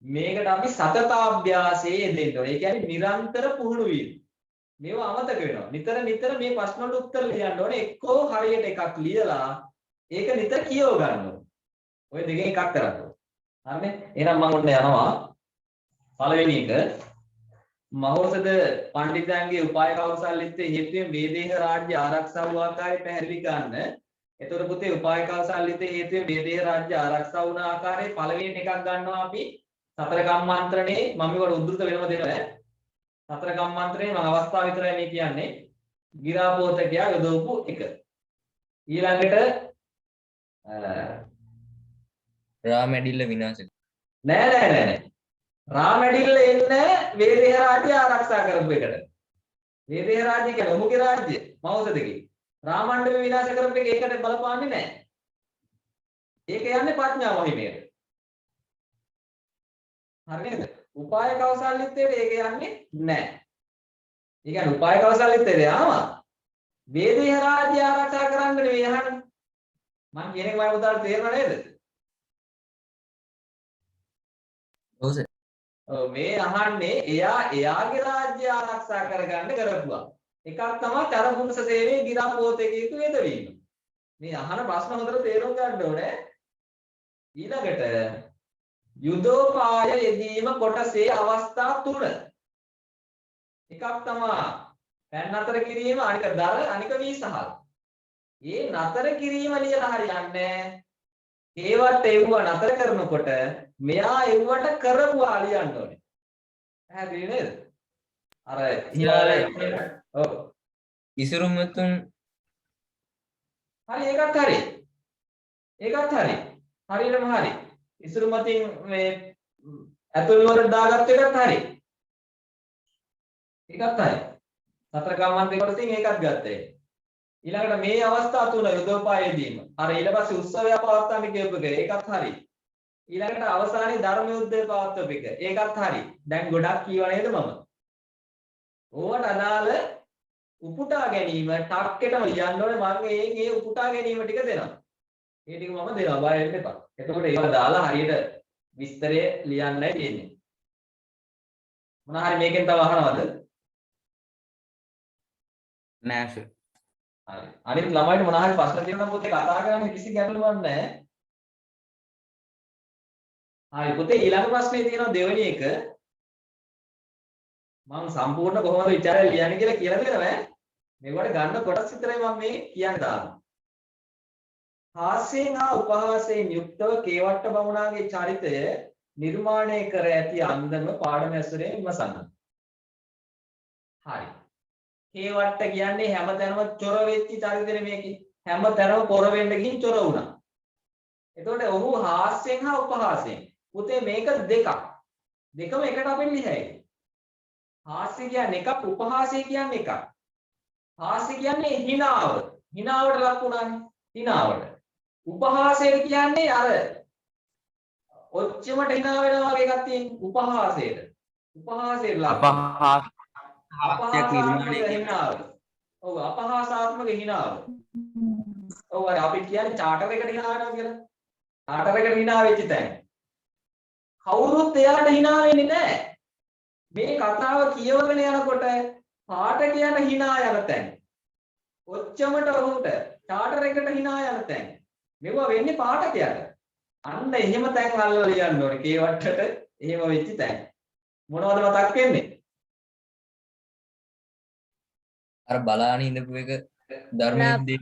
මේකට අපි සතතාභ්‍යාසයේ දෙන්න ඕනේ. ඒ කියන්නේ නිරන්තර පුහුණු වීම. මේවා අමතක වෙනවා. නිතර නිතර මේ ප්‍රශ්න වලට උත්තර ලියන්න ඕනේ. එක්කෝ හරියට එකක් ලියලා ඒක නිතර කියව ගන්න ඕනේ. ඔය දෙකෙන් එකක් කරන්න ඕනේ. හරිනේ? එහෙනම් මම ඔන්න යනවා. පළවෙනි එක මහෝසද පඬිතුන්ගේ උපාය කෞසල්‍යත්වයේ හේතුවෙන් වේදේහ රාජ්‍ය ආරක්ෂා වූ ආකාරය පැහැදිලි කරන්න. එතකොට පුතේ උපාය කෞසල්‍යත්වයේ හේතුවෙන් වේදේහ රාජ්‍ය ආරක්ෂා වුණ ආකාරයේ පළවෙනි එකක් ගන්නවා අපි සතර කම්මන්ත්‍රණේ. මම මේකට උද්දෘත වෙනම දෙනවා. සතර කම්මන්ත්‍රණේ මම අවස්ථාව විතරයි මේ කියන්නේ. ගිරාපෝතකයා යොදවපු එක. ඊළඟට රාමැඩිල්ල විනාශ නෑ. රාමැඩිල්ල එන්නේ වේදේහ රාජ්‍ය ආරක්ෂා කරපු එකට. වේදේහ රාජ්‍ය කියන්නේ ඔහුගේ රාජ්‍ය මෞසදගේ. රාමණ්ඩල විනාශ කරපු එක ඒකට බලපාන්නේ නෑ. ඒක යන්නේ ප්‍රඥා මහිමයට. හරිද? උපාය කෞසල්‍යත්වයට ඒක යන්නේ නෑ. ඒ කියන්නේ උපාය කෞසල්‍යත්වයට ආවා. වේදේහ රාජ්‍ය ආරක්ෂා කරන්න නෙවෙයි අහන්නේ. මම කියන එක මම උදාහරණ තේරෙනව නේද? ඔව් මේ අහන්නේ එයාගේ රාජ්‍ය ආරක්ෂා කරගන්න කරපුවා. එකක් තමයි තරපුරුෂ සේවයේ ගිරාපෝතකයෙකු වේදවීම. මේ අහන ප්‍රශ්න හොඳට තේරුම් ගන්න ඕනේ. ඊළඟට යුදෝපාය යෙදීම කොටසේ අවස්ථා 3. එකක් තමයි පැන් නතර කිරීම, අනික දර, අනික වීසහල්. මේ නතර කිරීම ලියලා හරියන්නේ ඒවට එව්ව නතර කරනකොට මෙයා එව්වට කරපුවා ලියන්න ඕනේ. පැහැදිලි නේද? අර හිලාලේ ඔව් ඉසුරුමුතුන් හරි ඒකත් හරි. හරියටම හරි. ඉසුරුමතින් මේ ඇතුල් වල දාගත්ත එකත් හරි. සතර කම්මන්තේ කොටසින් ඒකත් ගත්තා. ඊළඟට මේ අවස්ථා 3 යුදෝපායදීම. අර ඊට පස්සේ උත්සවය පවත්වන්න කියපු එක. ඒකත් හරි. ඊළඟට අවසානයේ ධර්ම යුද්ධය පවත්වපු එක. ඒකත් හරි. දැන් ගොඩක් කියව නේද මම? ඕවට අදාළ උපුටා ගැනීම ටක්කෙටම ලියන්න ඕනේ. මම මේ උපුටා ගැනීම ටික දෙනවා. ඒ ටික මම දෙනවා. බය වෙන්න එපා. එතකොට ඒවා දාලා හරියට විස්තරය ලියන්නයි තියෙන්නේ. මොන හරි මේකෙන් තව අහනවද? නෑ සර්. හරි. අනිත් ළමයිට මොන හරි ප්‍රශ්න තියෙනවා නම් පුතේ කතා කරන්න කිසි ගැටලුවක් නැහැ. හරි පුතේ ඊළඟ ප්‍රශ්නේ තියෙනවා දෙවෙනි එක. මම සම්පූර්ණ කොහොමද විචාරය ලියන්නේ කියලා දෙනවා. මේවට ගන්න කොටස් විතරයි මම මේ කියන්නේ දාන්නේ. හාස්‍යයෙන් හා උපහාසයෙන් යුක්තව කේවට්ට බමුණාගේ චරිතය නිර්මාණය කර ඇති අන්දම පාඩම ඇසුරෙන් විමසන්න. හරි. කේවට්ට කියන්නේ හැමතැනම චොර වෙච්ච චරිතනේ මේකේ. හැමතැනම පොර වෙන්න ගිහින් චොර වුණා. එතකොට ඔහු හාස්‍යයෙන් හා උපහාසයෙන්. පුතේ මේක දෙකක්. දෙකම එකට අපෙන් ලියයි. හාස්‍ය කියන්නේ එකක්, උපහාසය කියන්නේ එකක්. හාස්‍ය කියන්නේ හිනාව. හිනාවට ලක් වුණානේ. හිනාවට. උපහාසය කියන්නේ අර ඔච්චමට hina වෙනවා වගේ එකක් තියෙන උපහාසයට. උපහාසයට ලක්. අපහාසාත්මක හිනාව. ඔව් අපහාසාත්මක හිනාව. ඔව් අපි කියන්නේ චාටර් එකට hina වෙනවා කියලා. චාටර් එකට hina වෙච්ච තැන. කවුරුත් එයාට hina වෙන්නේ නැහැ. මේ කතාව කියවගෙන යනකොට පාඨකයන්ට hina යන තැන. ඔච්චමට වුණට චාටර් එකට hina යන තැන. මෙවුවා වෙන්නේ පාඨකයාට. අන්න එහෙම තැන් අල්ලලා ලියන්න ඕනේ. කේවට්ටට එහෙම වෙච්ච තැන්. මොනවද මතක් වෙන්නේ? අර බලාන ඉඳපු එක ධර්මයේදී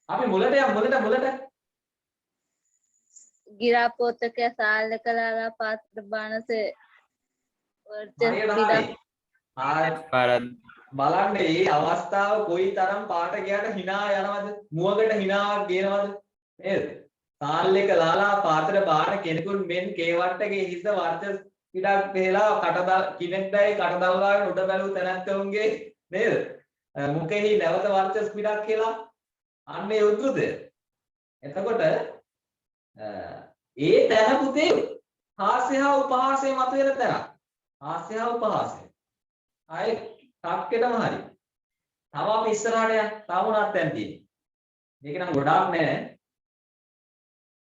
අපි මුලට යමු මුලට. गिरा पोतक साल कलाला पात्र बाण से वर्चस्व හරියට पीड़ा හරි. පාරක් බලන්න මේ අවස්ථාව කොයි තරම් පාඨකයාට hina යනවද? මුවකට hinaවක් ගේනවද? නේද? සාල් එක ලාලා පාත්‍ර බාන කෙනෙකුන් මෙන් කේවට්ටගේ හිස වර්චස් පිටක් දෙලා කිනෙක් දැයි කටදල්ලාගෙන උඩ බැලූ තැනැත්තවුන්ගේ නේද? මුඛෙහි නැවත වර්චස් පිටක් කියලා අන්නේ උද්ෘතය. එතකොට ඒ තැන පුතේ හාස්‍ය හා උපහාසය මතුවෙන තැන. හාස්‍ය හා උපහාසය. ආයේ ටක්කෙටම හරි. තව අපි ඉස්සරහට යන්න. තව මොනක්ද දැන් තියෙන්නේ? මේක නම් ගොඩාක් නෑ.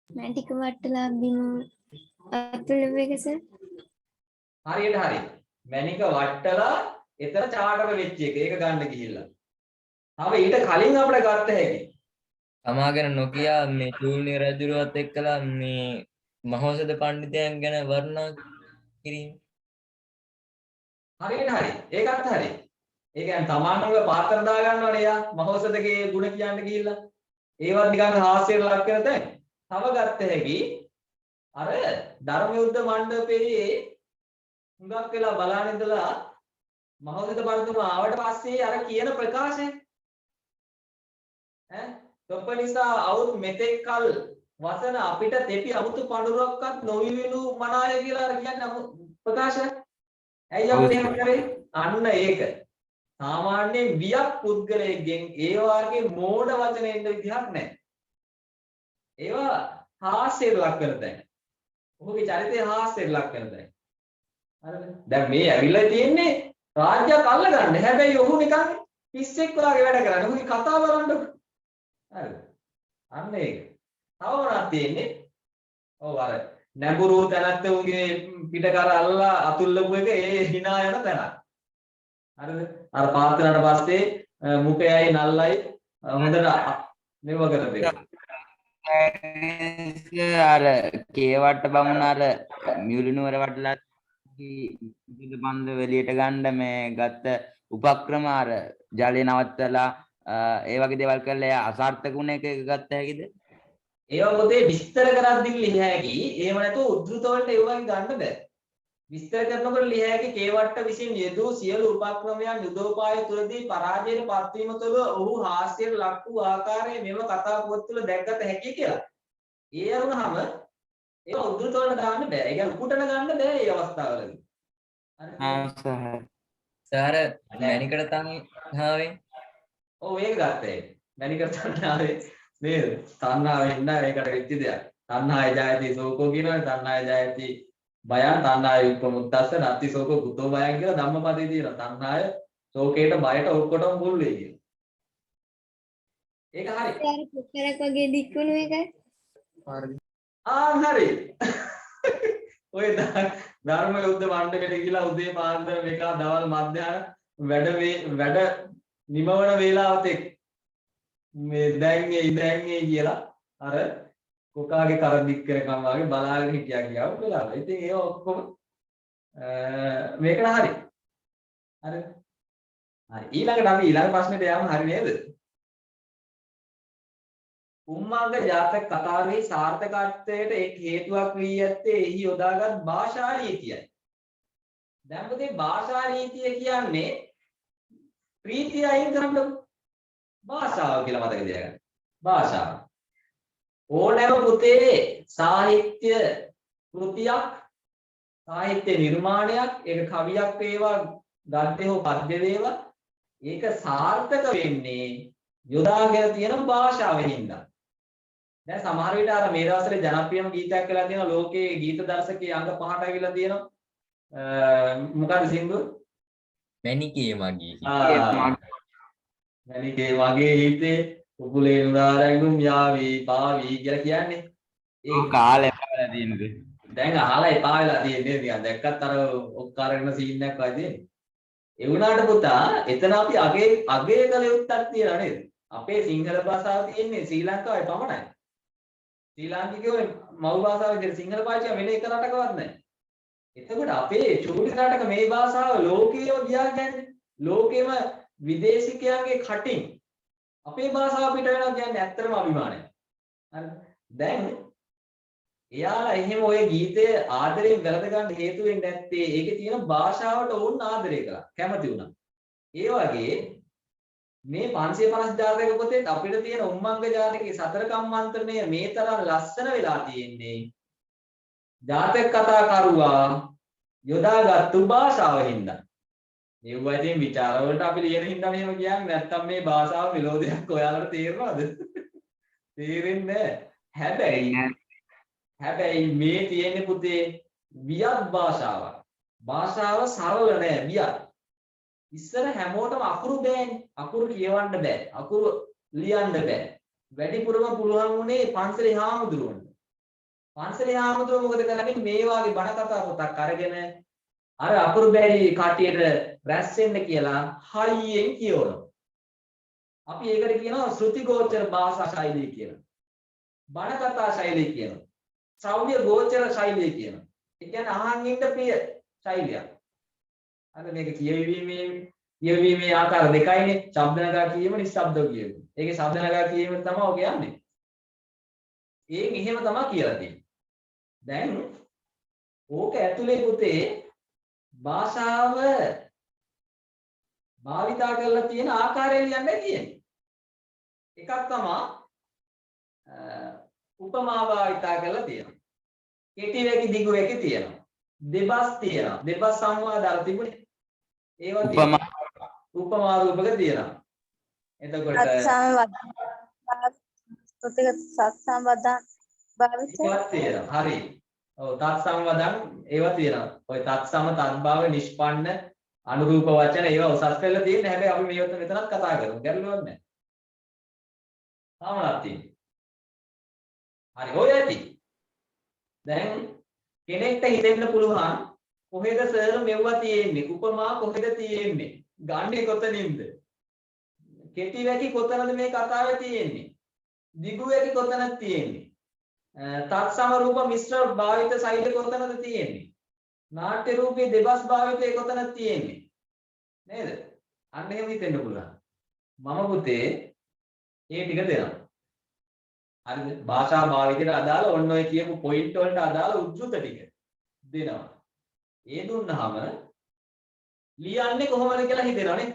මැටික වට්ටලා බිනු අතුල එක සර්. හරියට හරි. මැනික වට්ටලා එතන චාටර වෙච්ච එක. ඒක ගන්න ගිහිල්ලා. තව ඊට කලින් අපිට ගත්ත හැකි. තමාගෙන නොකියා මේ චූර්ණිය රජුරුවත් එක්කලා මේ මහෝසද පණ්ඩිතයන් ගැන වර්ණනා කිරීම. හරියට හරි. ඒකත් හරි. ඒ කියන්නේ තමාන්ව පාත්‍ර දා ගන්නවනේ යා මහෝසදගේ ගුණ කියන්න ගිහිල්ලා. ඒවත් නිකන් හාස්‍යයට ලක් වෙන තැන්. තව ගත්ත හැකි අර ධර්ම යුද්ධ මණ්ඩපයේ හුඟක් වෙලා බලන ඉඳලා මහෝසද පඬිතුමා ආවට පස්සේ අර කියන ප්‍රකාශය ඈ තොප්පනිසා අවුත් මෙතෙක් කල් වසන අපිට දෙපි අමුතු පඳුරක්වත් නොවිවිලු මනාය කියලා අර කියන්නේ ප්‍රකාශය. ඇයි අපි එහෙම කරේ? අන්න ඒක. සාමාන්‍යයෙන් වියක් පුද්ගලයෙක්ගෙන් ඒ වාගේ මෝඩ වචන එන්න විදිහක් නැහැ. ඒවා හාස්‍යයට ලක් වෙන තැන. ඔහුගේ චරිතය හාස්‍යයට ලක් වෙන තැන. හරිද? දැන් මේ ඇවිල්ලා තියෙන්නේ රාජ්‍යයක් අල්ල ගන්න. හැබැයි ඔහු නිකන් පිස්සෙක් වගේ වැඩ කරන්නේ. ඔහුගේ කතාව බලන්නකො. හරිද? අන්න ඒක. තව මොනවද තියෙන්නේ? ඔව් අර නැඹුරු තැනත් උගේ පිටකර අල්ලලා අතුල්ලපු එක ඒ hina යන තැනක්. හරිද? අර පාත්‍රාට පස්සේ මුඛයයි නල්ලයි හොඳට මෙව කරපු එක. අර කේවට්ට බමුණ අර මියුලිනුවර වටලා බන්ද එළියට ගන්න මේ ගත්ත උපක්‍රම අර ජලය නවත්තලා ඒ වගේ දේවල් කරලා එයා අසාර්ථක වුණ එක ගත්ත හැකිද? ඒවා පොතේ විස්තර කරද්දී ලිය හැකි. එහෙම නැතුව උද්ෘත වලට ඒ වගේ ගන්න බෑ. විස්තර කරනකොට ලිය හැකි කේවට්ට විසින් යෙදූ සියලු උපක්‍රමයන් යුදෝපාය තුළදී පරාජයට පත්වීම තුළ ඔහු හාස්‍යයට ලක් වූ ආකාරය මෙම කතා පුවත් තුළ දැක්ගත හැකි කියලා. ඒ අරුණාම ඒවා උද්ෘත වලට දාන්න බෑ. ඒ කියන්නේ උපුටන ගන්න බෑ මේ අවස්ථාවවලදී. හරි. සාර මැනිකට තණ්හාවෙන් ඔව් ඒක ගත්තා ඒක. මැනිකට තණ්හාවේ නේද? තණ්හාවෙන් නෑ ඒකට වෙච්ච දෙයක්. තණ්හාය ජායති සෝකෝ කියනවනේ තණ්හාය ජායති බයං තණ්හාය උපමුත්තස්ස නත්ති සෝකෝ බුතෝ බයං කියලා ධම්මපදයේ තියෙනවා. තණ්හාය ශෝකයට බයට ඔක්කොටම මුල් වෙයි කියලා. ඒක හරි. අර කුක්කරක් වගේ දික්කුණු එකයි. හරි. ඔය ධර්ම යුද්ධ මණ්ඩපෙට ගිහලා උදේ පාන්දර මේකා දවල් මධ්‍යහන වැඩ නිමවන වේලාවත් එක් මේ දැන් කියලා අර කොකාගේ කර දික් කරකම් වගේ බලාගෙන හිටියා කියව වෙලාව. ඉතින් ඒක ඔක්කොම මේකට හරි. හරි. හරි. ඊළඟට අපි ඊළඟ ප්‍රශ්නෙට යමු හරි නේද? උම්මාංග ජාතක කතාවේ සාර්ථකත්වයට එක් හේතුවක් වී ඇත්තේ එහි යොදාගත් භාෂා රීතියයි. දැන් පුතේ භාෂා රීතිය කියන්නේ ප්‍රීතිය අයින් කරන්න භාෂාව කියලා මතක තියාගන්න. භාෂාව. ඕනෑම පුතේ සාහිත්‍ය කෘතියක් සාහිත්‍ය නිර්මාණයක් ඒක කවියක් වේවා ගද්‍ය හෝ පද්‍ය වේවා ඒක සාර්ථක වෙන්නේ යොදාගෙන තියෙන භාෂාවෙන් හින්දා. දැන් සමහර විට අර මේ දවස්වල ජනප්‍රියම ගීතයක් කියලා තියෙනවා ලෝකයේ ගීත දර්ශකයේ අංග 5ට ඇවිල්ලා තියෙනවා. මොකක්ද සින්දුව? මැනිකේ මගේ මැනිකේ මගේ හිතේ උපුලේ නුරාරංගුම් යාවි පාවි කියලා කියන්නේ. ඒ කාලේ එපාලා තියෙනද? දැන් අහලා එපා වෙලා තියෙන්නේ නිකන් දැක්කත් අර ඔක්කාරගෙන සීන් එකක් වගේ තියෙන්නේ. ඒ වුණාට පුතා එතන අපි අගේ කළ යුත්තක් තියලා නේද? අපේ සිංහල භාෂාව තියෙන්නේ ශ්‍රී ලංකාවේ පමණයි. ශ්‍රී ලාංකිකයෝ මව් භාෂාව විදිහට සිංහල භාෂාව වෙන එක රටකවත් නැහැ. එතකොට අපේ චූටි රටක මේ භාෂාව ලෝකීයව ගියා කියන්නේ ලෝකෙම විදේශිකයන්ගේ කටින් අපේ භාෂාව පිට වෙනවා කියන්නේ ඇත්තටම අභිමානයි. හරිද? දැන් එයාලා එහෙම ඔය ගීතය ආදරයෙන් වැළඳ ගන්න හේතු වෙන්නේ නැත්තේ ඒකේ තියෙන භාෂාවට ඕන් ආදරය කරලා කැමති වුණා. ඒ වගේ මේ 550 ජාතක පොතේ අපිට තියෙන උම්මංග ජාතකයේ සතර කම්මන්ත්‍රණය මේ තරම් ලස්සන වෙලා තියෙන්නේ ජාතක කතා කරුවා යොදාගත්තු භාෂාව හින්දා. මේ වගේ විචාර වලට අපි ලියන හින්දා මෙහෙම කියන්නේ නැත්තම් මේ භාෂාව විලෝදයක් ඔයාලට තේරෙනවද? තේරෙන්නේ නැහැ. හැබැයි මේ තියෙන්නේ පුතේ වියත් භාෂාවක්. භාෂාව සරල නෑ වියත්. ඉස්සර හැමෝටම අකුරු බෑනේ. අකුරු කියවන්න බෑ. අකුරු ලියන්න බෑ. වැඩිපුරම පුළුවන් උනේ පන්සලේ හාමුදුරුවන්ට. පන්සලේ හාමුදුරුවෝ මොකද කරන්නේ? මේ වාගේ බණ කතා පොතක් අරගෙන අර අකුරු බැරි කටියට රැස් වෙන්න කියලා හයියෙන් කියවනවා. අපි ඒකට කියනවා ශ්‍රුති ගෝචර භාෂා ශෛලිය කියලා. බණ කතා ශෛලිය කියනවා. ශ්‍රව්‍ය ගෝචර ශෛලිය කියනවා. ඒ කියන්නේ අහන් ඉන්න ප්‍රිය ශෛලියක්. අර මේක කියවීමේ ආකාර දෙකයිනේ. ශබ්ද නගා කියවීම නිශ්ශබ්දව කියවීම. ඒකේ ශබ්ද නගා කියවීම තමයි ඔය කියන්නේ. ඒක එහෙම තමයි කියලා තියෙන්නේ. දැන් ඕක ඇතුලේ පුතේ භාෂාව භාවිතා කරලා තියෙන ආකාරය ලියන්නයි තියෙන්නේ. එකක් තමයි උපමා භාවිතා කරලා තියෙනවා. කෙටි වෙකි දිගු වෙකි තියෙනවා. දෙබස් තියෙනවා. දෙබස් සංවාද අර තිබුණේ. ඒවා තියෙනවා. උපමා රූපක තියෙනවා. එතකොට සත්සම්වදන් භාවිතය තියෙනවා. හරි. ඔව් තත් සංවදන් ඒවා තියෙනවා. ඔය තත්සම තත්භාව නිෂ්පන්න අනුරූප වචන ඒවා උසස් කරලා තියෙන්නේ. හැබැයි අපි මේවත් මෙතනත් කතා කරමු. ගැටලුවක් නැහැ. සාමනාත් තියෙන්නේ. හරි ඔය ඇති. දැන් කෙනෙක්ට හිතෙන්න පුළුවන් කොහෙද සර් මෙව්වා තියෙන්නේ? උපමා කොහෙද තියෙන්නේ? ගන්නේ කොතනින්ද? කෙටි වැකි කොතනද මේ කතාවේ තියෙන්නේ? දිගු වැකි කොතනද තියෙන්නේ? තත්සම රූප මිශ්‍ර භාවිත ශෛල කොතනද තියෙන්නේ? නාට්‍ය රූපේ දෙබස් භාවිතේ කොතනද තියෙන්නේ? නේද? අන්න එහෙම හිතෙන්න පුළුවන්. මම පුතේ මේ ටික දෙනවා. හරිද? භාෂා භාවිතයට අදාළ ඔන්න ඔය කියපු පොයින්ට් වලට අදාළ උද්දෘත ටික දෙනවා. ඒ දුන්නාම ලියන්නේ කොහොමද කියලා හිතෙනවනේ.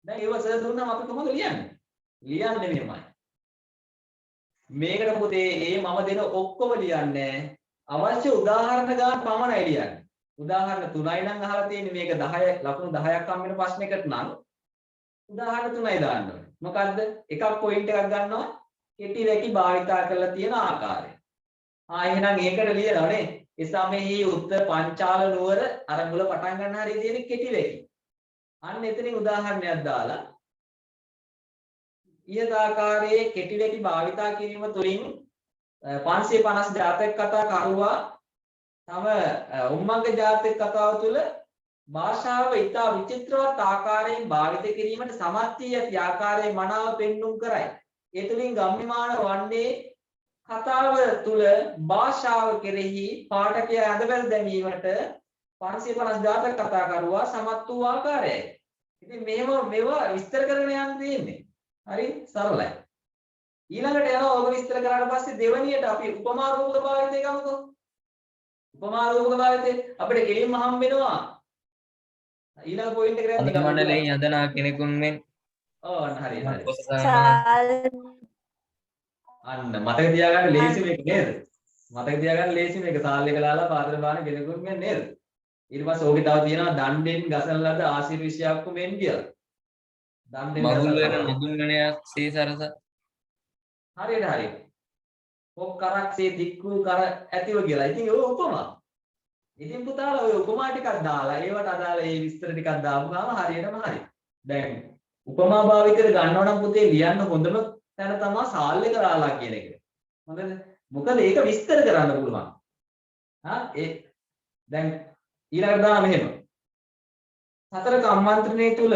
දැන් ඒව සර් දුන්නාම අපි කොහොමද ලියන්නේ? ලියන්නේ මෙහෙමයි. මේකට පුතේ මම දෙන ඔක්කොම ලියන්නේ අවශ්‍ය උදාහරණ ගන්න පමණයි ලියන්නේ. උදාහරණ 3යි නම් අහලා තියෙන්නේ මේක 10 ලකුණු 10ක් හම් වෙන ප්‍රශ්නයකට නම් උදාහරණ 3යි දාන්න ඕනේ. මොකද්ද? එකක් පොයින්ට් එකක් ගන්නවා කෙටි වැකි භාවිතා කරලා තියෙන ආකාරය. එහෙනම් ඒකට ලියනවානේ. එසමෙහි උත්තර පංචාල නුවර අර මුල පටන් ගන්න හරිය තියෙන කෙටි වැකි. අන්න එතනින් උදාහරණයක් දාලා ඊයත ආකාරයේ කෙටි වැකි භාවිතා කිරීම තුළින් 550 ජාතක කතා කරුවා තම උම්මංග ජාතක කතාව තුළ භාෂාව ඉතා විචිත්‍රවත් ආකාරයෙන් භාවිත කිරීමට සමත් වී ඇති ආකාරයේ මනාව පෙන්눔 කරයි. ඒ තුළින් ගම්‍යමාන වන්නේ කතාව තුළ භාෂාව කෙරෙහි පාඨකයා අඳබැල් දැමීමට 550 ජාතක කතා කරුවා සමත් වූ ආකාරයයි. ඉතින් මේවා විස්තර කරගෙන යන්න තියෙන්නේ. හරි සරලයි. ඊළඟට යනවා ඔබ විස්තර කරාට පස්සේ දෙවැනියට අපි උපමා රූපක භාවිතය ගමුකෝ. උපමා රූපක භාවිතය අපිට කෙලින්ම හම් වෙනවා. ඊළඟ පොයින්ට් එකට යන්න මණ්ඩලයෙන් යදනා කෙනෙකුන් මෙන් හරි. අන්න මතක තියාගන්න ලේසි මේක නේද? මතක තියාගන්න ලේසි මේක සාල් එක ලාලා පාදර බාන කෙනෙකුන් මෙන් නේද? ඊට පස්සේ ඕකේ තව තියෙනවා දණ්ඩෙන් ගසන ලද ආශිර්වාදයක් මෙන් කියලා. මහුල් වෙන නුදුන්ගණයක් සීසරස හරියට හරි. ඔක් කරක්සේ දික්කු කර ඇතිව කියලා. ඉතින් ඔය උපමා. ඉතින් පුතාලා ඔය උපමා ටිකක් දාලා ඒවට අදාළ ඒ විස්තර ටිකක් දාපුවාම හරියටම හරි. දැන් උපමා භාවිතයට ගන්නව නම් පුතේ ලියන්න හොඳම තැන තමයි සාල් එක දාලා කියන එක. හොඳද? මොකද ඒක විස්තර කරන්න පුළුවන්. දැන් ඊළඟට දාන්න මෙහෙම. සතර කම්මන්ත්‍රණය තුල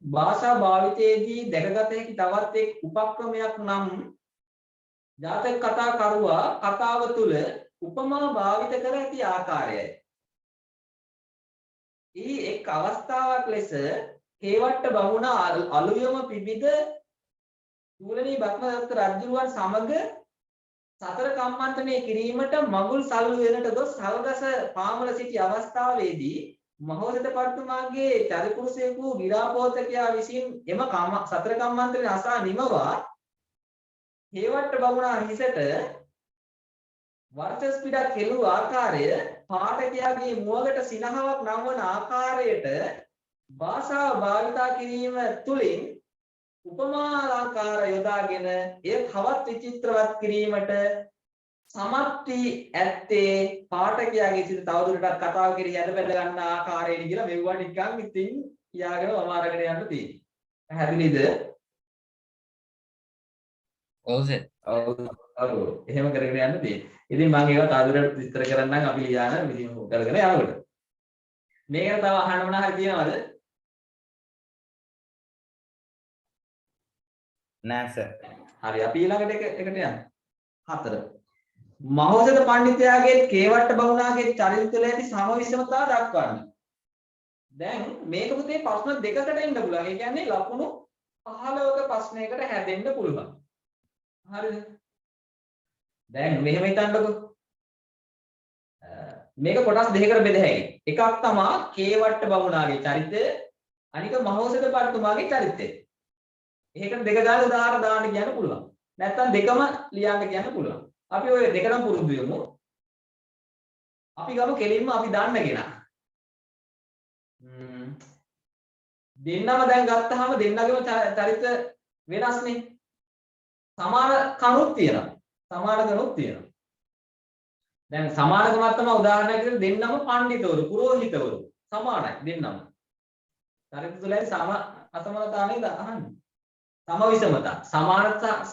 භාෂා භාවිතයේදී දැකගත හැකි තවත් එක් උපක්‍රමයක් නම් ජාතක කතා කරුවා කතාව තුල උපමා භාවිත කර ඇති ආකාරයයි. ඊ එක් අවස්ථාවක් ලෙස හේවට්ට බමුණ අලුයම පිබිද තුලනී බක්මදත්ත රජුරුවන් සමග සතර කම්මන්තනේ කිරීමට මඟුල් සල්ලු වෙනට ගොස් සල්ගස පාමුල සිටි අවස්ථාවේදී මහෝසතපතිතුමාගේ චරිපුරුෂයෙකු ගිරාපෝතකයා විසින් එම සතර කම්මන්තනේ අසා නිමවා හේවට්ට බමුණා හිසට වර්චස් පිටක් කෙළු ආකාරය පාඨකයාගේ මුවගට සිනහවක් නම්වන ආකාරයට භාෂාව භාවිතා කිරීම තුළින් උපමා අලංකාර යොදාගෙන එය තවත් විචිත්‍රවත් කිරීමට සමත් වී ඇත්තේ පාඨකයාගේ සිත තවදුරටත් කතාව කෙරෙහි ඇද බැඳ ගන්න ආකාරයෙන් කියලා මෙවුවා නිකන් ඉතින් කියාගෙන වමාරගෙන යන්න තියෙන්නේ. පැහැදිලිද? ඔව්සේ. ඔව්. එහෙම කරගෙන යන්න තියෙන්නේ. ඉතින් මම ඒවා තවදුරටත් විස්තර කරන්නම් අපි ලියාන විදිහ කරගෙන යනකොට. මේකට තව අහන්න මොනවා හරි තියෙනවද? නෑ සර්. හරි අපි ඊළඟට එකට යමු. 4. මහෝසත පඬිතුයාගේ කේවට්ට බමුණාගේ චරිත තුළ ඇති සමවිෂමතාව දක්වන්න. දැන් මේක පුතේ ප්‍රශ්න දෙකකට එන්න පුළුවන්. ඒ කියන්නේ ලකුණු 15ක ප්‍රශ්නයකට හැදෙන්න පුළුවන්. හරිද? දැන් මෙහෙම හිතන්නකෝ. මේක කොටස් දෙකකට බෙද හැකියි. එකක් තමයි කේවට්ට බමුණාගේ චරිතය, අනික මහෝසත පඬිතුමාගේ චරිතය. ඒකට දෙක දාලා උදාහරණ දාන්න කියන්න පුළුවන්. නැත්තම් දෙකම ලියන්න කියන්න පුළුවන්. අපි ඔය දෙකම පුරුදු වෙමු. අපි ගමු කෙලින්ම අපි දන්න කෙනා. දෙන්නම දැන් ගත්තාම දෙන්නගේම චරිත වෙනස්නේ. සමාන කණුත් තියෙනවා. දැන් සමානකමක් තමයි උදාහරණයක් විදිහට දෙන්නම පඬිතවරු, පුරෝහිතවරු සමානයි දෙන්නම. චරිත තුලයි අසමානතාව නේද අහන්නේ. සමවිෂමතා සමානකම්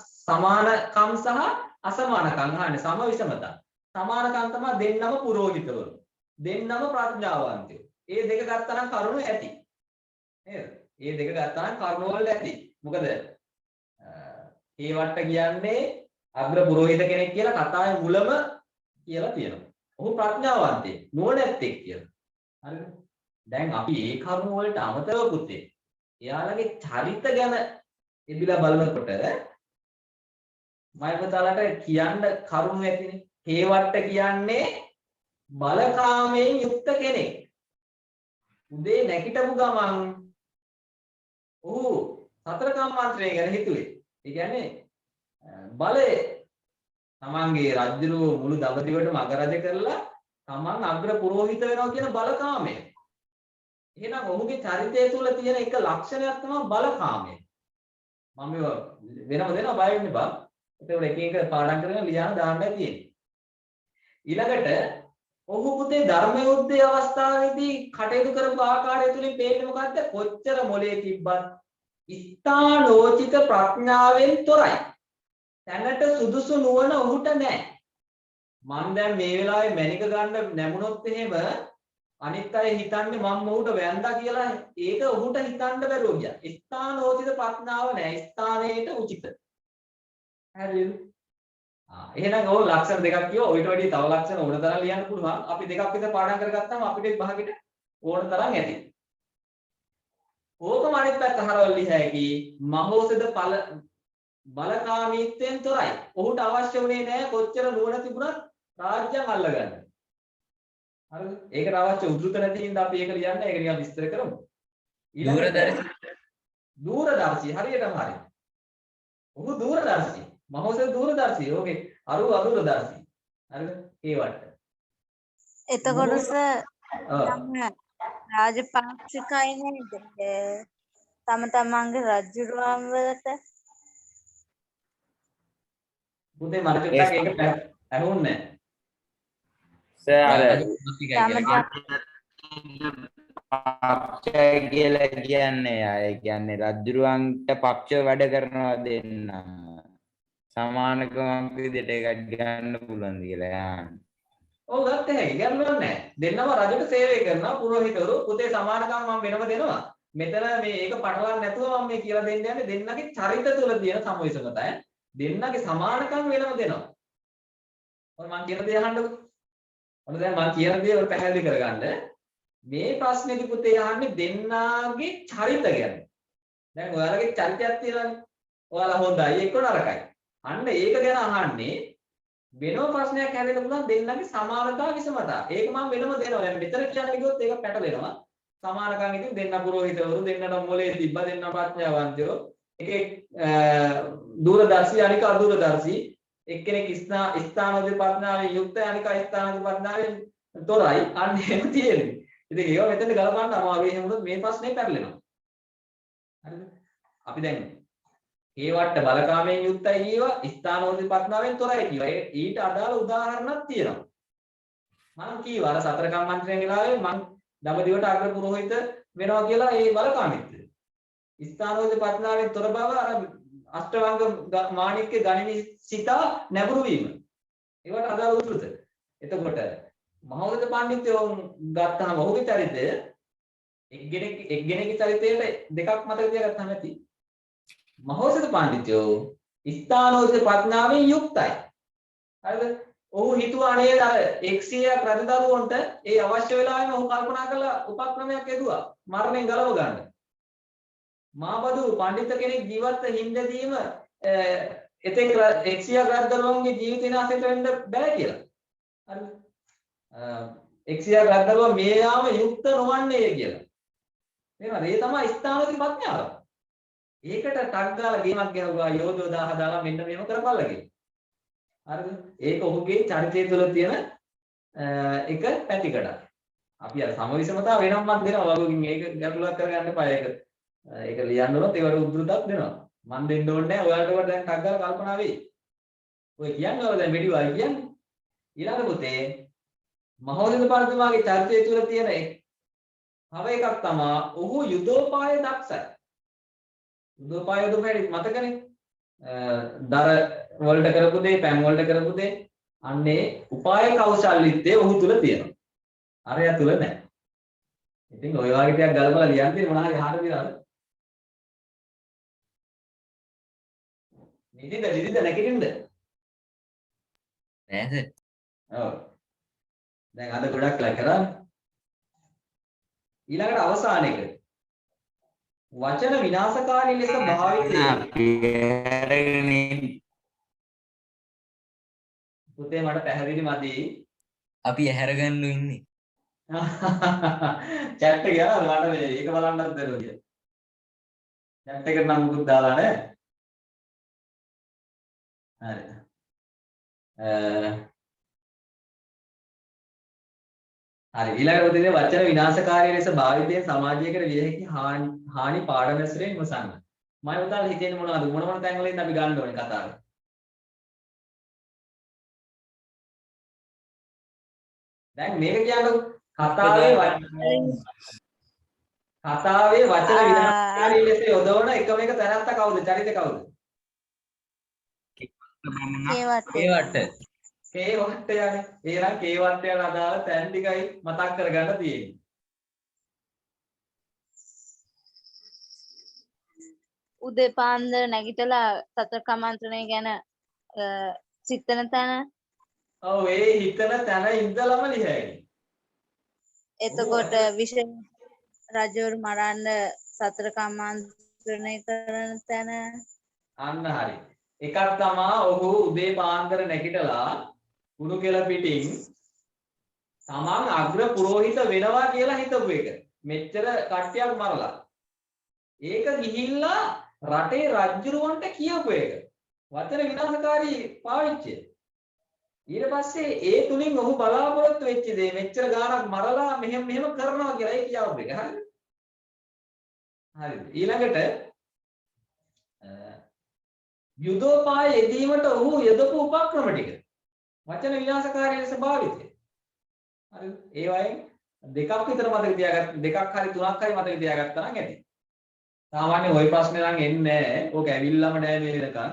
සහ අසමානකම් අහන්නේ සමවිෂමතා. සමානකම් තමයි දෙන්නම පුරෝහිතවරු, දෙන්නම ප්‍රඥාවන්තයෝ. ඒ දෙක ගත්තා නම් කරුණු ඇති නේද? ඒ දෙක ගත්තා නම් කරුණු වල ඇති. මොකද හේවට්ට කියන්නේ අග්‍ර පුරෝහිත කෙනෙක් කියලා කතාවේ මුලම කියලා තියෙනවා. ඔහු ප්‍රඥාවන්තයෙක්, නුවණැත්තෙක් කියලා. හරිද? දැන් අපි ඒ කරුණු වලට අමතරව පුතේ එයාලගේ චරිත ගැන එබිලා බලනකොට මයිපතාලට කියන්න කරුණු ඇතිනේ. හේවට්ට කියන්නේ බලකාමයෙන් යුක්ත කෙනෙක්. උදේ නැගිටපු ගමන් ඔහු සතර කම්මන්ත්‍රණය ගැන හිතුවේ. ඒ කියන්නේ බලය තමන්ගේ රජුරුව මුළු දඹදිවටම අගරජ කරලා තමන් අග්‍ර පුරෝහිත වෙනවා කියන බලකාමය. එහෙනම් ඔහුගේ චරිතය තුළ තියෙන එක ලක්ෂණයක් තමයි බලකාමය. මම වෙනම දෙනවා බය වෙන්න බා. ඒකවල එක එක පාඩම් කරගෙන ලියන්න දාන්නයි තියෙන්නේ. ඊළඟට ඔහු පුතේ ධර්ම යුද්ධයේ අවස්ථාවේදී කටයුතු කරපු ආකාරය තුලින් පේන්නේ මොකද්ද? කොච්චර මොලේ තිබ්බත් ස්ථානෝචිත ප්‍රඥාවෙන් තොරයි. දැනට සුදුසු නුවණ ඔහුට නැහැ. මම දැන් මේ වෙලාවේ මැනික ගන්න නැමුණොත් එහෙම අනිත් අය හිතන්නේ මම ඔහුට වැන්දා කියලා. ඒක ඔහුට හිතන්න බැරුව ගියා. ස්ථානෝචිත ප්‍රඥාව නැහැ. ස්ථානයේට උචිත. හරිද? එහෙනම් ඕ ලක්ෂණ දෙකක් කියෝ. ඔයිට වැඩි තව ලක්ෂණ ඕන තරම් ලියන්න පුළුවන්. අපි දෙකක් විතර පාඩම් කරගත්තාම අපිට භාගෙට ඕන තරම් ඇති. ඕකම අනිත් පැත්ත හරවල ලියහැකි මහෝසද බලකාමීත්වයෙන් තොරයි. ඔහුට අවශ්‍ය වුණේ නැහැ කොච්චර නුවණ තිබුණත් රාජ්‍යයන් අල්ලගන්න. හරිද? ඒකට අවශ්‍ය උද්ෘත නැති හින්දා අපි ඒක ලියන්න. ඒක නිකන් විස්තර කරමු. දූරදර්ශී හරියටම හරි. ඔහු දූරදර්ශී. මහෝසද දූරදර්ශී. ඕකේ අදූරදර්ශී. හරිද? ඒවට. එතකොට රාජපාක්ෂිකයි නේද? තම තමන්ගේ රජුරුවන් වලට පුතේ මට චුට්ටක් ඒක ඇහුන්නේ සර් පක්ෂය කියලා කියන්නේ අය කියන්නේ රජුරුවන්ට පක්ෂ වැඩ කරනවා දෙන්න සමානකමක් විදිහට එකක් ගන්න පුළුවන් කියලා යන්නේ. ඔව් ගත්ත හැකි ගැටලුවක් නැහැ. දෙන්නම රජුට සේවය කරනවා පුරෝහිතවරු. පුතේ සමානකම් මම වෙනම දෙනවා. මෙතන මේ ඒක පටලවන්න නැතුව මම මේ කියලා දෙන්න යන්නේ දෙන්නගේ චරිත තුළ තියෙන සමවිෂමතය. දෙන්නගේ සමානකම් වෙනම දෙනවා. ඔන්න මම කියන දේ අහන්නකෝ. ඔන්න දැන් මම කියන දේ ඔය පැහැදිලි කරගන්න. මේ ප්‍රශ්නේදී පුතේ අහන්නේ දෙන්නාගේ චරිත ගැන. දැන් ඔයාලගේ චරිතයක් තියෙනවානේ. ඔයාලා හොඳයි එක්ක නරකයි. අන්න ඒක ගැන අහන්නේ වෙනම ප්‍රශ්නයක් හැදෙන්න පුළුවන් දෙන්නගේ සමානතා විසමතා. ඒක මම වෙනම දෙනවා. දැන් මෙතන කියන්නේ කිව්වොත් ඒක පැටලෙනවා. සමානකම් ඉතින් දෙන්න පුරෝහිතවරු දෙන්නට මොලේ තිබ්බ දෙන්න ප්‍රඥාවන්තයෝ. එකෙක් දූරදර්ශී අනික අදූරදර්ශී. එක්කෙනෙක් ස්ථානෝදේ ප්‍රඥාවෙන් යුක්ත අනික ස්ථානෝදේ ප්‍රඥාවෙන් තොරයි. අන්න එහෙම තියෙන්නේ. ඉතින් ඒවා මෙතන ගලපන්න අමාරුයි. එහෙම වුණොත් මේ ප්‍රශ්නේ පැටලෙනවා. හරිද? අපි දැන් ඒවට බලකාමයෙන් යුක්තයි කියවා ස්ථානෝදේ ප්‍රඥාවෙන් තොරයි කියවා. ඊට අදාළ උදාහරණක් තියෙනවා. මම කීවා අර සතර කම්මන්ත්‍රණය වෙලාවේ මම දඹදිවට අග්‍ර පුරোহিত වෙනවා කියලා ඒ බලකාමීත්වය. ස්ථානෝදේ ප්‍රඥාවෙන් තොර බව අර අෂ්ටවංග මාණික්ක ගණිනී සිතා නැඹුරු වීම. ඒවට අදාළ උතුරුත. එතකොට මහෞෂධ පඬිතුයෝ ගත්තාම ඔහුගේ චරිතය එක්ගෙනෙක්ගේ චරිතයට දෙකක් මතක තියාගත්තාම ඇති. මහෞෂධ පඬිතුයෝ ස්ථානෝදේ ප්‍රඥාවෙන් යුක්තයි. හරිද? ඔහු හිතුවා නේද අර 100ක් රජදරුවන්ට ඒ අවශ්‍ය වෙලාවෙම ඔහු කල්පනා කළා උපක්‍රමයක් යෙදුවා මරණයෙන් ගලව ගන්න. මාබදු පඬිත කෙනෙක් ජීවත් හින්දදීම එතෙක් 100ක් රජදරුවන්ගේ ජීවිත විනාශයට වෙන්න බෑ කියලා. හරිද? 100ක් රජදරුවා මේ යාම යුක්ත නොවන්නේ කියලා. එහෙනම් ඒ තමයි ස්ථානෝදේ ප්‍රඥාව. ඒකට ටක් ගාලා ගේමක් ගෙනුවා යෝධෝ 1000 දාලා මෙන්න මේව කරපල්ලා කියලා. හරිද? ඒක ඔහුගේ චරිතය තුළ තියෙන එක පැතිකඩක්. අපි අර සමවිෂමතාව වෙනම මන් දෙනවා වගකින් ඒක ගැටලුවක් කරගන්න එපා. ඒක ලියන්න උනොත් ඒවට උද්දෘතක් දෙනවා. මන් දෙන්න ඕනේ නැහැ. ඔයාලට වට දැන් ටක් ගාලා කල්පනා වෙයි. ඔය කියන්නේ ඔය දැන් මෙඩිවල් කියන්නේ. ඊළඟ පුතේ මහෞෂධ පඬිතුමාගේ චරිතය තුළ තියෙන තව එකක් තමයි ඔහු යුදෝපාය දක්ෂයි. යුදෝපාය යුදෝපාය මතකනේ? දර වලට කරපු දේ, පැන් වලට කරපු දේ අන්නේ උපාය කෞශල්‍යත්වයේ ඔහු තුල තියෙනවා. අරය තුල නැහැ. ඉතින් ඔය වගේ ටිකක් ගලපලා ලියන්න තියෙන මොනවා හරි අහන්න දිනවද? නිදිද නැගිටින්නද? නෑද? ඔව්. දැන් අද ගොඩක් ලයි කරා. ඊළඟට අවසාන එක. වචන විනාශකාරී ලෙස භාවිතය. පුතේ මට පැහැදිලි මදි. අපි ඇහැරගන්න ඉන්නේ. chat එක යනවා මට මේ ඒක බලන්නත් දෙනවා කියලා. chat එකට නම් මුකුත් දාලා නැහැ. හරි. හරි ඊළඟට උදේ වචන විනාශකාරී ලෙස භාවිතයෙන් සමාජයකට විය හැකි හානි පාඩමැසුරෙන් විමසන්න. මම උදාලා හිතන්නේ මොනවද මොන තැන් වලින්ද අපි ගන්න ඕනේ කතාව. දැන් මේක කියන්නකො කතාවේ වචන විනාශකාරී ලෙස යොදවන එකම එක තැනත්ත කවුද? චරිත කවුද? ඒවට කේ වට්ටය යන්නේ. එහෙනම් කේ වට්ටයට අදාළ තැන් ටිකයි මතක් කරගන්න තියෙන්නේ. උදේ පාන්දර නැගිටලා සතර කමන්ත්‍රණය ගැන සිතන තැන. ඔව් ඒ හිතන තැන ඉඳලම ලියයි. එතකොට විශේෂ රජවරු මරන්න සතර කමන්ත්‍රණය කරන තැන. අන්න හරි. එකක් තමයි ඔහු උදේ පාන්දර නැගිටලා කුණු කෙල පිටින් තමන් අග්‍ර පුරোহিত වෙනවා කියලා හිතපු එක. මෙච්චර කට්ටියක් මරලා. ඒක ගිහිල්ලා රටේ රජුරවන්ට කියපු එක. වචන විනාශකාරී පාවිච්චිය. ඊට පස්සේ ඒ තුලින් ඔහු බලාපොරොත්තු වෙච්ච දේ මෙච්චර ගාණක් මරලා මෙහෙම කරනවා කියලා ඒ කියවපු එක. හරිද? හරිද? ඊළඟට යුදෝපාය යෙදීමට ඔහු යොදපු උපක්‍රම ටික. වචන විනාශකාරී ලෙස භාවිතය. හරිද? ඒ වයින් දෙකක් විතර මතක තියාගත්ත දෙකක් හරි තුනක් හරි මතක තියාගත්තා නම් ඇති. සාමාන්‍යයෙන් ওই ප්‍රශ්නේ නම් එන්නේ නැහැ. ඕක ඇවිල්ලාම නැහැ මේ වෙනකන්.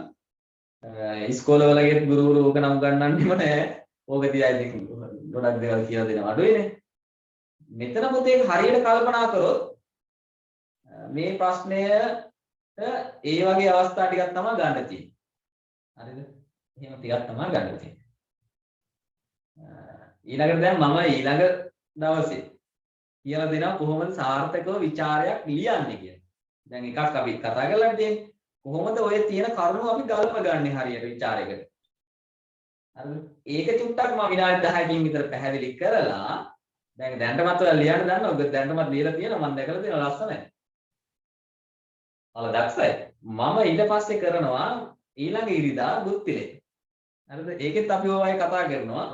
ඉස්කෝලේ වල ගුරුවරු ඕක නම් ගන්නන්නෙම නැහැ. ඕක තියා ඉතින් ගොඩක් දේවල් කියලා දෙනවා අඩුයිනේ. මෙතන පුතේ හරියට කල්පනා කරොත් මේ ප්‍රශ්නය ඒ වගේ අවස්ථා ටිකක් තමයි ගන්න තියෙන්නේ. හරිද? එහෙම ටිකක් තමයි ගන්න තියෙන්නේ. ඊළඟට දැන් මම ඊළඟ දවසේ කියලා දෙනවා කොහොමද සාර්ථකව ਵਿਚාරයක් ලියන්නේ කියලා. දැන් එකක් අපි කතා කරලා තියෙන්නේ කොහොමද ඔය තියෙන කරුණු අපි ගල්ප ගන්න හරියට ਵਿਚාරයකට. ඒක චුට්ටක් මම විනාඩි 10කින් විතර පැහැදිලි කරලා දැන් දැනටමත් ඔයාලා ලියන්න දන්නවා. ඔබ දැනටමත් ලියලා තියෙනවා. මම දැකලා තියෙනවා ලස්සනයි. ඔයාලා දක්ෂයි. මම ඊට පස්සේ කරනවා ඊළඟ ඉරිදා බුත්තිලේ. හරිද? ඒකෙත් අපි ඔය කතා කරනවා.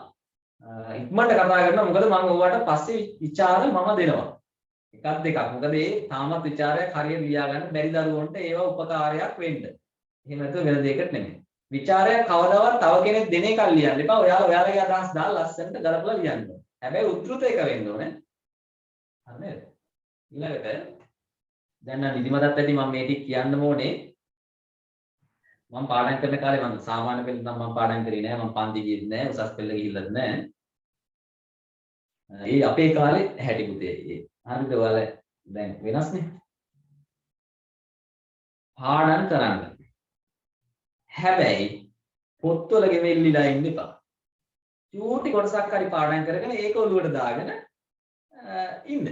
ඉක්මනට කතා කරනවා. මොකද මම ඔයාලට පස්සේ විචාර මම දෙනවා. එකක් දෙකක්. මොකද ඒ තාමත් විචාරයක් හරියට ලියා ගන්න බැරි දරුවන්ට ඒවා උපකාරයක් වෙන්න. එහෙම නැත්නම් වෙන දෙයකට නෙමෙයි. විචාරයක් කවදාවත් තව කෙනෙක් දෙන එකක් ලියන්න එපා. ඔයාලගේ අදහස් දාලා ලස්සනට ගලපලා ලියන්න. හැබැයි උද්දෘත එක වෙන්න ඕනේ. හරි නේද? ඊළඟට දැන් නම් නිදිමතත් ඇති මම මේ ටික කියන්න ඕනේ. මම පාඩම් කරන කාලේ මම සාමාන්‍ය පෙළ නම් මම පාඩම් කරේ නෑ. මම පන්ති ගියෙත් නෑ. උසස් පෙළ ගිහිල්ලත් නෑ. ඒ අපේ කාලේ හැටි පුතේ. හරිද? ඔයාලා දැන් වෙනස්නේ. පාඩම් කරන්න. හැබැයි පොත්වල ගෙවෙල්ලිලා ඉන්න එපා. චූටි කොටසක් හරි පාඩම් කරගෙන ඒක ඔළුවට දාගෙන ඉන්න.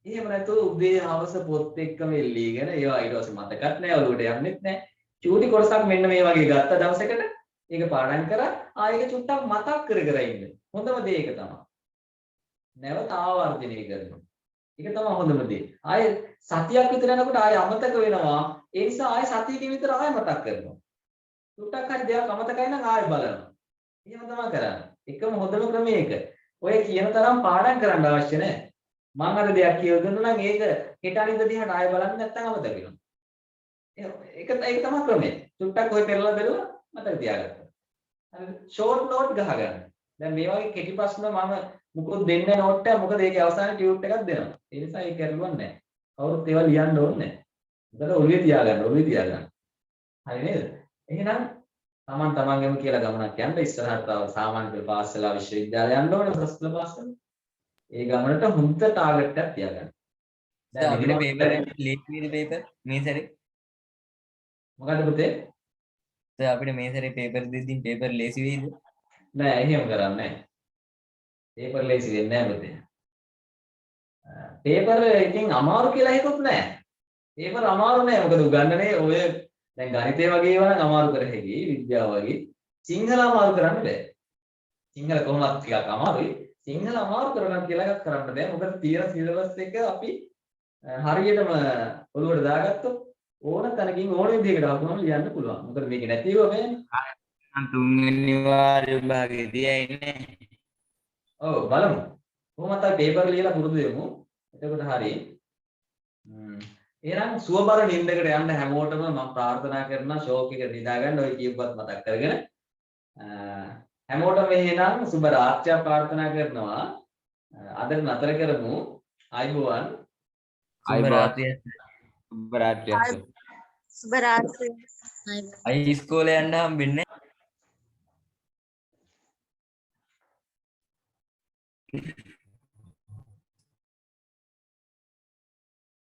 එහෙම නැතුව උදේ හවස පොත් එක්කම එල්ලීගෙන ඒවා ඊට පස්සේ මතකත් නැහැ ඔළුවට යන්නෙත් නැහැ. චූටි කොටසක් මෙන්න මේ වගේ ගත්ත දවසකට ඒක පාඩම් කරා ආයෙක චුට්ටක් මතක් කර කර ඉන්න. හොඳම දේ ඒක තමයි. නැවත ආවර්ජනය කරනවා. ඒක තමයි හොඳම දේ. ආයෙ සතියක් විතර යනකොට ආයෙ අමතක වෙනවා. ඒ නිසා ආයෙ සතියකින් විතර ආයෙ මතක් කරනවා. චුට්ටක් හරි දෙයක් අමතකයි නම් ආයෙ බලනවා. එහෙම තමයි කරන්නේ. එකම හොඳම ක්‍රමය ඒක. ඔය කියන තරම් පාඩම් කරන්න අවශ්‍ය නැහැ. මම අර දෙයක් කියලා දුන්නා නම් ඒක හෙට අනිද්ද දිහාට ආයෙ බලන්නේ නැත්නම් අමතක වෙනවා. ඒක තමයි ක්‍රමය. චුට්ටක් ඔය පෙරලා බැලුවා මතක තියාගත්තා. හරිද? ෂෝට් නෝට් ගහගන්න. දැන් මේ වගේ කෙටි ප්‍රශ්න මම මුකුත් දෙන්නේ නෝට් එක. මොකද ඒකේ අවසානයේ ටියුට් එකක් දෙනවා. ඒ නිසා ඒක කරුවක් නැහැ. කවුරුත් ඒවා ලියන්න ඕනේ නැහැ. මොකද ඔළුවේ තියාගන්න. හරි නේද? එහෙනම් තමන්ගේම කියලා ගමනක් යන්න ඉස්සරහට තව සාමාන්‍ය පෙළ පාස් වෙලා විශ්වවිද්‍යාලය යන්න ඕනේ උසස් පෙළ පාස් කරලා. ඒ ගමනට හොඳ ටාගට් එකක් තියාගන්න. දැන් අපිට පේපර් ලේසිවිද පේපර් මේ සැරේ? මොකද පුතේ? දැන් අපිට මේ සැරේ පේපර් දෙද්දී පේපර් ලේසි වෙයිද? නෑ එහෙම කරන්නේ නෑ. පේපර් ලේසි වෙන්නේ නෑ පුතේ. පේපර් එකකින් අමාරු කියලා හිතුත් නෑ. පේපර් අමාරු නෑ. මොකද උගන්නනේ ඔය දැන් ගණිතය වගේ ඒවා නම් අමාරු කර හැකියි විද්‍යාව වගේ. සිංහල අමාරු කරන්න බෑ. සිංහල කොහොමද ටිකක් අමාරුයි. සිංහල අමාරු කරගන්න කියලා එකක් කරන්න බෑ. මොකද තියෙන සිලබස් එක අපි හරියටම ඔළුවට දාගත්තොත් ඕන තැනකින් ඕන විදිහකට අහුවම ලියන්න පුළුවන්. මොකද මේක නැතිව බෑනේ. තුන්වෙනි වාරය විභාගයේදී ඇයිනේ. ඔව් බලමු. කොහොමද අපි පේපර් ලියලා පුරුදු වෙමු. එතකොට හරි. එහෙනම් සුවබර නිින්දකට යන්න හැමෝටම මම ප්‍රාර්ථනා කරනවා ෂෝක් එක නිදා ගන්න ඔය කියපුවත් මතක් කරගෙන හැමෝටම එහෙනම් සුබ රාත්‍රියක් ප්‍රාර්ථනා කරනවා. අද නතර කරමු. ආයුබෝවන්. සුබ රාත්‍රිය. සුබ රාත්‍රිය. අයි ඉස්කෝලේ යන්න හම්බෙන්නේ